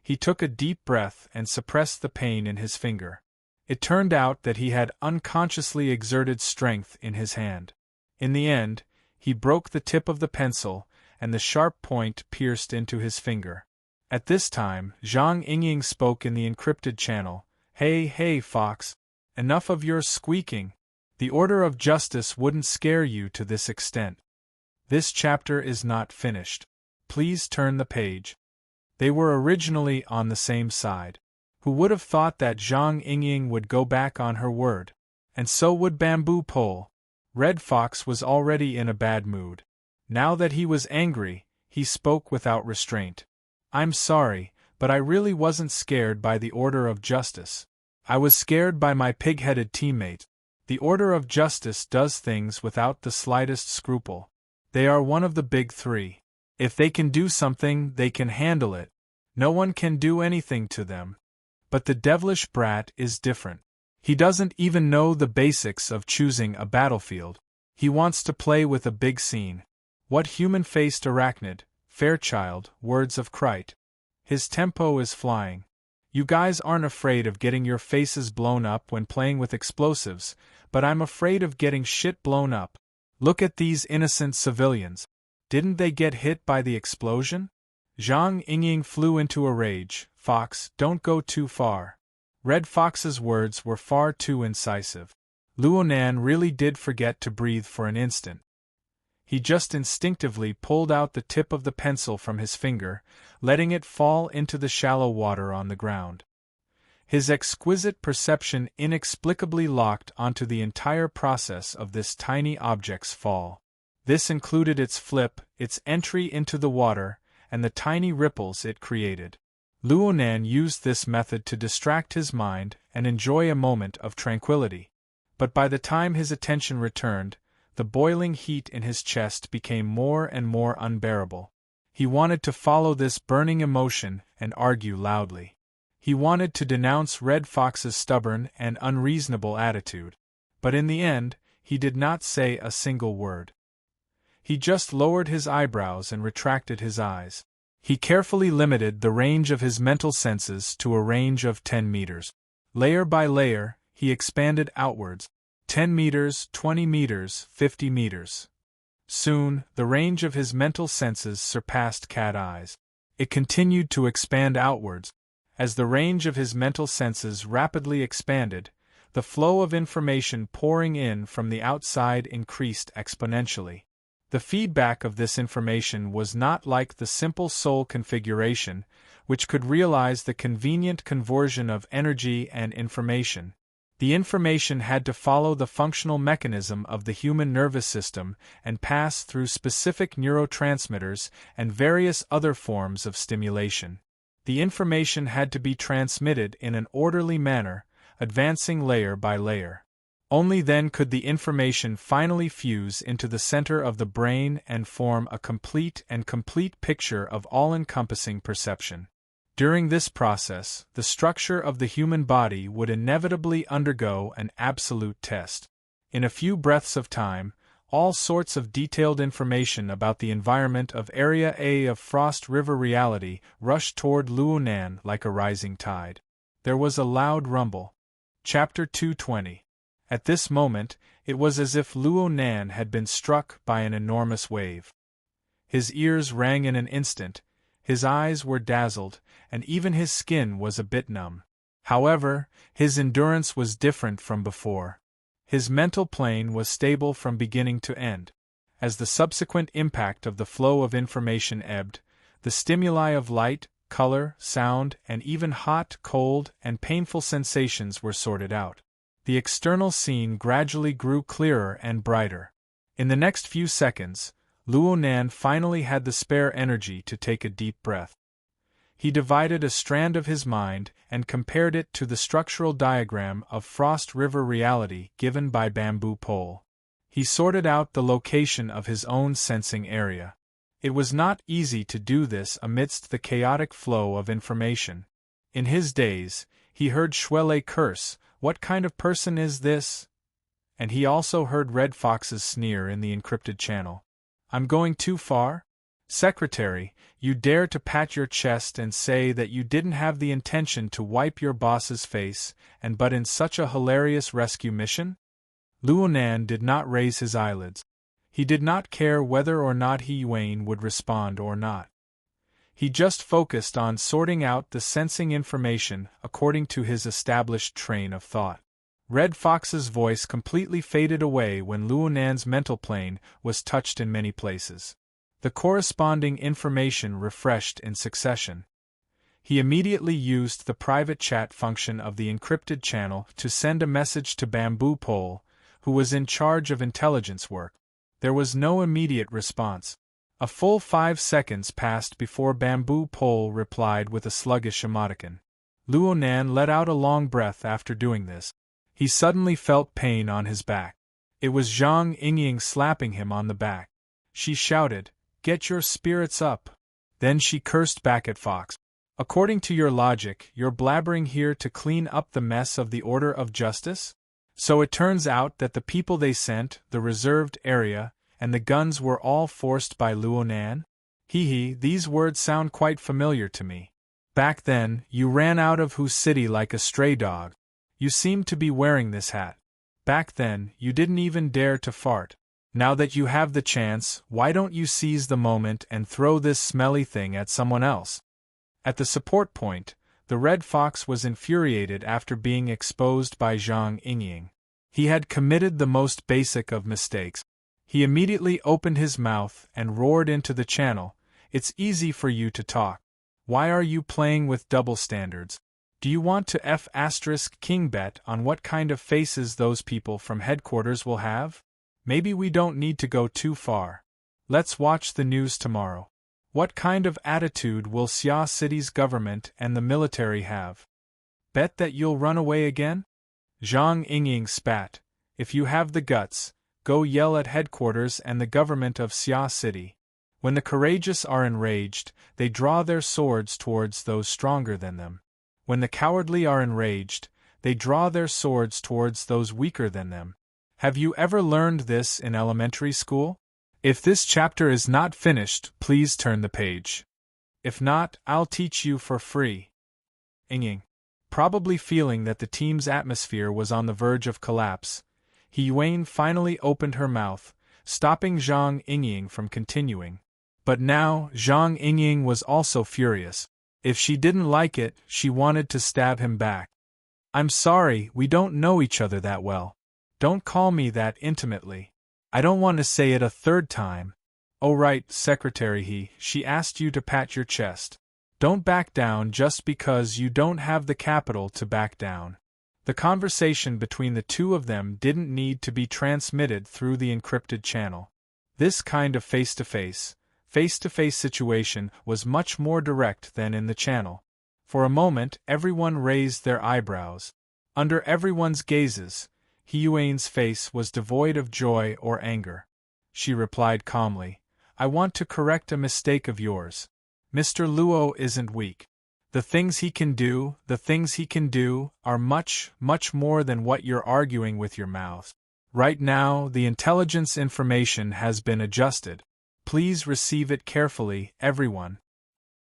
He took a deep breath and suppressed the pain in his finger. It turned out that he had unconsciously exerted strength in his hand. In the end, he broke the tip of the pencil, and the sharp point pierced into his finger. At this time, Zhang Yingying spoke in the encrypted channel. Hey, Fox. Enough of your squeaking. The order of justice wouldn't scare you to this extent. This chapter is not finished. Please turn the page. They were originally on the same side. Who would have thought that Zhang Yingying would go back on her word? And so would Bamboo Pole. Red Fox was already in a bad mood. Now that he was angry, he spoke without restraint. I'm sorry, but I really wasn't scared by the order of justice. I was scared by my pig-headed teammate. The order of justice does things without the slightest scruple. They are one of the big three. If they can do something, they can handle it. No one can do anything to them. But the devilish brat is different. He doesn't even know the basics of choosing a battlefield. He wants to play with a big scene. What human-faced arachnid, Fairchild, words of Crite. His tempo is flying. You guys aren't afraid of getting your faces blown up when playing with explosives, but I'm afraid of getting shit blown up. Look at these innocent civilians. Didn't they get hit by the explosion? Zhang Yingying flew into a rage. Fox, don't go too far. Red Fox's words were far too incisive. Luonan really did forget to breathe for an instant. He just instinctively pulled out the tip of the pencil from his finger, letting it fall into the shallow water on the ground. His exquisite perception inexplicably locked onto the entire process of this tiny object's fall. This included its flip, its entry into the water, and the tiny ripples it created. Luonan used this method to distract his mind and enjoy a moment of tranquility. But by the time his attention returned, the boiling heat in his chest became more and more unbearable. He wanted to follow this burning emotion and argue loudly. He wanted to denounce Red Fox's stubborn and unreasonable attitude. But in the end, he did not say a single word. He just lowered his eyebrows and retracted his eyes. He carefully limited the range of his mental senses to a range of 10 meters. Layer by layer, he expanded outwards. 10 meters, 20 meters, 50 meters. Soon, the range of his mental senses surpassed cat eyes. It continued to expand outwards. As the range of his mental senses rapidly expanded, the flow of information pouring in from the outside increased exponentially. The feedback of this information was not like the simple soul configuration, which could realize the convenient conversion of energy and information. The information had to follow the functional mechanism of the human nervous system and pass through specific neurotransmitters and various other forms of stimulation. The information had to be transmitted in an orderly manner, advancing layer by layer. Only then could the information finally fuse into the center of the brain and form a complete picture of all-encompassing perception. During this process, the structure of the human body would inevitably undergo an absolute test. In a few breaths of time, all sorts of detailed information about the environment of Area A of Frost River reality rushed toward Luonan like a rising tide. There was a loud rumble. Chapter 220. At this moment, it was as if Luonan had been struck by an enormous wave. His ears rang in an instant, his eyes were dazzled, and even his skin was a bit numb. However, his endurance was different from before. His mental plane was stable from beginning to end. As the subsequent impact of the flow of information ebbed, the stimuli of light, color, sound, and even hot, cold, and painful sensations were sorted out. The external scene gradually grew clearer and brighter. In the next few seconds, Luonan finally had the spare energy to take a deep breath. He divided a strand of his mind and compared it to the structural diagram of Frost River reality given by Bamboo Pole. He sorted out the location of his own sensing area. It was not easy to do this amidst the chaotic flow of information. In his days, he heard Schwelle curse, "What kind of person is this?" And he also heard Red Fox's sneer in the encrypted channel. "I'm going too far? Secretary, you dare to pat your chest and say that you didn't have the intention to wipe your boss's face, and but in such a hilarious rescue mission?" Luo Nan did not raise his eyelids. He did not care whether or not He Yuan would respond or not. He just focused on sorting out the sensing information according to his established train of thought. Red Fox's voice completely faded away when Luo Nan's mental plane was touched in many places. The corresponding information refreshed in succession. He immediately used the private chat function of the encrypted channel to send a message to Bamboo Pole, who was in charge of intelligence work. There was no immediate response. A full 5 seconds passed before Bamboo Pole replied with a sluggish emoticon. Luo Nan let out a long breath after doing this. He suddenly felt pain on his back. It was Zhang Yingying slapping him on the back. She shouted, "Get your spirits up!" Then she cursed back at Fox. "According to your logic, you're blabbering here to clean up the mess of the order of justice? So it turns out that the people they sent, the reserved area, and the guns were all forced by Luo Nan? Hee, these words sound quite familiar to me. Back then, you ran out of Hu City like a stray dog. You seemed to be wearing this hat. Back then, you didn't even dare to fart. Now that you have the chance, why don't you seize the moment and throw this smelly thing at someone else?" At the support point, the Red Fox was infuriated after being exposed by Zhang Yingying. He had committed the most basic of mistakes. He immediately opened his mouth and roared into the channel, "It's easy for you to talk. Why are you playing with double standards? Do you want to F***king bet on what kind of faces those people from headquarters will have? Maybe we don't need to go too far. Let's watch the news tomorrow. What kind of attitude will Xia City's government and the military have? Bet that you'll run away again?" Zhang Yingying spat. "If you have the guts, go yell at headquarters and the government of Xia City. When the courageous are enraged, they draw their swords towards those stronger than them. When the cowardly are enraged, they draw their swords towards those weaker than them. Have you ever learned this in elementary school? If this chapter is not finished, please turn the page. If not, I'll teach you for free." Yingying. Probably feeling that the team's atmosphere was on the verge of collapse, He Yuan finally opened her mouth, stopping Zhang Yingying from continuing. But now, Zhang Yingying was also furious. If she didn't like it, she wanted to stab him back. "I'm sorry, we don't know each other that well. Don't call me that intimately. I don't want to say it a third time." "Oh right, Secretary she asked you to pat your chest. Don't back down just because you don't have the capital to back down." The conversation between the two of them didn't need to be transmitted through the encrypted channel. This kind of face-to-face situation was much more direct than in the channel. For a moment, everyone raised their eyebrows. Under everyone's gazes, He Yuan's face was devoid of joy or anger. She replied calmly, "I want to correct a mistake of yours. Mr. Luo isn't weak. The things he can do are much, much more than what you're arguing with your mouth. Right now, the intelligence information has been adjusted. Please receive it carefully, everyone."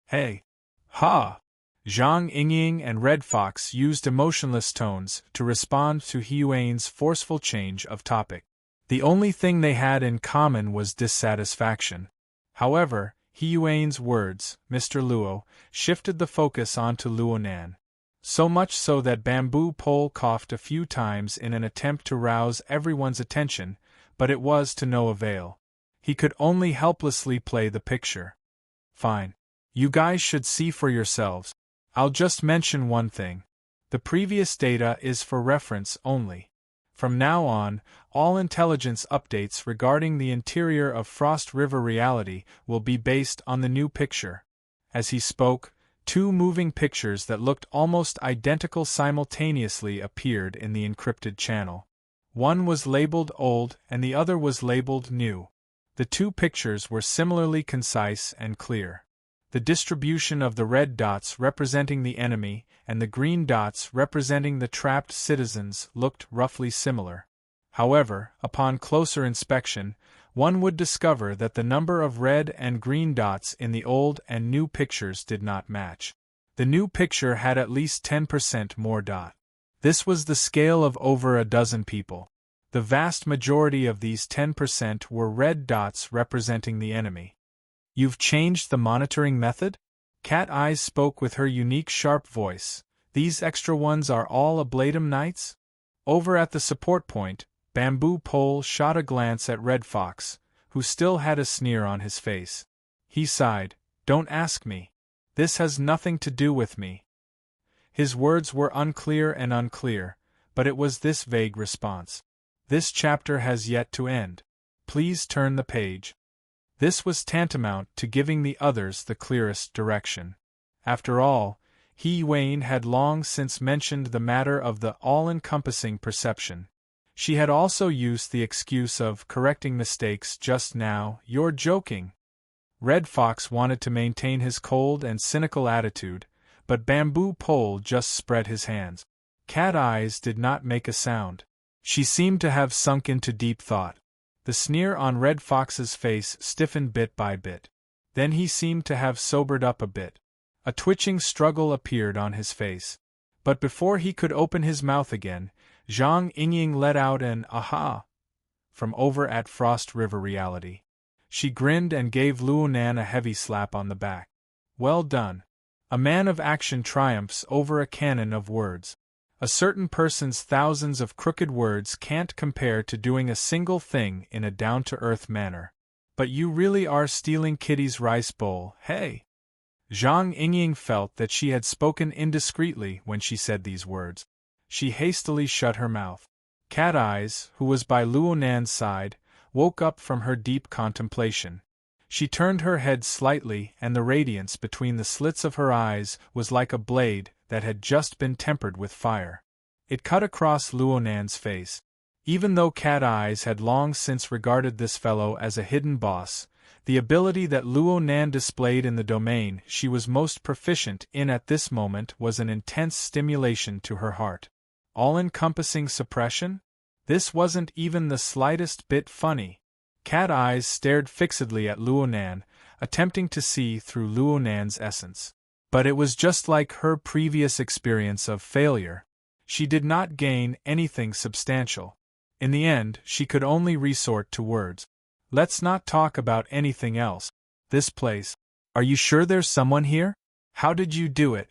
"Hey! Ha!" Zhang Yingying and Red Fox used emotionless tones to respond to He Yuan's forceful change of topic. The only thing they had in common was dissatisfaction. However, He Yuan's words, "Mr. Luo," shifted the focus onto Luo Nan. So much so that Bamboo Pole coughed a few times in an attempt to rouse everyone's attention, but it was to no avail. He could only helplessly play the picture. "Fine. You guys should see for yourselves. I'll just mention one thing. The previous data is for reference only. From now on, all intelligence updates regarding the interior of Frost River reality will be based on the new picture." As he spoke, 2 moving pictures that looked almost identical simultaneously appeared in the encrypted channel. One was labeled old and the other was labeled new. The two pictures were similarly concise and clear. The distribution of the red dots representing the enemy and the green dots representing the trapped citizens looked roughly similar. However, upon closer inspection, one would discover that the number of red and green dots in the old and new pictures did not match. The new picture had at least 10% more dot. This was the scale of over a dozen people. The vast majority of these 10% were red dots representing the enemy. You've changed the monitoring method? Cat Eyes spoke with her unique sharp voice. These extra ones are all Ablatum Knights? Over at the support point, Bamboo Pole shot a glance at Red Fox, who still had a sneer on his face. He sighed, "Don't ask me. This has nothing to do with me." His words were unclear, but it was this vague response. "This chapter has yet to end. Please turn the page." This was tantamount to giving the others the clearest direction. After all, Wayne had long since mentioned the matter of the all-encompassing perception. She had also used the excuse of correcting mistakes just now. "You're joking." Red Fox wanted to maintain his cold and cynical attitude, but Bamboo Pole just spread his hands. Cat Eyes did not make a sound. She seemed to have sunk into deep thought. The sneer on Red Fox's face stiffened bit by bit. Then he seemed to have sobered up a bit. A twitching struggle appeared on his face. But before he could open his mouth again, Zhang Yingying let out an "aha" from over at Frost River Reality. She grinned and gave Luonan a heavy slap on the back. "Well done. A man of action triumphs over a cannon of words. A certain person's thousands of crooked words can't compare to doing a single thing in a down-to-earth manner. But you really are stealing Kitty's rice bowl, hey?" Zhang Yingying felt that she had spoken indiscreetly when she said these words. She hastily shut her mouth. Cat Eyes, who was by Luonan's side, woke up from her deep contemplation. She turned her head slightly, and the radiance between the slits of her eyes was like a blade that had just been tempered with fire. It cut across Luonan's face. Even though Cat Eyes had long since regarded this fellow as a hidden boss, the ability that Luonan displayed in the domain she was most proficient in at this moment was an intense stimulation to her heart. All-encompassing suppression? This wasn't even the slightest bit funny. Cat Eyes stared fixedly at Luonan, attempting to see through Luonan's essence. But it was just like her previous experience of failure. She did not gain anything substantial. In the end, she could only resort to words. "Let's not talk about anything else. This place. Are you sure there's someone here? How did you do it?"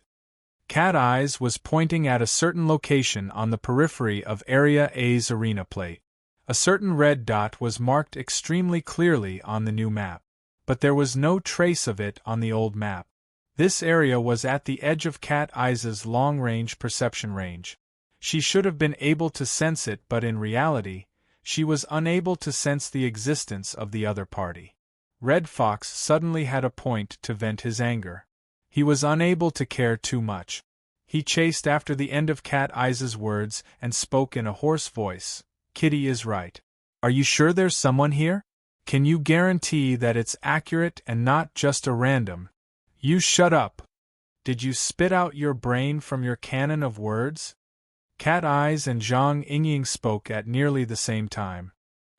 Cat Eyes was pointing at a certain location on the periphery of Area A's arena plate. A certain red dot was marked extremely clearly on the new map. But there was no trace of it on the old map. This area was at the edge of Cat Eyes' long-range perception range. She should have been able to sense it, but in reality, she was unable to sense the existence of the other party. Red Fox suddenly had a point to vent his anger. He was unable to care too much. He chased after the end of Cat Eyes' words and spoke in a hoarse voice. "Kitty is right. Are you sure there's someone here? Can you guarantee that it's accurate and not just a random?" "You shut up! Did you spit out your brain from your cannon of words?" Cat Eyes and Zhang Yingying spoke at nearly the same time.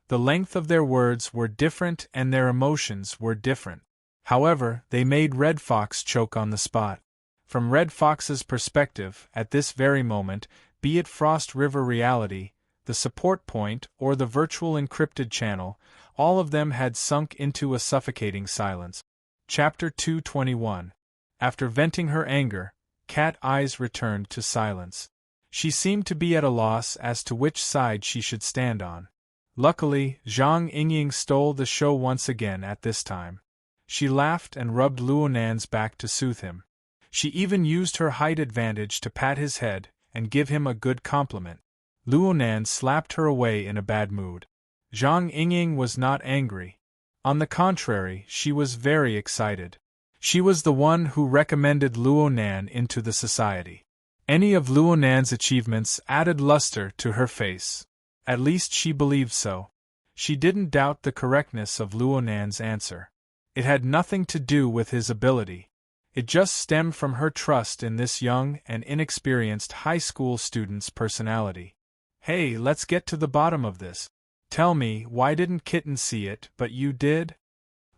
The length of their words were different and their emotions were different. However, they made Red Fox choke on the spot. From Red Fox's perspective, at this very moment, be it Frost River Reality, the support point, or the virtual encrypted channel, all of them had sunk into a suffocating silence. Chapter 221. After venting her anger, Cat Eyes returned to silence. She seemed to be at a loss as to which side she should stand on. Luckily, Zhang Yingying stole the show once again at this time. She laughed and rubbed Luonan's back to soothe him. She even used her height advantage to pat his head and give him a good compliment. Luonan slapped her away in a bad mood. Zhang Yingying was not angry. On the contrary, she was very excited. She was the one who recommended Luonan into the society. Any of Luonan's achievements added luster to her face. At least she believed so. She didn't doubt the correctness of Luo Nan's answer. It had nothing to do with his ability. It just stemmed from her trust in this young and inexperienced high school student's personality. Hey, let's get to the bottom of this. Tell me, why didn't Kitten see it, but you did?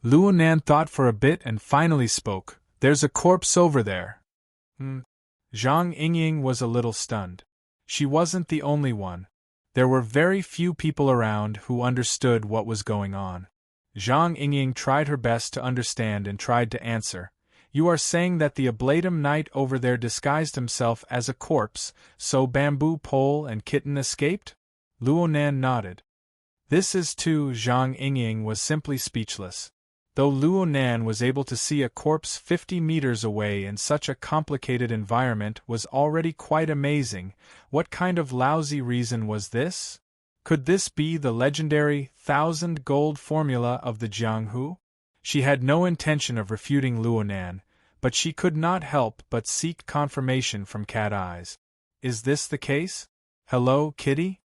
Luo Nan thought for a bit and finally spoke. There's a corpse over there. Zhang Yingying was a little stunned. She wasn't the only one. There were very few people around who understood what was going on. Zhang Yingying tried her best to understand and tried to answer. You are saying that the Ablatum Knight over there disguised himself as a corpse, so Bamboo Pole and Kitten escaped? Luo Nan nodded. This is too. Zhang Yingying was simply speechless. Though Luo Nan was able to see a corpse 50 meters away in such a complicated environment was already quite amazing. What kind of lousy reason was this? Could this be the legendary 1,000 gold formula of the Jianghu? She had no intention of refuting Luo Nan, but she could not help but seek confirmation from Cat Eyes. Is this the case? Hello, Kitty?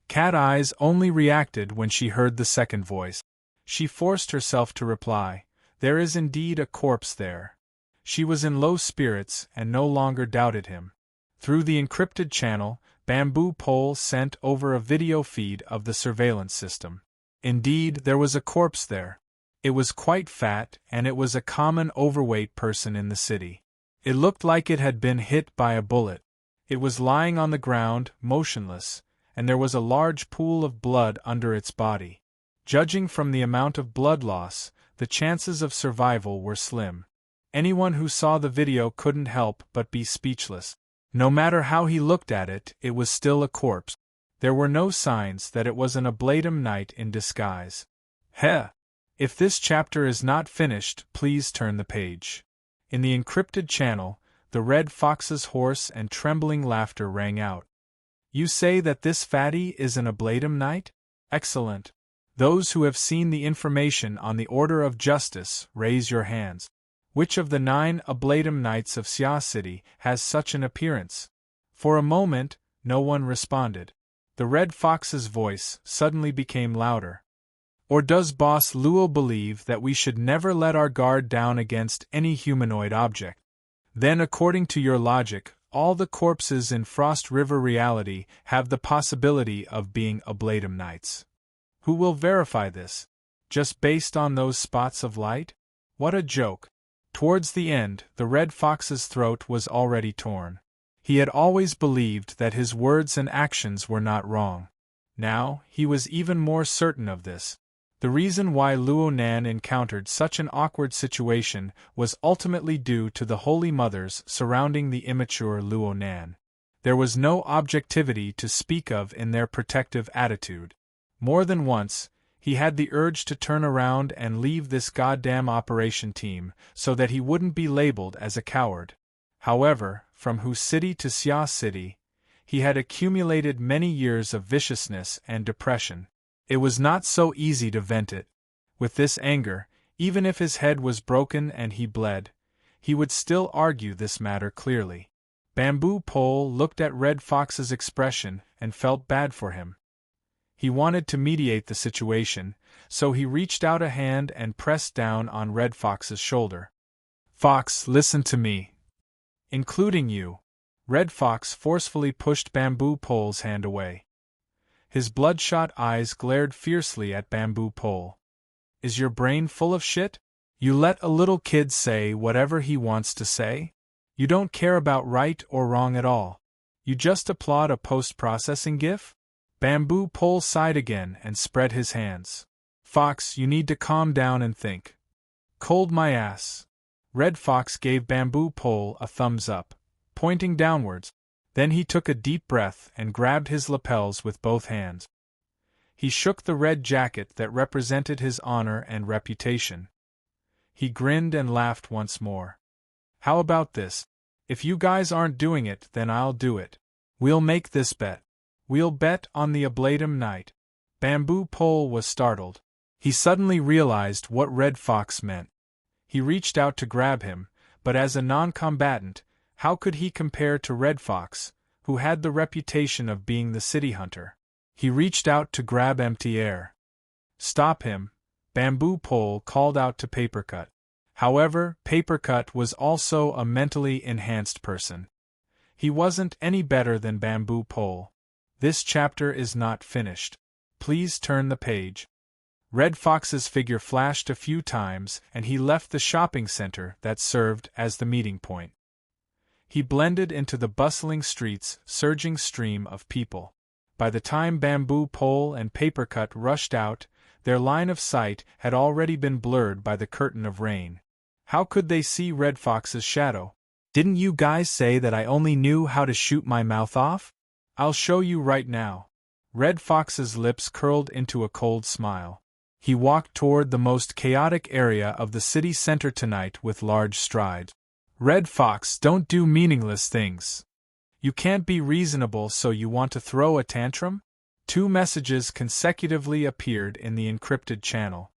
Cat Eyes only reacted when she heard the second voice. She forced herself to reply, there is indeed a corpse there. She was in low spirits and no longer doubted him. Through the encrypted channel, Bamboo Pole sent over a video feed of the surveillance system. Indeed, there was a corpse there. It was quite fat, and it was a common overweight person in the city. It looked like it had been hit by a bullet. It was lying on the ground, motionless, and there was a large pool of blood under its body. Judging from the amount of blood loss, the chances of survival were slim. Anyone who saw the video couldn't help but be speechless. No matter how he looked at it, it was still a corpse. There were no signs that it was an Ablatum Knight in disguise. Heh! If this chapter is not finished, please turn the page. In the encrypted channel, the Red Fox's hoarse and trembling laughter rang out. You say that this fatty is an Ablatum Knight? Excellent. Those who have seen the information on the Order of Justice, raise your hands. Which of the 9 Ablatum Knights of Xia City has such an appearance? For a moment, no one responded. The Red Fox's voice suddenly became louder. Or does Boss Luo believe that we should never let our guard down against any humanoid object? Then, according to your logic, all the corpses in Frost River reality have the possibility of being Ablatum Knights. Who will verify this? Just based on those spots of light? What a joke. Towards the end, the Red Fox's throat was already torn. He had always believed that his words and actions were not wrong. Now, he was even more certain of this. The reason why Luo Nan encountered such an awkward situation was ultimately due to the holy mothers surrounding the immature Luo Nan. There was no objectivity to speak of in their protective attitude. More than once, he had the urge to turn around and leave this goddamn operation team so that he wouldn't be labeled as a coward. However, from Hu City to Xia City, he had accumulated many years of viciousness and depression. It was not so easy to vent it. With this anger, even if his head was broken and he bled, he would still argue this matter clearly. Bamboo Pole looked at Red Fox's expression and felt bad for him. He wanted to mediate the situation, so he reached out a hand and pressed down on Red Fox's shoulder. Fox, listen to me. Including you. Red Fox forcefully pushed Bamboo Pole's hand away. His bloodshot eyes glared fiercely at Bamboo Pole. Is your brain full of shit? You let a little kid say whatever he wants to say? You don't care about right or wrong at all. You just applaud a post-processing GIF? Bamboo Pole sighed again and spread his hands. Fox, you need to calm down and think. Cold my ass. Red Fox gave Bamboo Pole a thumbs up, pointing downwards. Then he took a deep breath and grabbed his lapels with both hands. He shook the red jacket that represented his honor and reputation. He grinned and laughed once more. How about this? If you guys aren't doing it, then I'll do it. We'll make this bet. We'll bet on the Ablatum Knight. Bamboo Pole was startled. He suddenly realized what Red Fox meant. He reached out to grab him, but as a non-combatant, how could he compare to Red Fox, who had the reputation of being the city hunter? He reached out to grab empty air. Stop him, Bamboo Pole called out to Papercut. However, Papercut was also a mentally enhanced person. He wasn't any better than Bamboo Pole. This chapter is not finished. Please turn the page. Red Fox's figure flashed a few times and he left the shopping center that served as the meeting point. He blended into the bustling streets, surging stream of people. By the time Bamboo Pole and Papercut rushed out, their line of sight had already been blurred by the curtain of rain. How could they see Red Fox's shadow? Didn't you guys say that I only knew how to shoot my mouth off? I'll show you right now. Red Fox's lips curled into a cold smile. He walked toward the most chaotic area of the city center tonight with large strides. Red Fox, don't do meaningless things. You can't be reasonable, so you want to throw a tantrum? 2 messages consecutively appeared in the encrypted channel.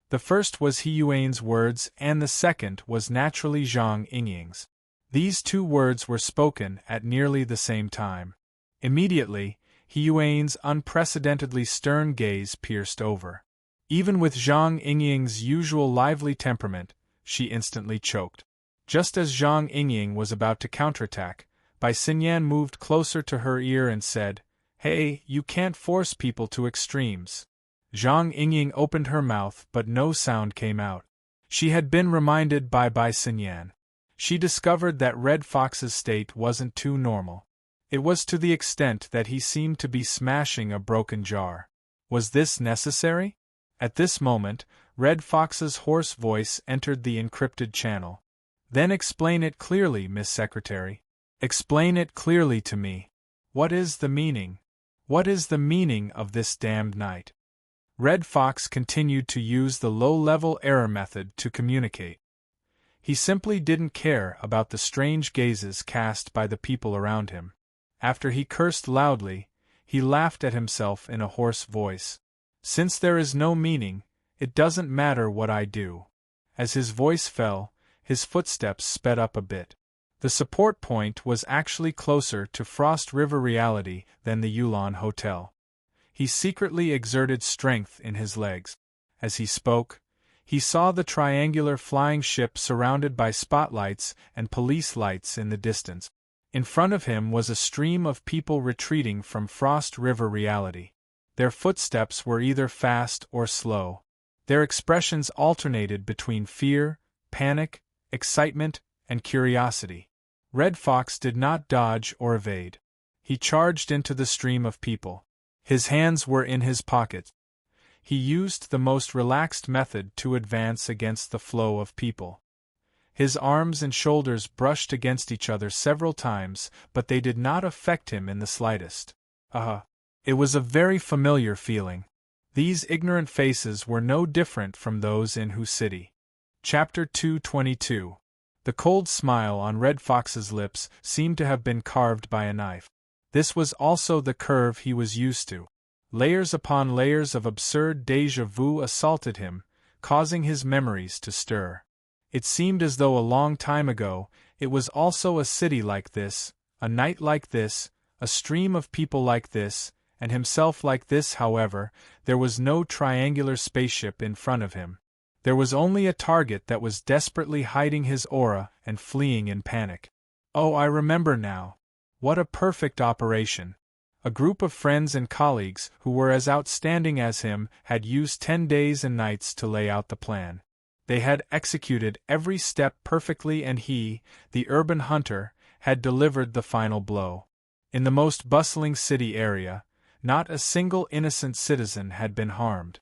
The first was He Yuan's words and the second was naturally Zhang Yingying's. These 2 words were spoken at nearly the same time. Immediately, He Yuan's unprecedentedly stern gaze pierced over. Even with Zhang Yingying's usual lively temperament, she instantly choked. Just as Zhang Yingying was about to counterattack, Bai Xinyan moved closer to her ear and said, "Hey, you can't force people to extremes." Zhang Yingying opened her mouth but no sound came out. She had been reminded by Bai Xinyan. She discovered that Red Fox's state wasn't too normal. It was to the extent that he seemed to be smashing a broken jar. Was this necessary? At this moment, Red Fox's hoarse voice entered the encrypted channel. Then explain it clearly, Miss Secretary. Explain it clearly to me. What is the meaning? What is the meaning of this damned night? Red Fox continued to use the low-level error method to communicate. He simply didn't care about the strange gazes cast by the people around him. After he cursed loudly, he laughed at himself in a hoarse voice. Since there is no meaning, it doesn't matter what I do. As his voice fell, his footsteps sped up a bit. The support point was actually closer to Frost River reality than the Yulon Hotel. He secretly exerted strength in his legs. As he spoke, he saw the triangular flying ship surrounded by spotlights and police lights in the distance. In front of him was a stream of people retreating from Frost River reality. Their footsteps were either fast or slow. Their expressions alternated between fear, panic, excitement, and curiosity. Red Fox did not dodge or evade. He charged into the stream of people. His hands were in his pockets. He used the most relaxed method to advance against the flow of people. His arms and shoulders brushed against each other several times, but they did not affect him in the slightest. It was a very familiar feeling. These ignorant faces were no different from those in Hu City. Chapter 222. The cold smile on Red Fox's lips seemed to have been carved by a knife. This was also the curve he was used to. Layers upon layers of absurd déjà vu assaulted him, causing his memories to stir. It seemed as though a long time ago, it was also a city like this, a night like this, a stream of people like this, and himself like this. However, there was no triangular spaceship in front of him. There was only a target that was desperately hiding his aura and fleeing in panic. Oh, I remember now. What a perfect operation. A group of friends and colleagues who were as outstanding as him had used 10 days and nights to lay out the plan. They had executed every step perfectly and he, the urban hunter, had delivered the final blow. In the most bustling city area, not a single innocent citizen had been harmed.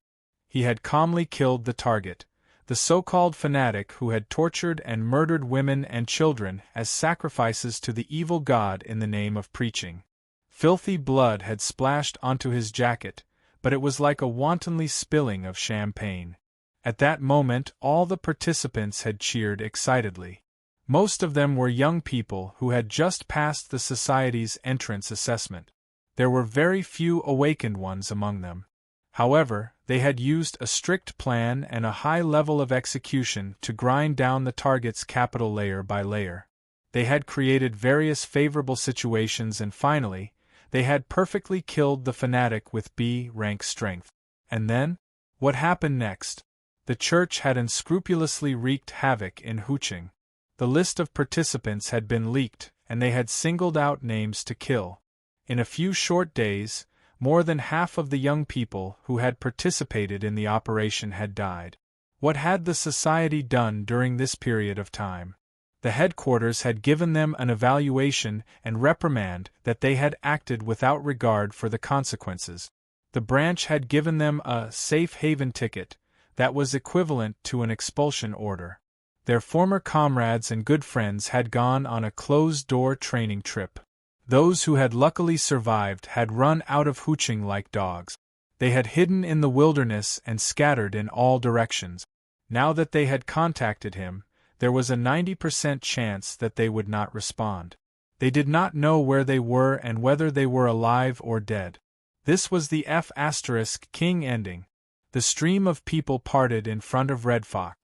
He had calmly killed the target, the so-called fanatic who had tortured and murdered women and children as sacrifices to the evil god in the name of preaching. Filthy blood had splashed onto his jacket, but it was like a wantonly spilling of champagne. At that moment all the participants had cheered excitedly. Most of them were young people who had just passed the society's entrance assessment. There were very few awakened ones among them. However, they had used a strict plan and a high level of execution to grind down the target's capital layer by layer. They had created various favorable situations and finally, they had perfectly killed the fanatic with B-rank strength. And then? What happened next? The church had unscrupulously wreaked havoc in Huqing. The list of participants had been leaked, and they had singled out names to kill. In a few short days, more than half of the young people who had participated in the operation had died. What had the society done during this period of time? The headquarters had given them an evaluation and reprimand that they had acted without regard for the consequences. The branch had given them a safe haven ticket that was equivalent to an expulsion order. Their former comrades and good friends had gone on a closed-door training trip. Those who had luckily survived had run out of Huqing like dogs. They had hidden in the wilderness and scattered in all directions. Now that they had contacted him, there was a 90% chance that they would not respond. They did not know where they were and whether they were alive or dead. This was the F***king ending. The stream of people parted in front of Red Fox.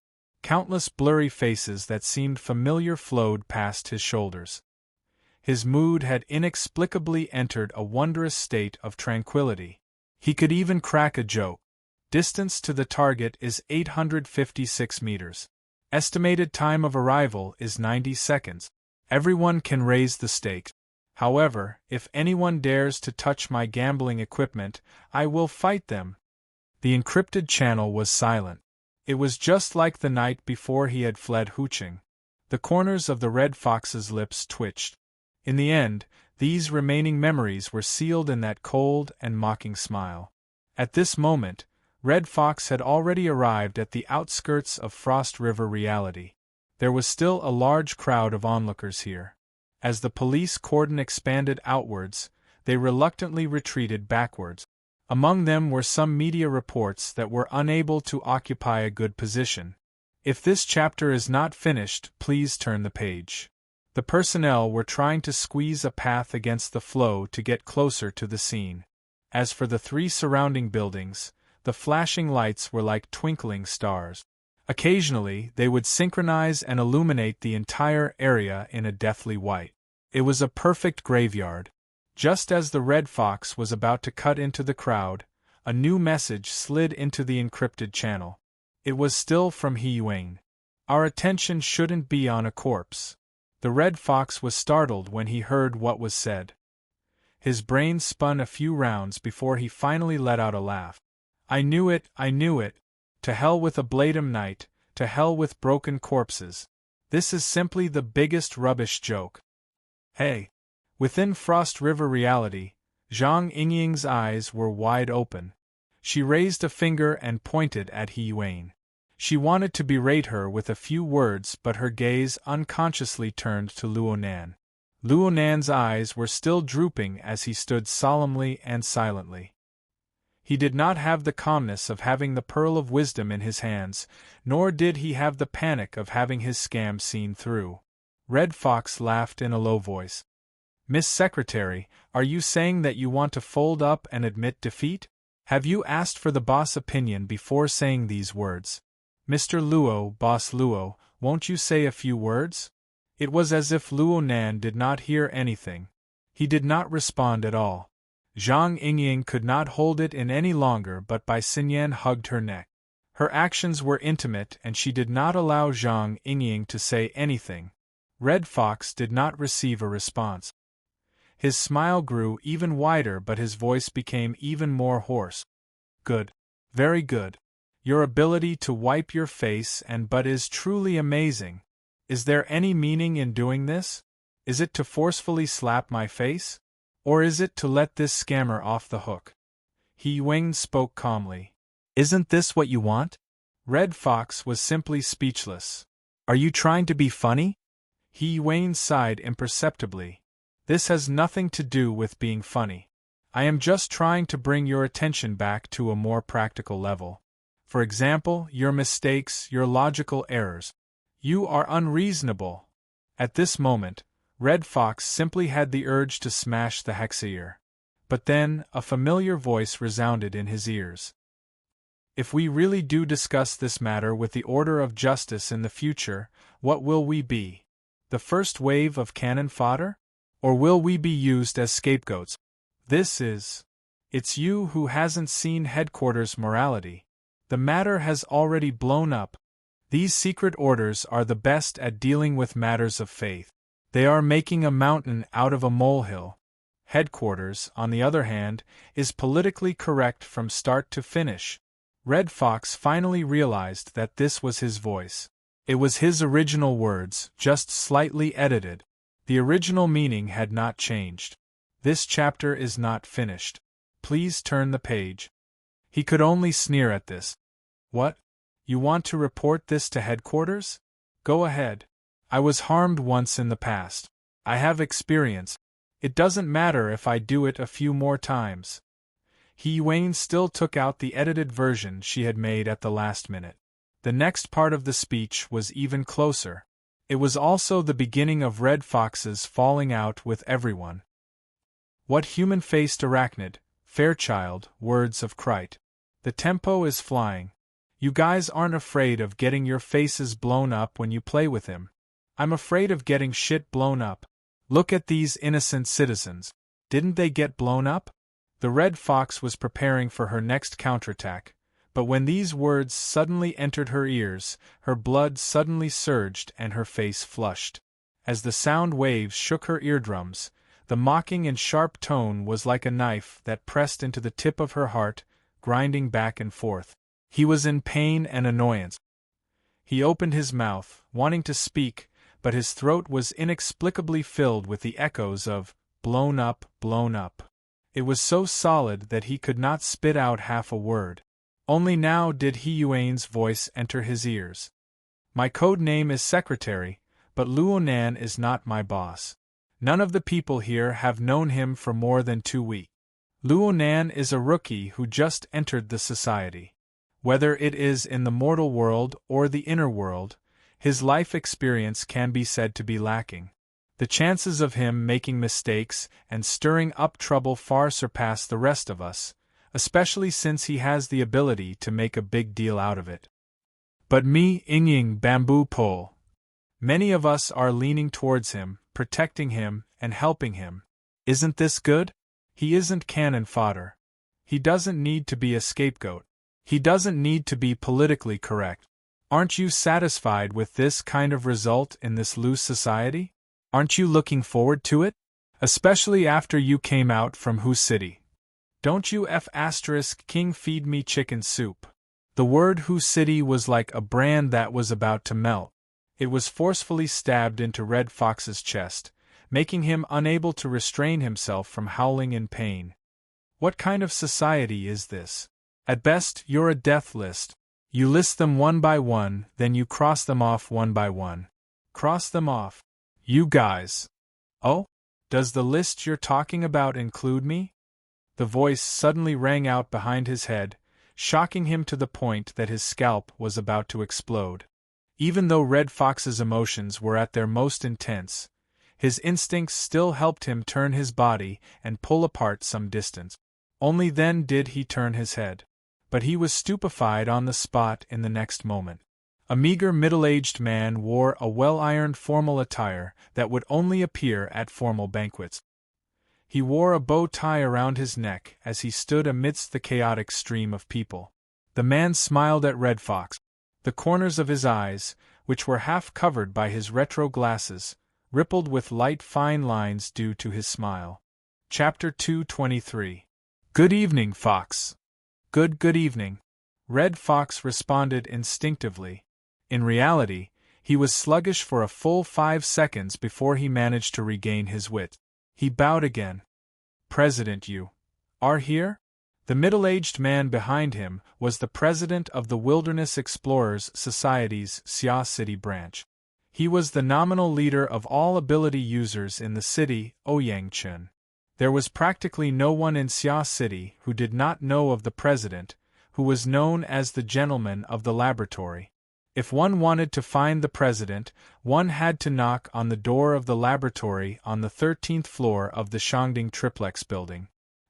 Countless blurry faces that seemed familiar flowed past his shoulders. His mood had inexplicably entered a wondrous state of tranquility. He could even crack a joke. Distance to the target is 856 meters. Estimated time of arrival is 90 seconds. Everyone can raise the stakes. However, if anyone dares to touch my gambling equipment, I will fight them. The encrypted channel was silent. It was just like the night before he had fled Huqing. The corners of the Red Fox's lips twitched. In the end, these remaining memories were sealed in that cold and mocking smile. At this moment, Red Fox had already arrived at the outskirts of Frost River reality. There was still a large crowd of onlookers here. As the police cordon expanded outwards, they reluctantly retreated backwards. Among them were some media reports that were unable to occupy a good position. If this chapter is not finished, please turn the page. The personnel were trying to squeeze a path against the flow to get closer to the scene. As for the three surrounding buildings, the flashing lights were like twinkling stars. Occasionally, they would synchronize and illuminate the entire area in a deathly white. It was a perfect graveyard. Just as the Red Fox was about to cut into the crowd, a new message slid into the encrypted channel. It was still from He Yuing. Our attention shouldn't be on a corpse. The Red Fox was startled when he heard what was said. His brain spun a few rounds before he finally let out a laugh. I knew it. To hell with a Bladem Knight, to hell with broken corpses. This is simply the biggest rubbish joke. Hey! Within Frost River reality, Zhang Yingying's eyes were wide open. She raised a finger and pointed at He Yuing. She wanted to berate her with a few words, but her gaze unconsciously turned to Luonan. Luonan's eyes were still drooping as he stood solemnly and silently. He did not have the calmness of having the pearl of wisdom in his hands, nor did he have the panic of having his scam seen through. Red Fox laughed in a low voice. Miss Secretary, are you saying that you want to fold up and admit defeat? Have you asked for the boss' opinion before saying these words? Mr. Luo, Boss Luo, won't you say a few words? It was as if Luonan did not hear anything. He did not respond at all. Zhang Yingying could not hold it in any longer, but Bai Xinyan hugged her neck. Her actions were intimate and she did not allow Zhang Yingying to say anything. Red Fox did not receive a response. His smile grew even wider, but his voice became even more hoarse. Good. Very good. Your ability to wipe your face and butt is truly amazing. Is there any meaning in doing this? Is it to forcefully slap my face? Or is it to let this scammer off the hook? He Yuing spoke calmly. Isn't this what you want? Red Fox was simply speechless. Are you trying to be funny? He Yuing sighed imperceptibly. This has nothing to do with being funny. I am just trying to bring your attention back to a more practical level. For example, your mistakes, your logical errors. You are unreasonable. At this moment, Red Fox simply had the urge to smash the hexaear. But then, a familiar voice resounded in his ears. If we really do discuss this matter with the order of justice in the future, what will we be? The first wave of cannon fodder? Or will we be used as scapegoats? It's you who hasn't seen headquarters morality. The matter has already blown up. These secret orders are the best at dealing with matters of faith. They are making a mountain out of a molehill. Headquarters, on the other hand, is politically correct from start to finish. Red Fox finally realized that this was his voice. It was his original words, just slightly edited. The original meaning had not changed. This chapter is not finished. Please turn the page. He could only sneer at this. What? You want to report this to headquarters? Go ahead. I was harmed once in the past. I have experience. It doesn't matter if I do it a few more times. Wayne still took out the edited version she had made at the last minute. The next part of the speech was even closer. It was also the beginning of Red Fox's falling out with everyone. What human-faced arachnid, Fairchild, words of Crite. The tempo is flying. You guys aren't afraid of getting your faces blown up when you play with him. I'm afraid of getting shit blown up. Look at these innocent citizens. Didn't they get blown up? The Red Fox was preparing for her next counterattack, but when these words suddenly entered her ears, her blood suddenly surged and her face flushed. As the sound waves shook her eardrums, the mocking and sharp tone was like a knife that pressed into the tip of her heart, grinding back and forth. He was in pain and annoyance. He opened his mouth, wanting to speak, but his throat was inexplicably filled with the echoes of blown up, blown up. It was so solid that he could not spit out half a word. Only now did Hiyuane's voice enter his ears. My code name is Secretary, but Luonan is not my boss. None of the people here have known him for more than 2 weeks. Luonan is a rookie who just entered the society. Whether it is in the mortal world or the inner world, his life experience can be said to be lacking. The chances of him making mistakes and stirring up trouble far surpass the rest of us, especially since he has the ability to make a big deal out of it. But me, Yingying Bamboo Pole. Many of us are leaning towards him, protecting him, and helping him. Isn't this good? He isn't cannon fodder. He doesn't need to be a scapegoat. He doesn't need to be politically correct. Aren't you satisfied with this kind of result in this loose society? Aren't you looking forward to it? Especially after you came out from Who City. Don't you King feed me chicken soup. The word Who City was like a brand that was about to melt. It was forcefully stabbed into Red Fox's chest, making him unable to restrain himself from howling in pain. What kind of society is this? At best, you're a death list. You list them one by one, then you cross them off one by one. Cross them off. You guys. Oh? Does the list you're talking about include me? The voice suddenly rang out behind his head, shocking him to the point that his scalp was about to explode. Even though Red Fox's emotions were at their most intense, his instincts still helped him turn his body and pull apart some distance. Only then did he turn his head. But he was stupefied on the spot in the next moment. A meager middle-aged man wore a well-ironed formal attire that would only appear at formal banquets. He wore a bow tie around his neck as he stood amidst the chaotic stream of people. The man smiled at Red Fox. The corners of his eyes, which were half covered by his retro glasses, rippled with light fine lines due to his smile. Chapter 223. Good evening, Fox. Good evening. Red Fox responded instinctively. In reality, he was sluggish for a full 5 seconds before he managed to regain his wit. He bowed again. President, you are here? The middle-aged man behind him was the president of the Wilderness Explorers Society's Xia City branch. He was the nominal leader of all ability users in the city, Ouyangchun. There was practically no one in Xia City who did not know of the president, who was known as the gentleman of the laboratory. If one wanted to find the president, one had to knock on the door of the laboratory on the 13th floor of the Shangding Triplex building.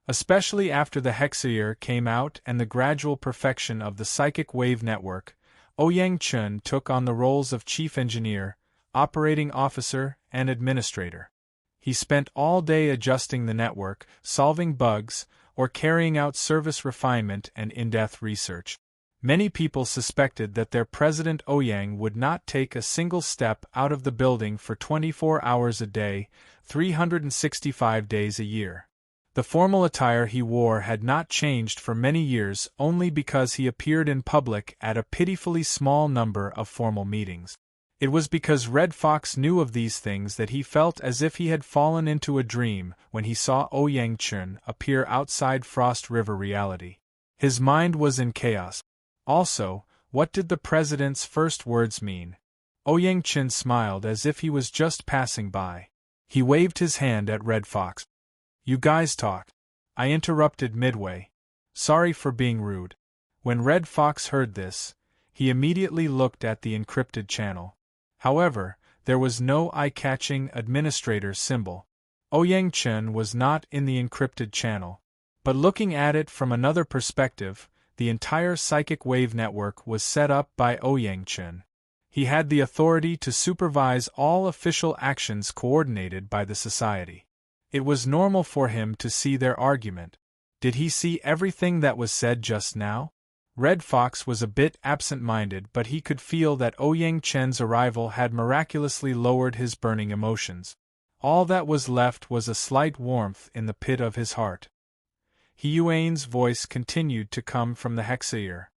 Especially after the Hexayear came out and the gradual perfection of the psychic wave network, Ouyangchun took on the roles of chief engineer, operating officer, and administrator. He spent all day adjusting the network, solving bugs, or carrying out service refinement and in-depth research. Many people suspected that their President Ouyang would not take a single step out of the building for 24 hours a day, 365 days a year. The formal attire he wore had not changed for many years only because he appeared in public at a pitifully small number of formal meetings. It was because Red Fox knew of these things that he felt as if he had fallen into a dream when he saw Ouyang Chun appear outside Frost River reality. His mind was in chaos. Also, what did the president's first words mean? Ouyang Chun smiled as if he was just passing by. He waved his hand at Red Fox. "You guys talk." I interrupted midway. "Sorry for being rude." When Red Fox heard this, he immediately looked at the encrypted channel. However, there was no eye-catching administrator symbol. Ouyang Chun was not in the encrypted channel. But looking at it from another perspective, the entire psychic wave network was set up by Ouyang Chun. He had the authority to supervise all official actions coordinated by the society. It was normal for him to see their argument. Did he see everything that was said just now? Red Fox was a bit absent-minded, but he could feel that Ouyang Chun's arrival had miraculously lowered his burning emotions. All that was left was a slight warmth in the pit of his heart. Yuan's voice continued to come from the hexaear.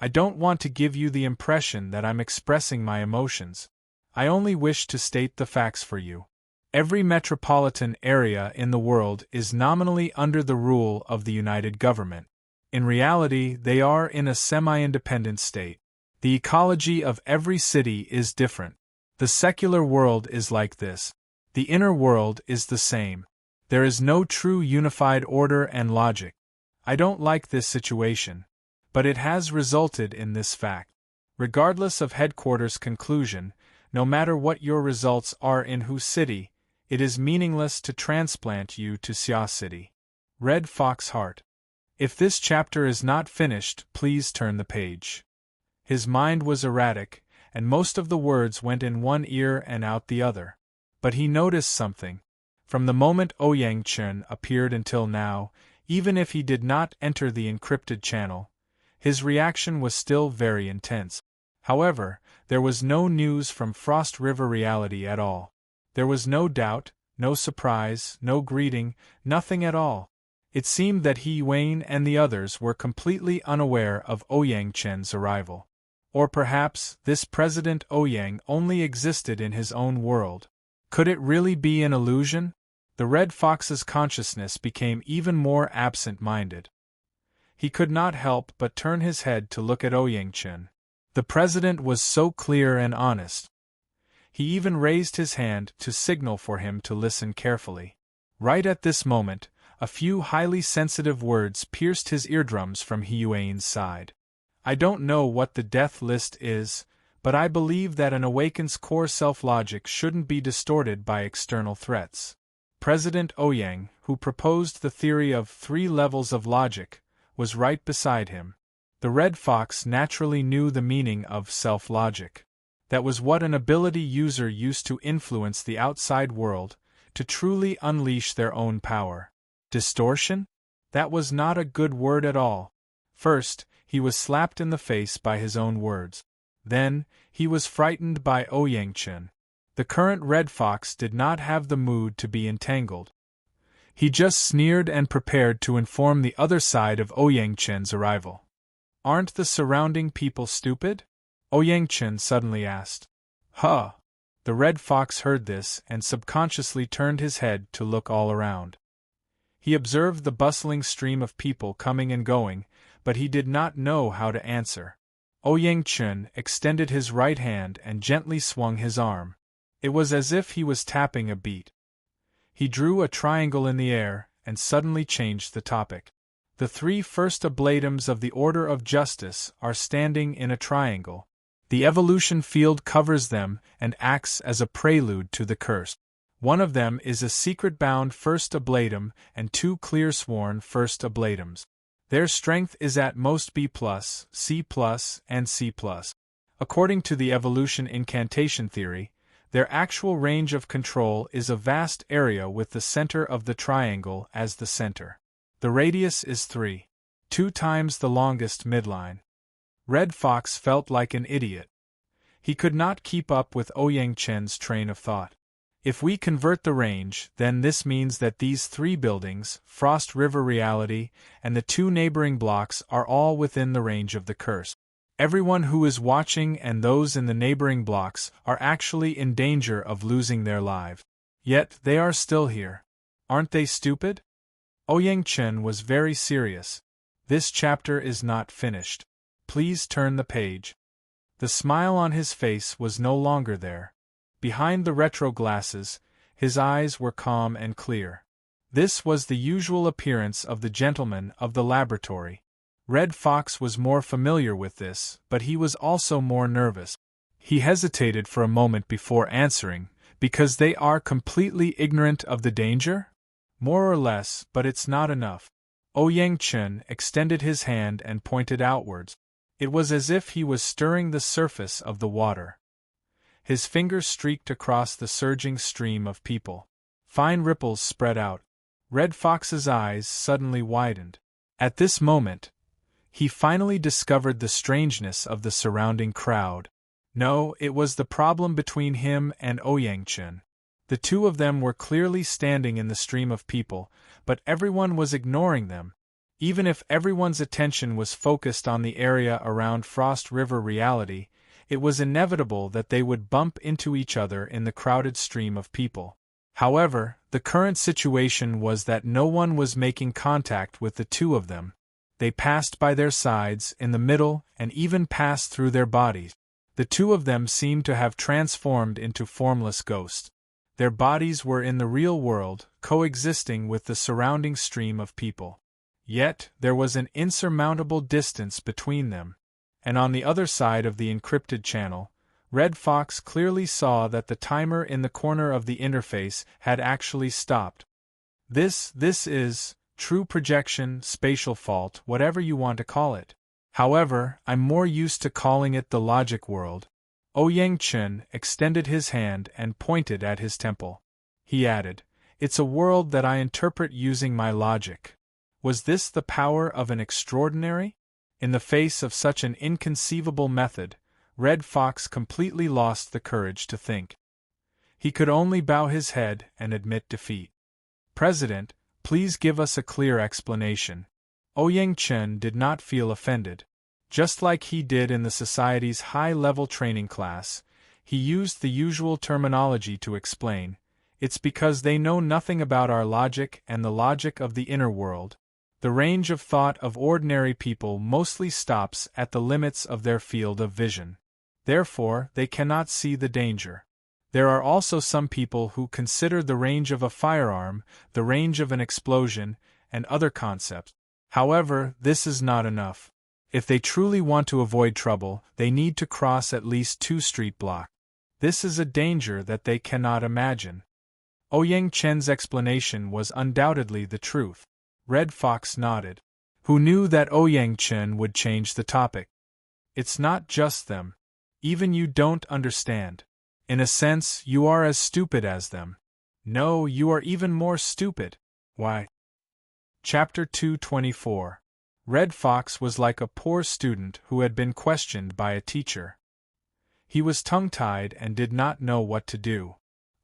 "I don't want to give you the impression that I'm expressing my emotions. I only wish to state the facts for you. Every metropolitan area in the world is nominally under the rule of the United Government. In reality, they are in a semi-independent state. The ecology of every city is different. The secular world is like this. The inner world is the same. There is no true unified order and logic. I don't like this situation, but it has resulted in this fact. Regardless of headquarters' conclusion, no matter what your results are in whose city, it is meaningless to transplant you to Xia City." Red Fox Heart. If this chapter is not finished, please turn the page. His mind was erratic, and most of the words went in one ear and out the other. But he noticed something. From the moment Ouyang Chun appeared until now, even if he did not enter the encrypted channel, his reaction was still very intense. However, there was no news from Frost River reality at all. There was no doubt, no surprise, no greeting, nothing at all. It seemed that Yuan and the others were completely unaware of Ouyang Chun's arrival. Or perhaps this President Ouyang only existed in his own world. Could it really be an illusion? The Red Fox's consciousness became even more absent-minded. He could not help but turn his head to look at Ouyang Chun. The president was so clear and honest. He even raised his hand to signal for him to listen carefully. Right at this moment, a few highly sensitive words pierced his eardrums from Yuan's side. "I don't know what the death list is, but I believe that an awakened's core self-logic shouldn't be distorted by external threats." President Ouyang, who proposed the theory of 3 levels of logic, was right beside him. The Red Fox naturally knew the meaning of self-logic. That was what an ability user used to influence the outside world, to truly unleash their own power. Distortion? That was not a good word at all. First, he was slapped in the face by his own words. Then, he was frightened by Ouyang Chun. The current Red Fox did not have the mood to be entangled. He just sneered and prepared to inform the other side of Ouyang Chun's arrival. "Aren't the surrounding people stupid?" Ouyang Chun suddenly asked. "Huh." The Red Fox heard this and subconsciously turned his head to look all around. He observed the bustling stream of people coming and going, but he did not know how to answer. Ouyang Chun extended his right hand and gently swung his arm. It was as if he was tapping a beat. He drew a triangle in the air and suddenly changed the topic. "The 3 first ablatums of the Order of Justice are standing in a triangle. The evolution field covers them and acts as a prelude to the curse. One of them is a secret-bound first ablatum and 2 clear-sworn first ablatums. Their strength is at most B+, C+, and C+. According to the evolution incantation theory, their actual range of control is a vast area with the center of the triangle as the center. The radius is 3 times the longest midline. Red Fox felt like an idiot. He could not keep up with Ouyang Chen's train of thought. If we convert the range, then this means that these 3 buildings, Frost River Reality, and the 2 neighboring blocks are all within the range of the curse. Everyone who is watching and those in the neighboring blocks are actually in danger of losing their lives. Yet they are still here. Aren't they stupid? Ouyang Chen was very serious. This chapter is not finished. Please turn the page. The smile on his face was no longer there. Behind the retro glasses, his eyes were calm and clear. This was the usual appearance of the gentleman of the laboratory. Red Fox was more familiar with this, but he was also more nervous. He hesitated for a moment before answering, because they are completely ignorant of the danger? More or less, but it's not enough. Ouyang Chen extended his hand and pointed outwards. It was as if he was stirring the surface of the water. His fingers streaked across the surging stream of people. Fine ripples spread out. Red Fox's eyes suddenly widened. At this moment, he finally discovered the strangeness of the surrounding crowd. No, it was the problem between him and Ouyang Chen. The 2 of them were clearly standing in the stream of people, but everyone was ignoring them. Even if everyone's attention was focused on the area around Frost River Reality, it was inevitable that they would bump into each other in the crowded stream of people. However, the current situation was that no one was making contact with the 2 of them. They passed by their sides, in the middle, and even passed through their bodies. The 2 of them seemed to have transformed into formless ghosts. Their bodies were in the real world, coexisting with the surrounding stream of people. Yet, there was an insurmountable distance between them. And on the other side of the encrypted channel, Red Fox clearly saw that the timer in the corner of the interface had actually stopped. This is true projection, spatial fault, whatever you want to call it. However, I'm more used to calling it the logic world. Ouyang Chen extended his hand and pointed at his temple. He added, "It's a world that I interpret using my logic." Was this the power of an extraordinary? In the face of such an inconceivable method, Red Fox completely lost the courage to think. He could only bow his head and admit defeat. "President, please give us a clear explanation." Ouyang Chen did not feel offended. Just like he did in the Society's high-level training class, he used the usual terminology to explain. It's because they know nothing about our logic and the logic of the inner world. The range of thought of ordinary people mostly stops at the limits of their field of vision. Therefore, they cannot see the danger. There are also some people who consider the range of a firearm, the range of an explosion, and other concepts. However, this is not enough. If they truly want to avoid trouble, they need to cross at least 2 street blocks. This is a danger that they cannot imagine. Ouyang Chen's explanation was undoubtedly the truth. Red Fox nodded. Who knew that Ouyang Chen would change the topic? It's not just them. Even you don't understand. In a sense, you are as stupid as them. No, you are even more stupid. Why? Chapter 224. Red Fox was like a poor student who had been questioned by a teacher. He was tongue-tied and did not know what to do.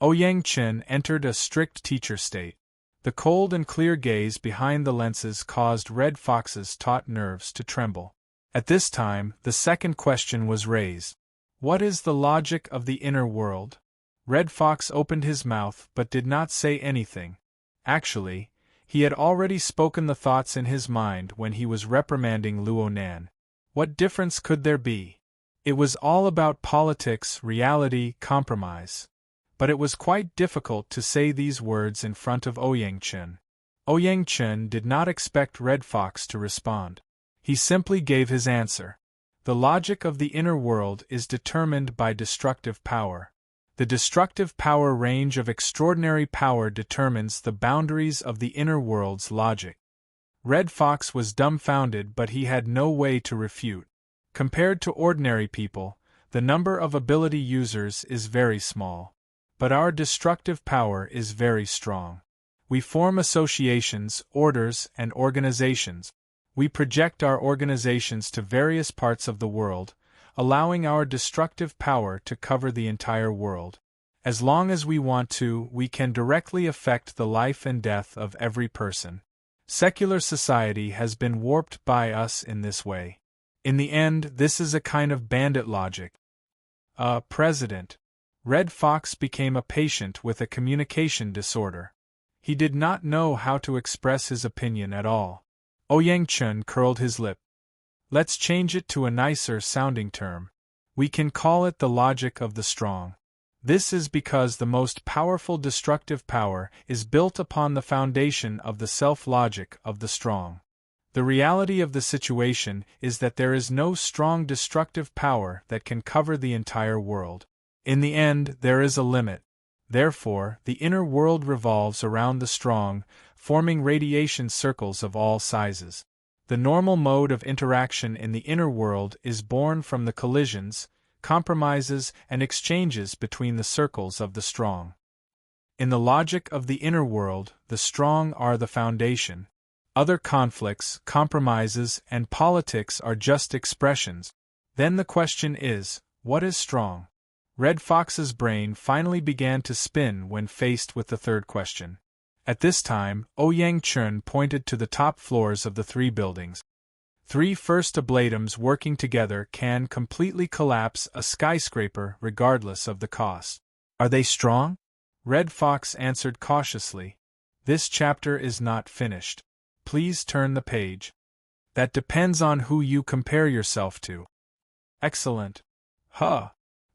Ouyang Chen entered a strict teacher state. The cold and clear gaze behind the lenses caused Red Fox's taut nerves to tremble. At this time, the second question was raised. What is the logic of the inner world? Red Fox opened his mouth but did not say anything. Actually, he had already spoken the thoughts in his mind when he was reprimanding Luo Nan. What difference could there be? It was all about politics, reality, compromise. But it was quite difficult to say these words in front of Ouyang Chen. Ouyang Chen did not expect Red Fox to respond. He simply gave his answer. The logic of the inner world is determined by destructive power. The destructive power range of extraordinary power determines the boundaries of the inner world's logic. Red Fox was dumbfounded, but he had no way to refute. Compared to ordinary people, the number of ability users is very small. But our destructive power is very strong. We form associations, orders, and organizations. We project our organizations to various parts of the world, allowing our destructive power to cover the entire world. As long as we want to, we can directly affect the life and death of every person. Secular society has been warped by us in this way. In the end, this is a kind of bandit logic. President. Red Fox became a patient with a communication disorder. He did not know how to express his opinion at all. Ouyang Chun curled his lip. Let's change it to a nicer sounding term. We can call it the logic of the strong. This is because the most powerful destructive power is built upon the foundation of the self-logic of the strong. The reality of the situation is that there is no strong destructive power that can cover the entire world. In the end, there is a limit. Therefore, the inner world revolves around the strong, forming radiation circles of all sizes. The normal mode of interaction in the inner world is born from the collisions, compromises, and exchanges between the circles of the strong. In the logic of the inner world, the strong are the foundation. Other conflicts, compromises, and politics are just expressions. Then the question is, what is strong? Red Fox's brain finally began to spin when faced with the third question. At this time, Ouyang Chun pointed to the top floors of the 3 buildings. 3 first ablatums working together can completely collapse a skyscraper regardless of the cost. Are they strong? Red Fox answered cautiously. This chapter is not finished. Please turn the page. That depends on who you compare yourself to. Excellent.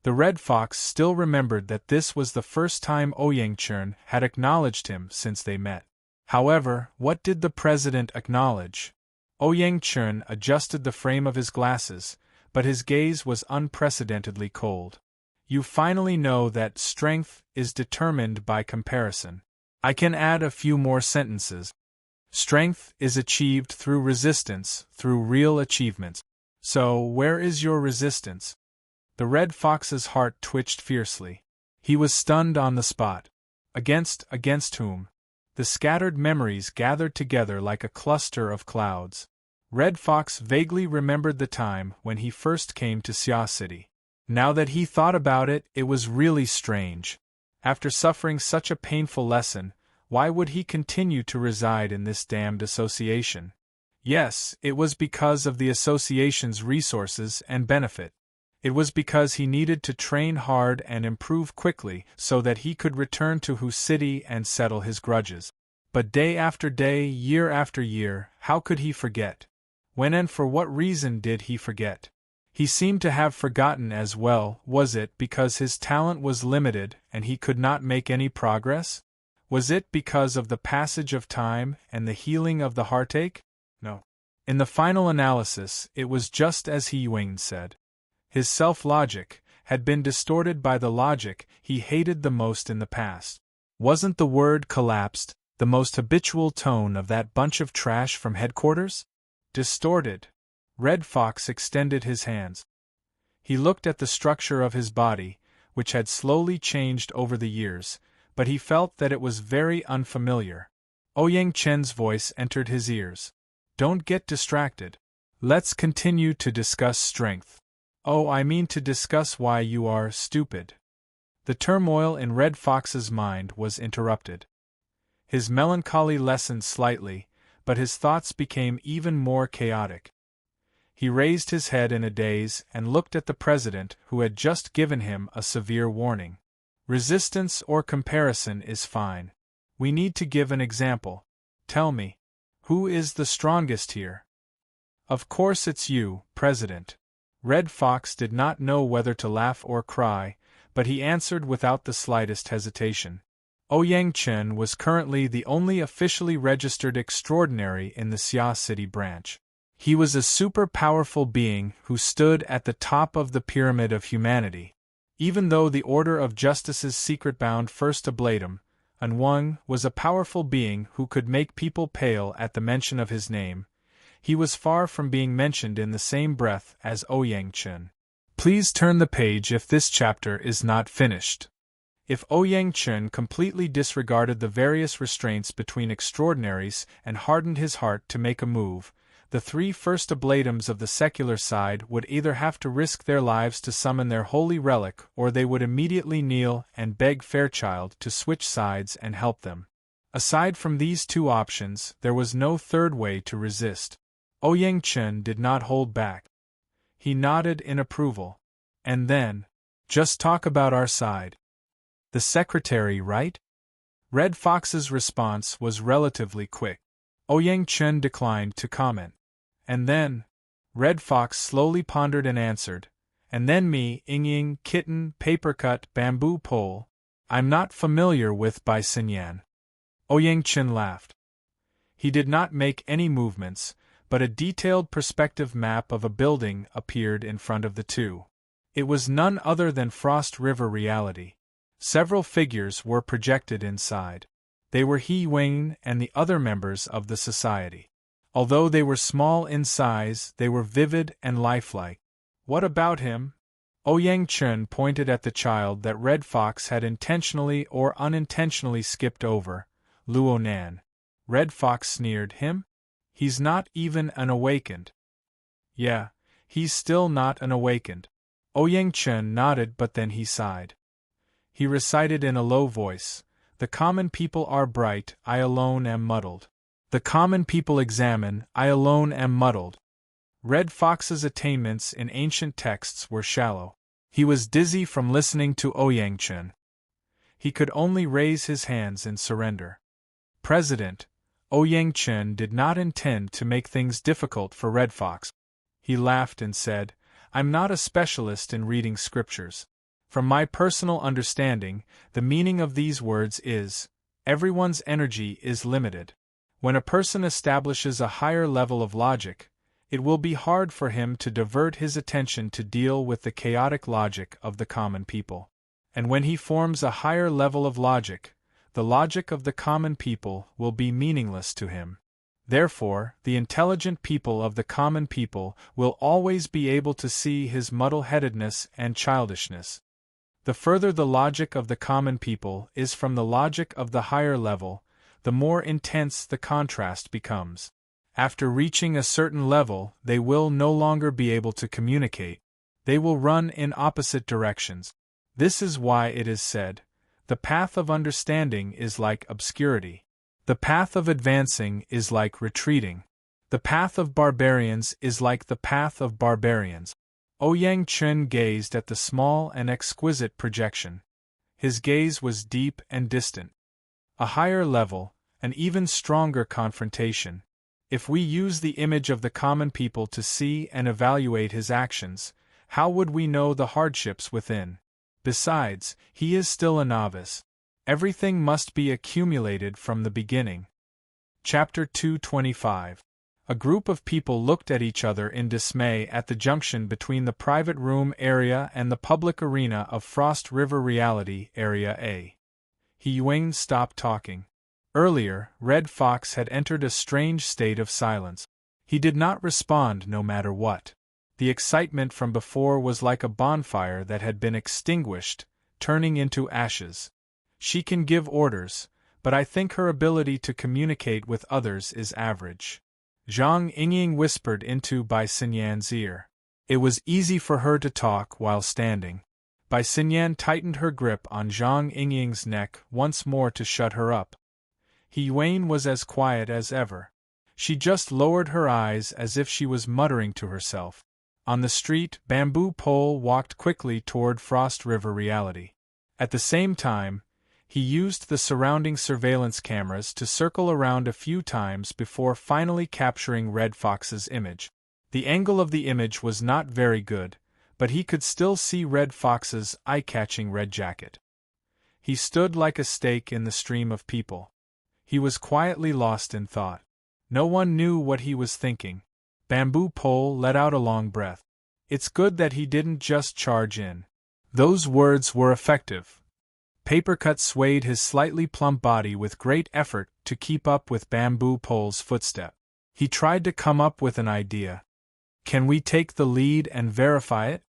The Red Fox still remembered that this was the first time Ouyang Chun had acknowledged him since they met. However, what did the president acknowledge? Ouyang Chun adjusted the frame of his glasses, but his gaze was unprecedentedly cold. You finally know that strength is determined by comparison. I can add a few more sentences. Strength is achieved through resistance, through real achievements. So, where is your resistance? The Red Fox's heart twitched fiercely. He was stunned on the spot. Against whom? The scattered memories gathered together like a cluster of clouds. Red Fox vaguely remembered the time when he first came to Xia City. Now that he thought about it, it was really strange. After suffering such a painful lesson, why would he continue to reside in this damned association? Yes, it was because of the association's resources and benefit. It was because he needed to train hard and improve quickly so that he could return to Hu City and settle his grudges. But day after day, year after year, how could he forget? When and for what reason did he forget? He seemed to have forgotten as well. Was it because his talent was limited and he could not make any progress? Was it because of the passage of time and the healing of the heartache? No. In the final analysis, it was just as Ying said. His self-logic had been distorted by the logic he hated the most in the past. Wasn't the word collapsed the most habitual tone of that bunch of trash from headquarters? Distorted. Red Fox extended his hands. He looked at the structure of his body, which had slowly changed over the years, but he felt that it was very unfamiliar. Ouyang Chen's voice entered his ears. Don't get distracted. Let's continue to discuss strength. Oh, I mean to discuss why you are stupid. The turmoil in Red Fox's mind was interrupted. His melancholy lessened slightly, but his thoughts became even more chaotic. He raised his head in a daze and looked at the president who had just given him a severe warning. Resistance or comparison is fine. We need to give an example. Tell me, who is the strongest here? Of course it's you, President. Red Fox did not know whether to laugh or cry, but he answered without the slightest hesitation. Ouyang Chen was currently the only officially registered extraordinary in the Xia City branch. He was a super-powerful being who stood at the top of the pyramid of humanity. Even though the Order of Justice's secret-bound first ablatum, Anwang, was a powerful being who could make people pale at the mention of his name, he was far from being mentioned in the same breath as Ouyang Chen. Please turn the page if this chapter is not finished. If Ouyang Chen completely disregarded the various restraints between extraordinaries and hardened his heart to make a move, The 3 first oblatums of the secular side would either have to risk their lives to summon their holy relic, or they would immediately kneel and beg Fairchild to switch sides and help them. Aside from these 2 options, there was no third way to resist. Ouyang Chen did not hold back. He nodded in approval. And then, "Just talk about our side. The secretary, right?" Red Fox's response was relatively quick. Ouyang Chen declined to comment. "And then," Red Fox slowly pondered and answered, "and then me, Ying, kitten, papercut, bamboo pole. I'm not familiar with Bai Xinyan." Ouyang Chen laughed. He did not make any movements, but a detailed perspective map of a building appeared in front of the 2. It was none other than Frost River reality. Several figures were projected inside. They were He Wayne and the other members of the society. Although they were small in size, they were vivid and lifelike. "What about him?" Ouyang Chen pointed at the child that Red Fox had intentionally or unintentionally skipped over, Luo Nan. Red Fox sneered. "Him? He's not even an awakened." "Yeah, he's still not an awakened." Ouyang Chen nodded, but then he sighed. He recited in a low voice, "The common people are bright, I alone am muddled. The common people examine, I alone am muddled." Red Fox's attainments in ancient texts were shallow. He was dizzy from listening to Ouyang Chen. He could only raise his hands in surrender. "President," Ouyang Chen did not intend to make things difficult for Red Fox. He laughed and said, "I'm not a specialist in reading scriptures. From my personal understanding, the meaning of these words is, everyone's energy is limited. When a person establishes a higher level of logic, it will be hard for him to divert his attention to deal with the chaotic logic of the common people. And when he forms a higher level of logic, the logic of the common people will be meaningless to him. Therefore, the intelligent people of the common people will always be able to see his muddle-headedness and childishness. The further the logic of the common people is from the logic of the higher level, the more intense the contrast becomes. After reaching a certain level, they will no longer be able to communicate. They will run in opposite directions. This is why it is said, the path of understanding is like obscurity. The path of advancing is like retreating. The path of barbarians is like the path of barbarians." Ouyang Chen gazed at the small and exquisite projection. His gaze was deep and distant. A higher level, an even stronger confrontation. If we use the image of the common people to see and evaluate his actions, how would we know the hardships within? Besides, he is still a novice. Everything must be accumulated from the beginning. Chapter 225. A group of people looked at each other in dismay at the junction between the private room area and the public arena of Frost River Reality Area A. He Wayne stopped talking. Earlier, Red Fox had entered a strange state of silence. He did not respond no matter what. The excitement from before was like a bonfire that had been extinguished, turning into ashes. She can give orders, but I think her ability to communicate with others is average. Zhang Yingying whispered into Bai Xinyan's ear. It was easy for her to talk while standing. Bai Xinyan tightened her grip on Zhang Yingying's neck once more to shut her up. He Wayne was as quiet as ever. She just lowered her eyes as if she was muttering to herself. On the street, Bamboo Pole walked quickly toward Frost River Reality. At the same time, he used the surrounding surveillance cameras to circle around a few times before finally capturing Red Fox's image. The angle of the image was not very good, but he could still see Red Fox's eye-catching red jacket. He stood like a stake in the stream of people. He was quietly lost in thought. No one knew what he was thinking. Bamboo Pole let out a long breath. It's good that he didn't just charge in. Those words were effective. Papercut swayed his slightly plump body with great effort to keep up with Bamboo Pole's footstep. He tried to come up with an idea. Can we take the lead and verify it?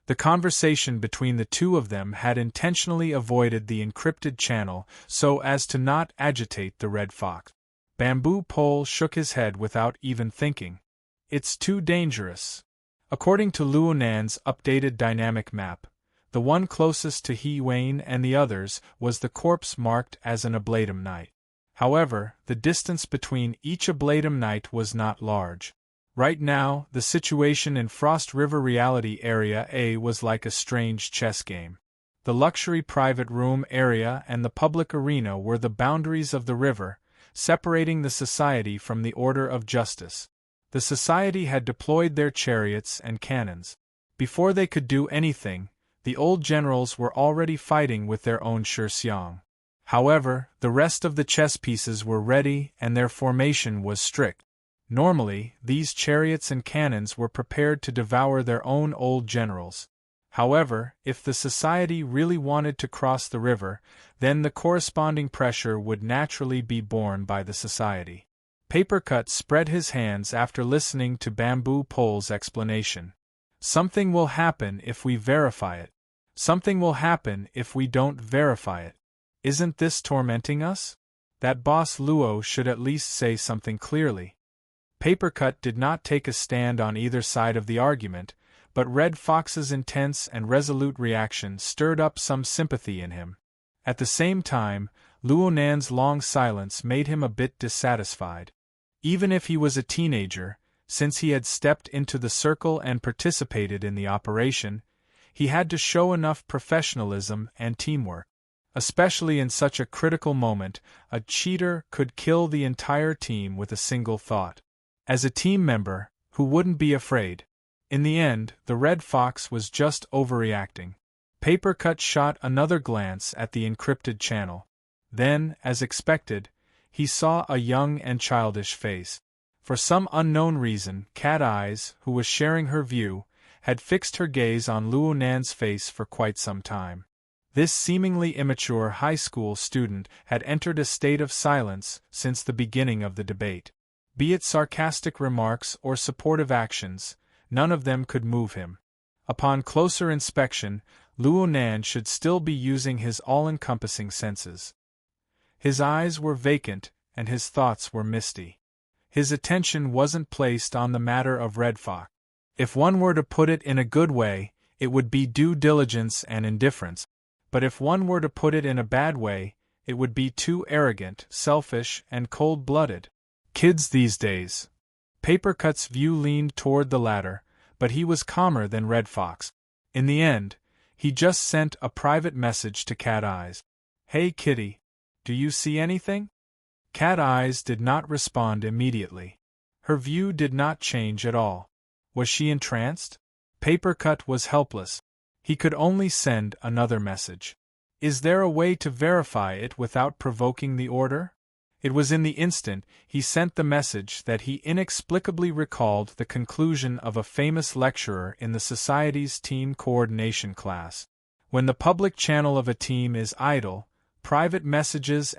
The conversation between the two of them had intentionally avoided the encrypted channel so as to not agitate the Red Fox. Bamboo Pole shook his head without even thinking. It's too dangerous. According to Luonan's updated dynamic map, the one closest to He Wayne and the others was the corpse marked as an Ablatum Knight. However, the distance between each Ablatum Knight was not large. Right now, the situation in Frost River Reality Area A was like a strange chess game. The luxury private room area and the public arena were the boundaries of the river, separating the society from the order of justice. The society had deployed their chariots and cannons. Before they could do anything, the old generals were already fighting with their own Shurseong. However, the rest of the chess pieces were ready and their formation was strict. Normally, these chariots and cannons were prepared to devour their own old generals. However, if the society really wanted to cross the river, then the corresponding pressure would naturally be borne by the society. Papercut spread his hands after listening to Bamboo Pole's explanation. Something will happen if we verify it. Something will happen if we don't verify it. Isn't this tormenting us? That boss Luo should at least say something clearly. Papercut did not take a stand on either side of the argument, but Red Fox's intense and resolute reaction stirred up some sympathy in him. At the same time, Luonan's long silence made him a bit dissatisfied. Even if he was a teenager, since he had stepped into the circle and participated in the operation, he had to show enough professionalism and teamwork. Especially in such a critical moment, a cheater could kill the entire team with a single thought. As a team member, who wouldn't be afraid? In the end, the Red Fox was just overreacting. Papercut shot another glance at the encrypted channel. Then, as expected, he saw a young and childish face. For some unknown reason, Cat Eyes, who was sharing her view, had fixed her gaze on Luonan's face for quite some time. This seemingly immature high school student had entered a state of silence since the beginning of the debate. Be it sarcastic remarks or supportive actions, none of them could move him. Upon closer inspection, Luonan should still be using his all-encompassing senses. His eyes were vacant, and his thoughts were misty. His attention wasn't placed on the matter of Red Fox. If one were to put it in a good way, it would be due diligence and indifference. But if one were to put it in a bad way, it would be too arrogant, selfish, and cold-blooded. Kids these days. Papercut's view leaned toward the latter, but he was calmer than Red Fox. In the end, he just sent a private message to Cat Eyes. "Hey Kitty, do you see anything?" Cat Eyes did not respond immediately. Her view did not change at all. Was she entranced? Papercut was helpless. He could only send another message. Is there a way to verify it without provoking the order? It was in the instant he sent the message that he inexplicably recalled the conclusion of a famous lecturer in the Society's team coordination class. When the public channel of a team is idle, private messages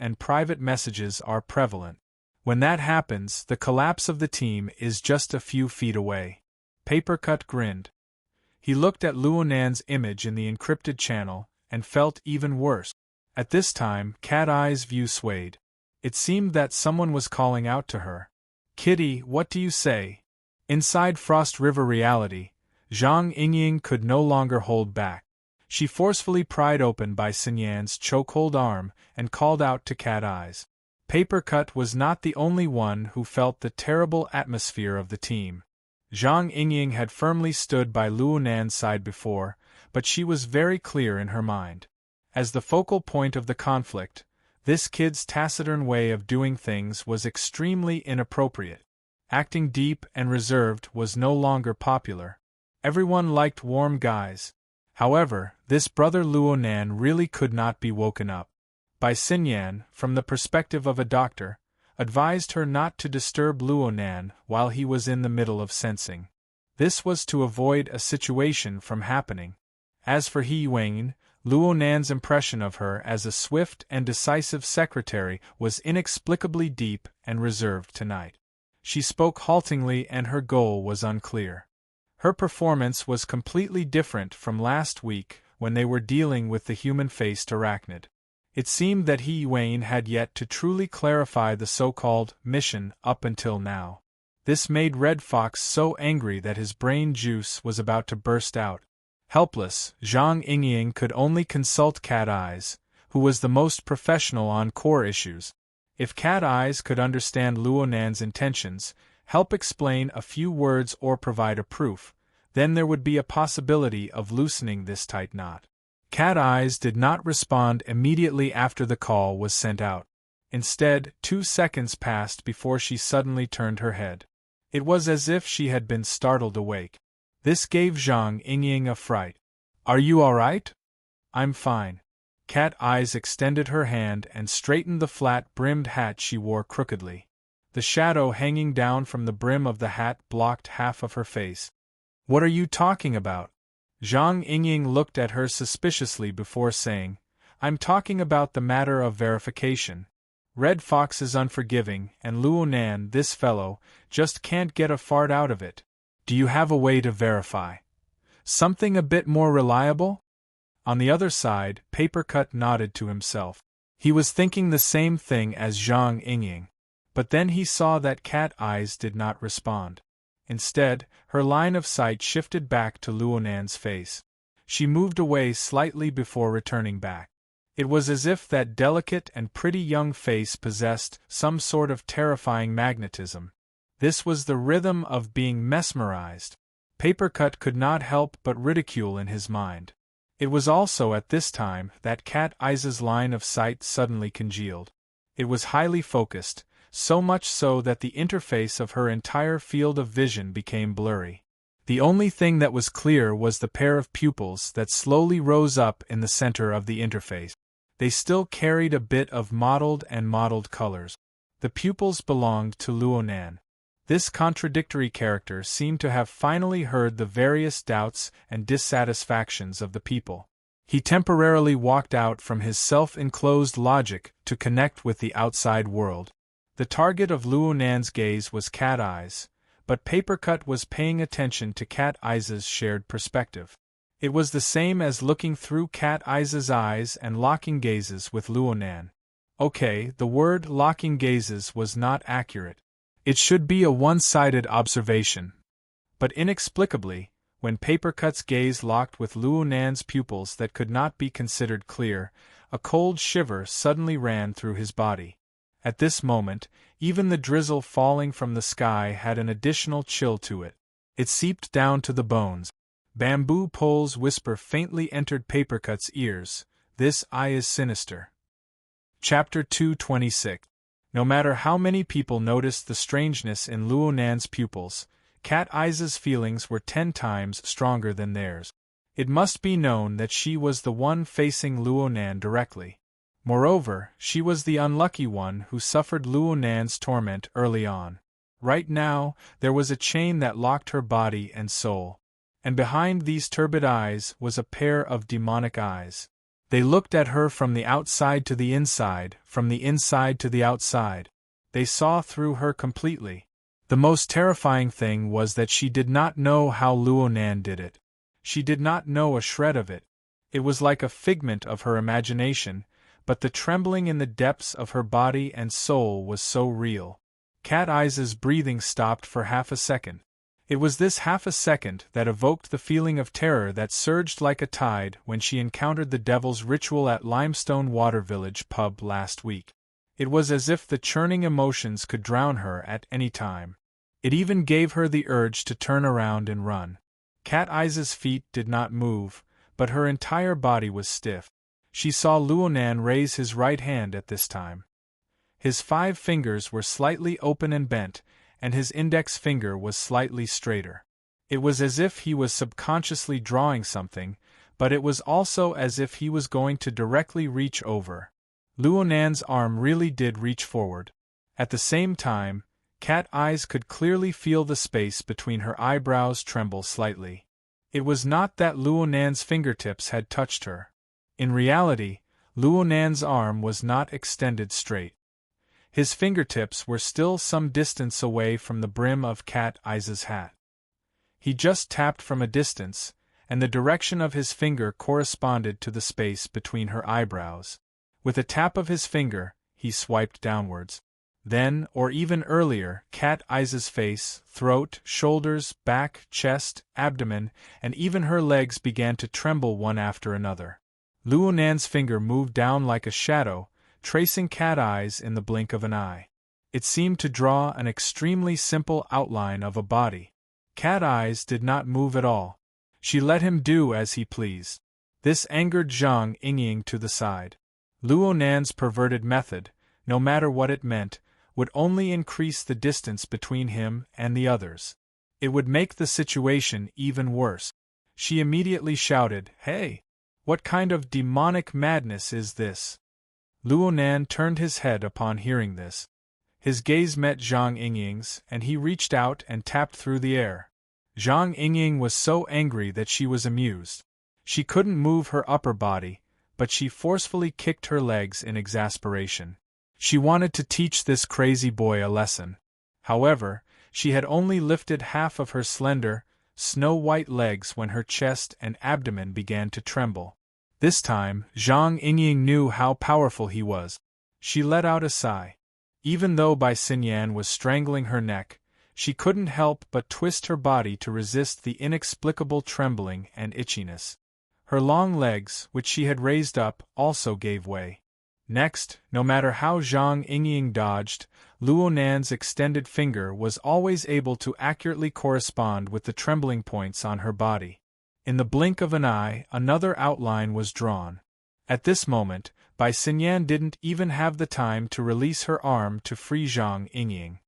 are prevalent. When that happens, the collapse of the team is just a few feet away. Papercut grinned. He looked at Luonan's image in the encrypted channel, and felt even worse. At this time, Cat Eye's view swayed. It seemed that someone was calling out to her. "Kitty, what do you say?" Inside Frost River Reality, Zhang Yingying could no longer hold back. She forcefully pried open Bai Xinyan's chokehold arm and called out to Cat Eyes. Papercut was not the only one who felt the terrible atmosphere of the team. Zhang Yingying had firmly stood by Luonan's side before, but she was very clear in her mind. As the focal point of the conflict, this kid's taciturn way of doing things was extremely inappropriate. Acting deep and reserved was no longer popular. Everyone liked warm guys. However, this brother Luonan really could not be woken up. Bai Xinyan, from the perspective of a doctor, advised her not to disturb Luonan while he was in the middle of sensing. This was to avoid a situation from happening. As for He Wayne, Luonan's impression of her as a swift and decisive secretary was inexplicably deep and reserved tonight. She spoke haltingly and her goal was unclear. Her performance was completely different from last week when they were dealing with the human-faced arachnid. It seemed that He Wayne had yet to truly clarify the so-called mission up until now. This made Red Fox so angry that his brain juice was about to burst out. Helpless, Zhang Yingying could only consult Cat Eyes, who was the most professional on core issues. If Cat Eyes could understand Luonan's intentions, help explain a few words or provide a proof, then there would be a possibility of loosening this tight knot. Cat Eyes did not respond immediately after the call was sent out. Instead, 2 seconds passed before she suddenly turned her head. It was as if she had been startled awake. This gave Zhang Yingying a fright. "Are you all right?" "I'm fine." Cat Eyes extended her hand and straightened the flat-brimmed hat she wore crookedly. The shadow hanging down from the brim of the hat blocked half of her face. "What are you talking about?" Zhang Yingying looked at her suspiciously before saying, "I'm talking about the matter of verification. Red Fox is unforgiving, and Luonan, this fellow, just can't get a fart out of it. Do you have a way to verify? Something a bit more reliable?" On the other side, Papercut nodded to himself. He was thinking the same thing as Zhang Yingying. But then he saw that Cat Eyes did not respond. Instead, her line of sight shifted back to Luonan's face. She moved away slightly before returning back. It was as if that delicate and pretty young face possessed some sort of terrifying magnetism. This was the rhythm of being mesmerized. Papercut could not help but ridicule in his mind. It was also at this time that Cat Eyes' line of sight suddenly congealed. It was highly focused, so much so that the interface of her entire field of vision became blurry. The only thing that was clear was the pair of pupils that slowly rose up in the center of the interface. They still carried a bit of mottled and mottled colors. The pupils belonged to Luonan. This contradictory character seemed to have finally heard the various doubts and dissatisfactions of the people. He temporarily walked out from his self-enclosed logic to connect with the outside world. The target of Luonan's gaze was Cat Eyes, but Papercut was paying attention to Cat Eyes' shared perspective. It was the same as looking through Cat Eyes' eyes and locking gazes with Luonan. Okay, the word locking gazes was not accurate. It should be a one-sided observation. But inexplicably, when Papercut's gaze locked with Luonan's pupils that could not be considered clear, a cold shiver suddenly ran through his body. At this moment, even the drizzle falling from the sky had an additional chill to it. It seeped down to the bones. Bamboo poles whisper faintly entered Papercut's ears. "This eye is sinister." Chapter 226. No matter how many people noticed the strangeness in Luonan's pupils, Cat Eyes' feelings were 10 times stronger than theirs. It must be known that she was the one facing Luonan directly. Moreover, she was the unlucky one who suffered Luonan's torment early on. Right now, there was a chain that locked her body and soul. And behind these turbid eyes was a pair of demonic eyes. They looked at her from the outside to the inside, from the inside to the outside. They saw through her completely. The most terrifying thing was that she did not know how Luonan did it. She did not know a shred of it. It was like a figment of her imagination, but the trembling in the depths of her body and soul was so real. Cat Eyes' breathing stopped for half a second. It was this half a second that evoked the feeling of terror that surged like a tide when she encountered the Devil's Ritual at Limestone Water Village pub last week. It was as if the churning emotions could drown her at any time. It even gave her the urge to turn around and run. Cat Eyes' feet did not move, but her entire body was stiff. She saw Luonan raise his right hand at this time. His 5 fingers were slightly open and bent, and his index finger was slightly straighter. It was as if he was subconsciously drawing something, but it was also as if he was going to directly reach over. Luonan's arm really did reach forward. At the same time, Cat Eyes could clearly feel the space between her eyebrows tremble slightly. It was not that Luonan's fingertips had touched her. In reality, Luonan's arm was not extended straight. His fingertips were still some distance away from the brim of Cat Eyes' hat. He just tapped from a distance, and the direction of his finger corresponded to the space between her eyebrows. With a tap of his finger, he swiped downwards. Then, or even earlier, Cat Eye's face, throat, shoulders, back, chest, abdomen, and even her legs began to tremble one after another. Luo Nan's finger moved down like a shadow, tracing Cat Eye's in the blink of an eye. It seemed to draw an extremely simple outline of a body. Cat Eye's did not move at all. She let him do as he pleased. This angered Zhang Yingying to the side. Luo Nan's perverted method, no matter what it meant, would only increase the distance between him and the others. It would make the situation even worse. She immediately shouted, "Hey! What kind of demonic madness is this?" Luo Nan turned his head upon hearing this. His gaze met Zhang Yingying's, and he reached out and tapped through the air. Zhang Yingying was so angry that she was amused. She couldn't move her upper body, but she forcefully kicked her legs in exasperation. She wanted to teach this crazy boy a lesson. However, she had only lifted half of her slender, snow-white legs when her chest and abdomen began to tremble. This time, Zhang Yingying knew how powerful he was. She let out a sigh. Even though Bai Xinyan was strangling her neck, she couldn't help but twist her body to resist the inexplicable trembling and itchiness. Her long legs, which she had raised up, also gave way. Next, no matter how Zhang Yingying dodged, Luo Nan's extended finger was always able to accurately correspond with the trembling points on her body. In the blink of an eye, another outline was drawn. At this moment, Bai Xinyan didn't even have the time to release her arm to free Zhang Yingying.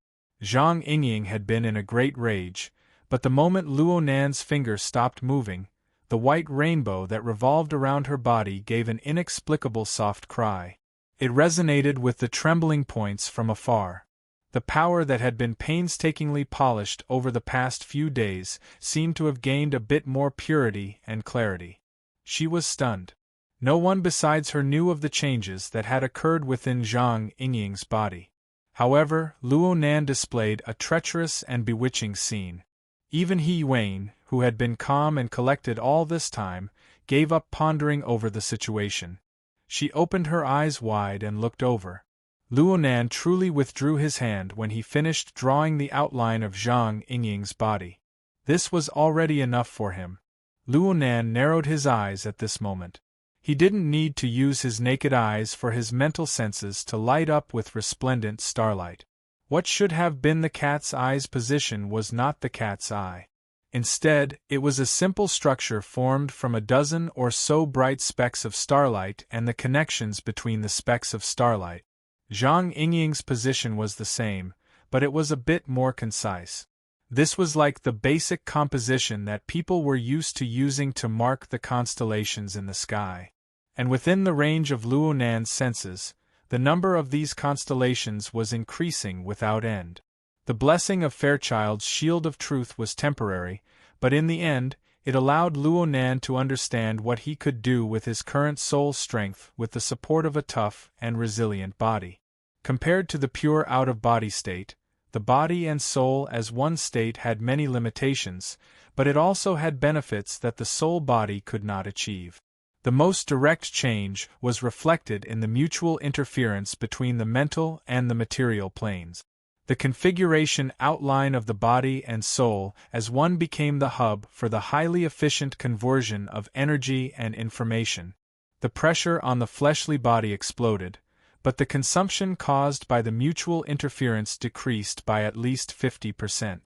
Zhang Yingying had been in a great rage, but the moment Luo Nan's finger stopped moving, the white rainbow that revolved around her body gave an inexplicable soft cry. It resonated with the trembling points from afar. The power that had been painstakingly polished over the past few days seemed to have gained a bit more purity and clarity. She was stunned. No one besides her knew of the changes that had occurred within Zhang Yingying's body. However, Luo Nan displayed a treacherous and bewitching scene. Even He Yuan, who had been calm and collected all this time, gave up pondering over the situation. She opened her eyes wide and looked over. Luo Nan truly withdrew his hand when he finished drawing the outline of Zhang Yingying's body. This was already enough for him. Luo Nan narrowed his eyes at this moment. He didn't need to use his naked eyes for his mental senses to light up with resplendent starlight. What should have been the cat's eye's position was not the cat's eye. Instead, it was a simple structure formed from a dozen or so bright specks of starlight and the connections between the specks of starlight. Zhang Yingying's position was the same, but it was a bit more concise. This was like the basic composition that people were used to using to mark the constellations in the sky. And within the range of Luo Nan's senses, the number of these constellations was increasing without end. The blessing of Fairchild's shield of truth was temporary, but in the end, it allowed Luo Nan to understand what he could do with his current soul strength with the support of a tough and resilient body. Compared to the pure out-of-body state, the body and soul as one state had many limitations, but it also had benefits that the soul body could not achieve. The most direct change was reflected in the mutual interference between the mental and the material planes. The configuration outline of the body and soul as one became the hub for the highly efficient conversion of energy and information. The pressure on the fleshly body exploded, but the consumption caused by the mutual interference decreased by at least 50%.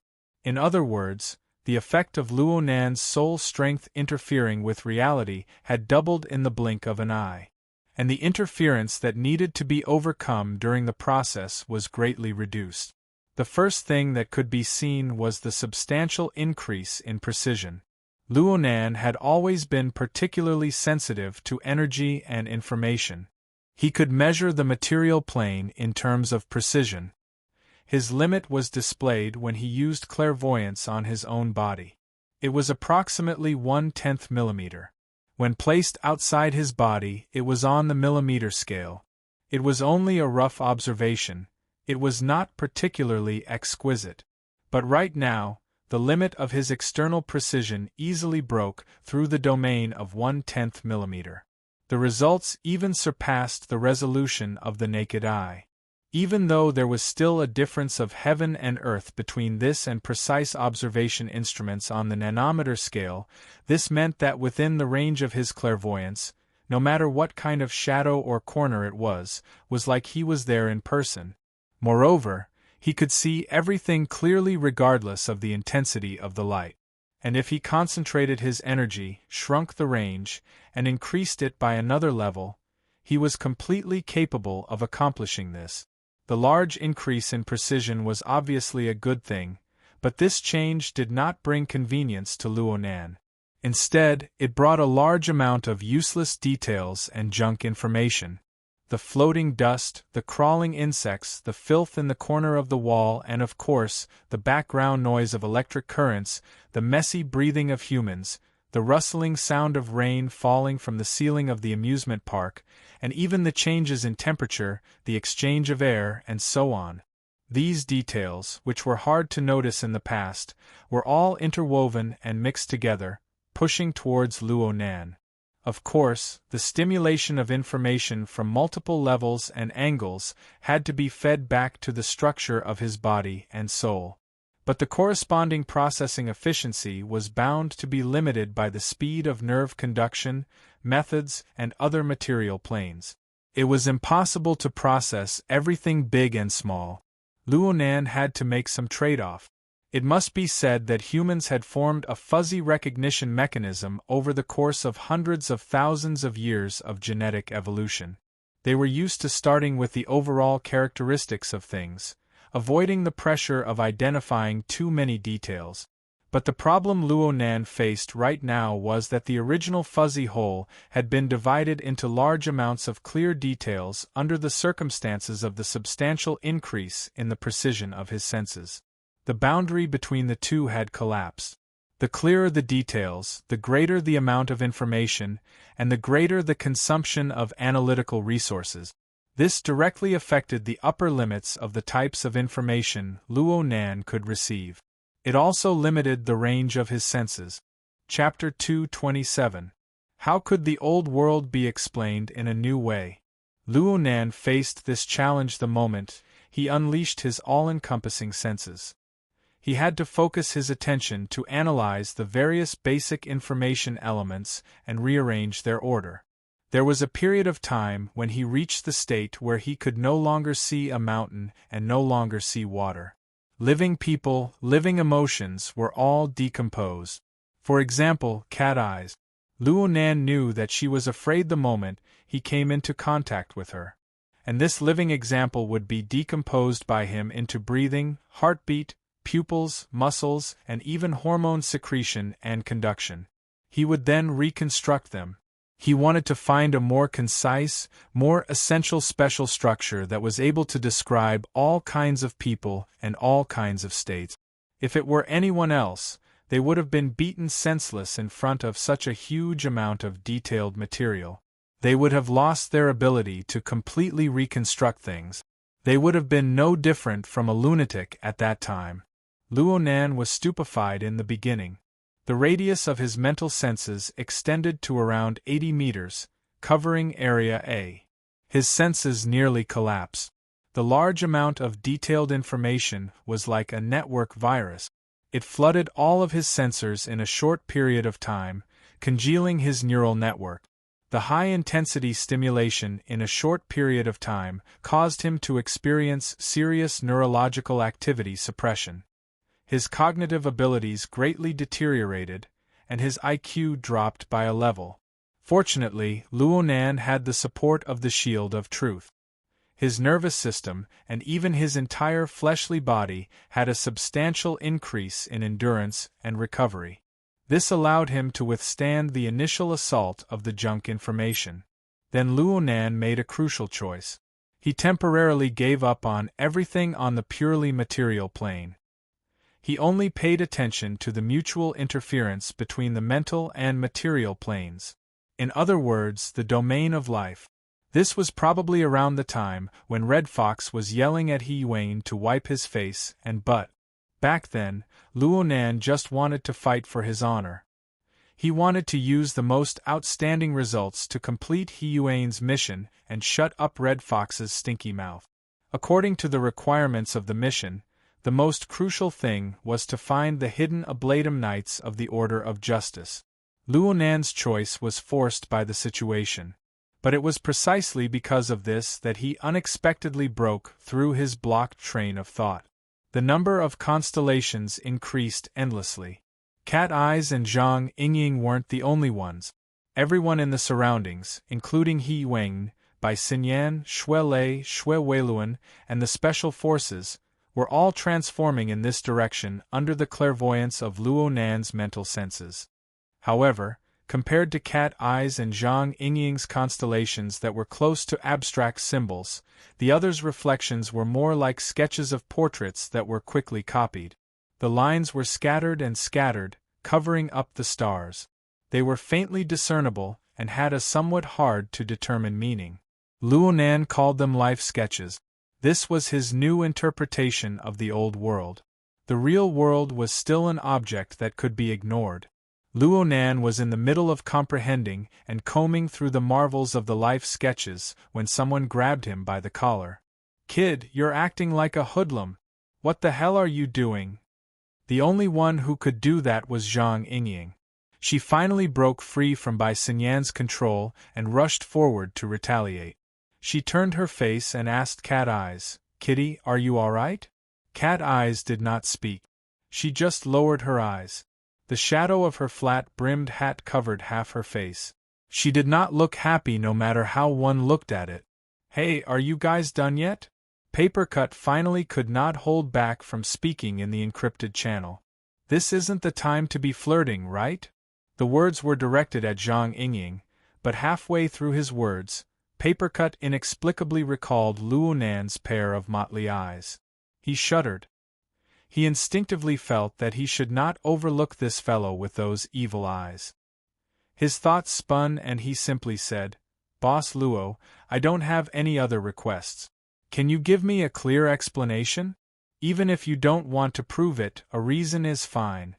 In other words, the effect of Luo Nan's soul strength interfering with reality had doubled in the blink of an eye. And the interference that needed to be overcome during the process was greatly reduced. The first thing that could be seen was the substantial increase in precision. Luo Nan had always been particularly sensitive to energy and information. He could measure the material plane in terms of precision. His limit was displayed when he used clairvoyance on his own body. It was approximately 1/10 millimeter. When placed outside his body, it was on the millimeter scale. It was only a rough observation. It was not particularly exquisite. But right now, the limit of his external precision easily broke through the domain of 1/10 millimeter. The results even surpassed the resolution of the naked eye. Even though there was still a difference of heaven and earth between this and precise observation instruments on the nanometer scale, this meant that within the range of his clairvoyance, no matter what kind of shadow or corner it was like he was there in person. Moreover, he could see everything clearly regardless of the intensity of the light. And if he concentrated his energy, shrunk the range, and increased it by another level, he was completely capable of accomplishing this. The large increase in precision was obviously a good thing, but this change did not bring convenience to Luo Nan. Instead, it brought a large amount of useless details and junk information. The floating dust, the crawling insects, the filth in the corner of the wall, and of course, the background noise of electric currents, the messy breathing of humans, the rustling sound of rain falling from the ceiling of the amusement park, and even the changes in temperature, the exchange of air, and so on. These details, which were hard to notice in the past, were all interwoven and mixed together, pushing towards Luo Nan. Of course, the stimulation of information from multiple levels and angles had to be fed back to the structure of his body and soul. But the corresponding processing efficiency was bound to be limited by the speed of nerve conduction, methods, and other material planes. It was impossible to process everything big and small. Luo Nan had to make some trade-off. It must be said that humans had formed a fuzzy recognition mechanism over the course of hundreds of thousands of years of genetic evolution. They were used to starting with the overall characteristics of things, avoiding the pressure of identifying too many details. But the problem Luo Nan faced right now was that the original fuzzy whole had been divided into large amounts of clear details under the circumstances of the substantial increase in the precision of his senses. The boundary between the two had collapsed. The clearer the details, the greater the amount of information, and the greater the consumption of analytical resources. This directly affected the upper limits of the types of information Luo Nan could receive. It also limited the range of his senses. Chapter 227. How could the old world be explained in a new way? Luo Nan faced this challenge the moment he unleashed his all-encompassing senses. He had to focus his attention to analyze the various basic information elements and rearrange their order. There was a period of time when he reached the state where he could no longer see a mountain and no longer see water. Living people, living emotions were all decomposed. For example, cat eyes. Luo Nan knew that she was afraid the moment he came into contact with her. And this living example would be decomposed by him into breathing, heartbeat, pupils, muscles, and even hormone secretion and conduction. He would then reconstruct them. He wanted to find a more concise, more essential special structure that was able to describe all kinds of people and all kinds of states. If it were anyone else, they would have been beaten senseless in front of such a huge amount of detailed material. They would have lost their ability to completely reconstruct things. They would have been no different from a lunatic at that time. Luo Nan was stupefied in the beginning. The radius of his mental senses extended to around 80 meters, covering Area A. His senses nearly collapsed. The large amount of detailed information was like a network virus. It flooded all of his sensors in a short period of time, congealing his neural network. The high-intensity stimulation in a short period of time caused him to experience serious neurological activity suppression. His cognitive abilities greatly deteriorated, and his IQ dropped by a level. Fortunately, Luo Nan had the support of the Shield of Truth. His nervous system, and even his entire fleshly body, had a substantial increase in endurance and recovery. This allowed him to withstand the initial assault of the junk information. Then Luo Nan made a crucial choice. He temporarily gave up on everything on the purely material plane. He only paid attention to the mutual interference between the mental and material planes. In other words, the domain of life. This was probably around the time when Red Fox was yelling at He Yuan to wipe his face and butt. Back then, Luo Nan just wanted to fight for his honor. He wanted to use the most outstanding results to complete He Yuan's mission and shut up Red Fox's stinky mouth. According to the requirements of the mission, the most crucial thing was to find the hidden Ablatum Knights of the Order of Justice. Luo Nan's choice was forced by the situation. But it was precisely because of this that he unexpectedly broke through his blocked train of thought. The number of constellations increased endlessly. Cat Eyes and Zhang Yingying weren't the only ones. Everyone in the surroundings, including He Wang, Bai Xinyan, Xue Lei, Xue Weiluan, and the Special Forces, were all transforming in this direction under the clairvoyance of Luo Nan's mental senses. However, compared to Cat Eyes and Zhang Yingying's constellations that were close to abstract symbols, the others' reflections were more like sketches of portraits that were quickly copied. The lines were scattered and scattered, covering up the stars. They were faintly discernible and had a somewhat hard-to-determine meaning. Luo Nan called them life sketches. This was his new interpretation of the old world. The real world was still an object that could be ignored. Luo Nan was in the middle of comprehending and combing through the marvels of the life sketches when someone grabbed him by the collar. "Kid, you're acting like a hoodlum. What the hell are you doing?" The only one who could do that was Zhang Yingying. She finally broke free from Bai Xinyan's control and rushed forward to retaliate. She turned her face and asked Cat Eyes, "Kitty, are you all right?" Cat Eyes did not speak. She just lowered her eyes. The shadow of her flat-brimmed hat covered half her face. She did not look happy no matter how one looked at it. "Hey, are you guys done yet?" Papercut finally could not hold back from speaking in the encrypted channel. "This isn't the time to be flirting, right?" The words were directed at Zhang Yingying, but halfway through his words, Papercut inexplicably recalled Luo Nan's pair of motley eyes. He shuddered. He instinctively felt that he should not overlook this fellow with those evil eyes. His thoughts spun and he simply said, "Boss Luo, I don't have any other requests. Can you give me a clear explanation? Even if you don't want to prove it, a reason is fine."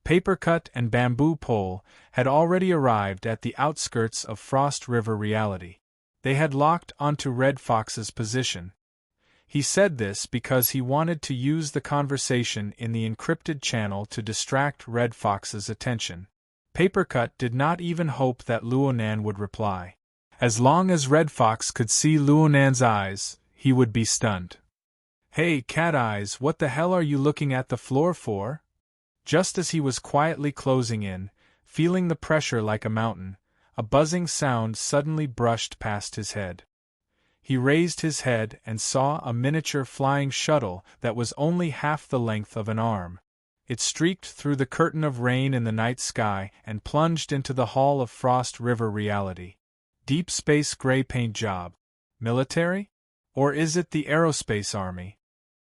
Papercut and Bamboo Pole had already arrived at the outskirts of Frost River reality. They had locked onto Red Fox's position. He said this because he wanted to use the conversation in the encrypted channel to distract Red Fox's attention. Papercut did not even hope that Luo Nan would reply. As long as Red Fox could see Luo Nan's eyes, he would be stunned. "Hey, Cat Eyes, what the hell are you looking at the floor for?" Just as he was quietly closing in, feeling the pressure like a mountain, a buzzing sound suddenly brushed past his head. He raised his head and saw a miniature flying shuttle that was only half the length of an arm. It streaked through the curtain of rain in the night sky and plunged into the hall of Frost River reality. Deep space gray paint job. Military? Or is it the aerospace army?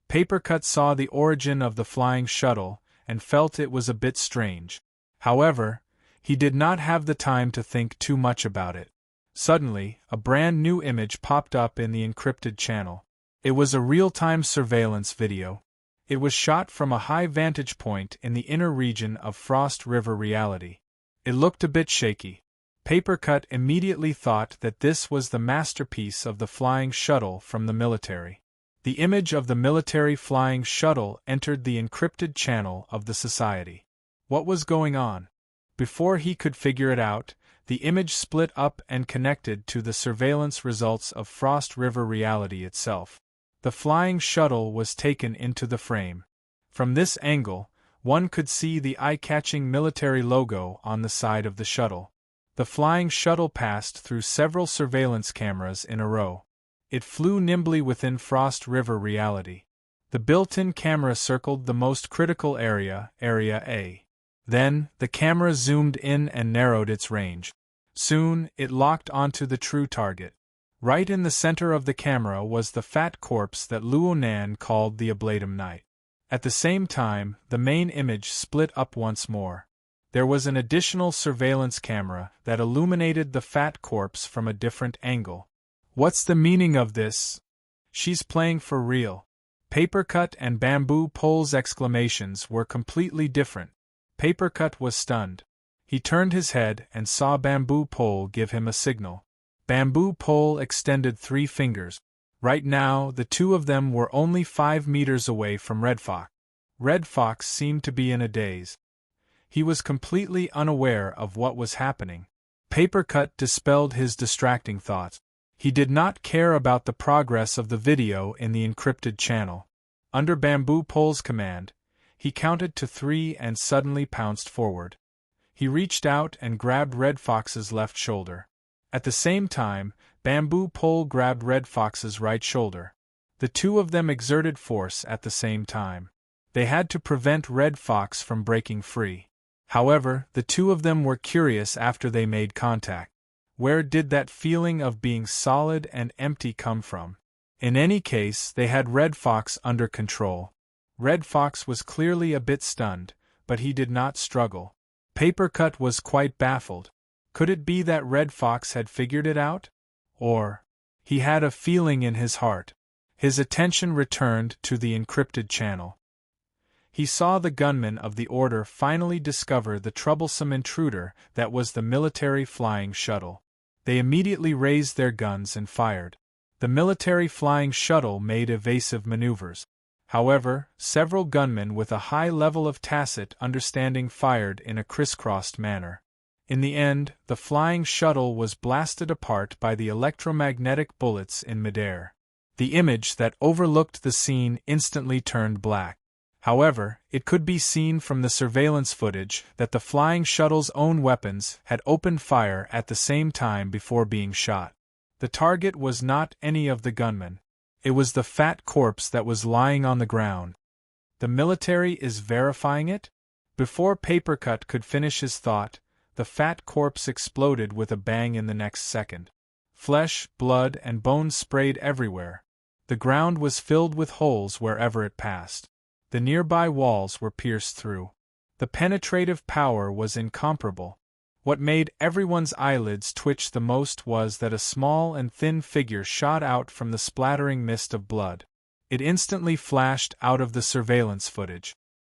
Papercut saw the origin of the flying shuttle and felt it was a bit strange. However, he did not have the time to think too much about it. Suddenly, a brand new image popped up in the encrypted channel. It was a real-time surveillance video. It was shot from a high vantage point in the inner region of Frost River reality. It looked a bit shaky. Papercut immediately thought that this was the masterpiece of the flying shuttle from the military. The image of the military flying shuttle entered the encrypted channel of the society. What was going on? Before he could figure it out, the image split up and connected to the surveillance results of Frost River reality itself. The flying shuttle was taken into the frame. From this angle, one could see the eye-catching military logo on the side of the shuttle. The flying shuttle passed through several surveillance cameras in a row. It flew nimbly within Frost River reality. The built-in camera circled the most critical area, Area A. Then, the camera zoomed in and narrowed its range. Soon, it locked onto the true target. Right in the center of the camera was the fat corpse that Luo Nan called the Ablatum Knight. At the same time, the main image split up once more. There was an additional surveillance camera that illuminated the fat corpse from a different angle. What's the meaning of this? She's playing for real. Papercut and Bamboo Pole's exclamations were completely different. Papercut was stunned. He turned his head and saw Bamboo Pole give him a signal. Bamboo Pole extended 3 fingers. Right now, the two of them were only 5 meters away from Red Fox. Red Fox seemed to be in a daze. He was completely unaware of what was happening. Papercut dispelled his distracting thoughts. He did not care about the progress of the video in the encrypted channel. Under Bamboo Pole's command, he counted to 3 and suddenly pounced forward. He reached out and grabbed Red Fox's left shoulder. At the same time, Bamboo Pole grabbed Red Fox's right shoulder. The two of them exerted force at the same time. They had to prevent Red Fox from breaking free. However, the two of them were curious after they made contact. Where did that feeling of being solid and empty come from? In any case, they had Red Fox under control. Red Fox was clearly a bit stunned, but he did not struggle. Papercut was quite baffled. Could it be that Red Fox had figured it out? Or, he had a feeling in his heart. His attention returned to the encrypted channel. He saw the gunmen of the Order finally discover the troublesome intruder that was the military flying shuttle. They immediately raised their guns and fired. The military flying shuttle made evasive maneuvers. However, several gunmen with a high level of tacit understanding fired in a crisscrossed manner. In the end, the flying shuttle was blasted apart by the electromagnetic bullets in midair. The image that overlooked the scene instantly turned black. However, it could be seen from the surveillance footage that the flying shuttle's own weapons had opened fire at the same time before being shot. The target was not any of the gunmen. It was the fat corpse that was lying on the ground. The military is verifying it? Before Papercut could finish his thought, the fat corpse exploded with a bang in the next second. Flesh, blood, and bones sprayed everywhere. The ground was filled with holes wherever it passed. The nearby walls were pierced through. The penetrative power was incomparable. What made everyone's eyelids twitch the most was that a small and thin figure shot out from the splattering mist of blood. It instantly flashed out of the surveillance footage.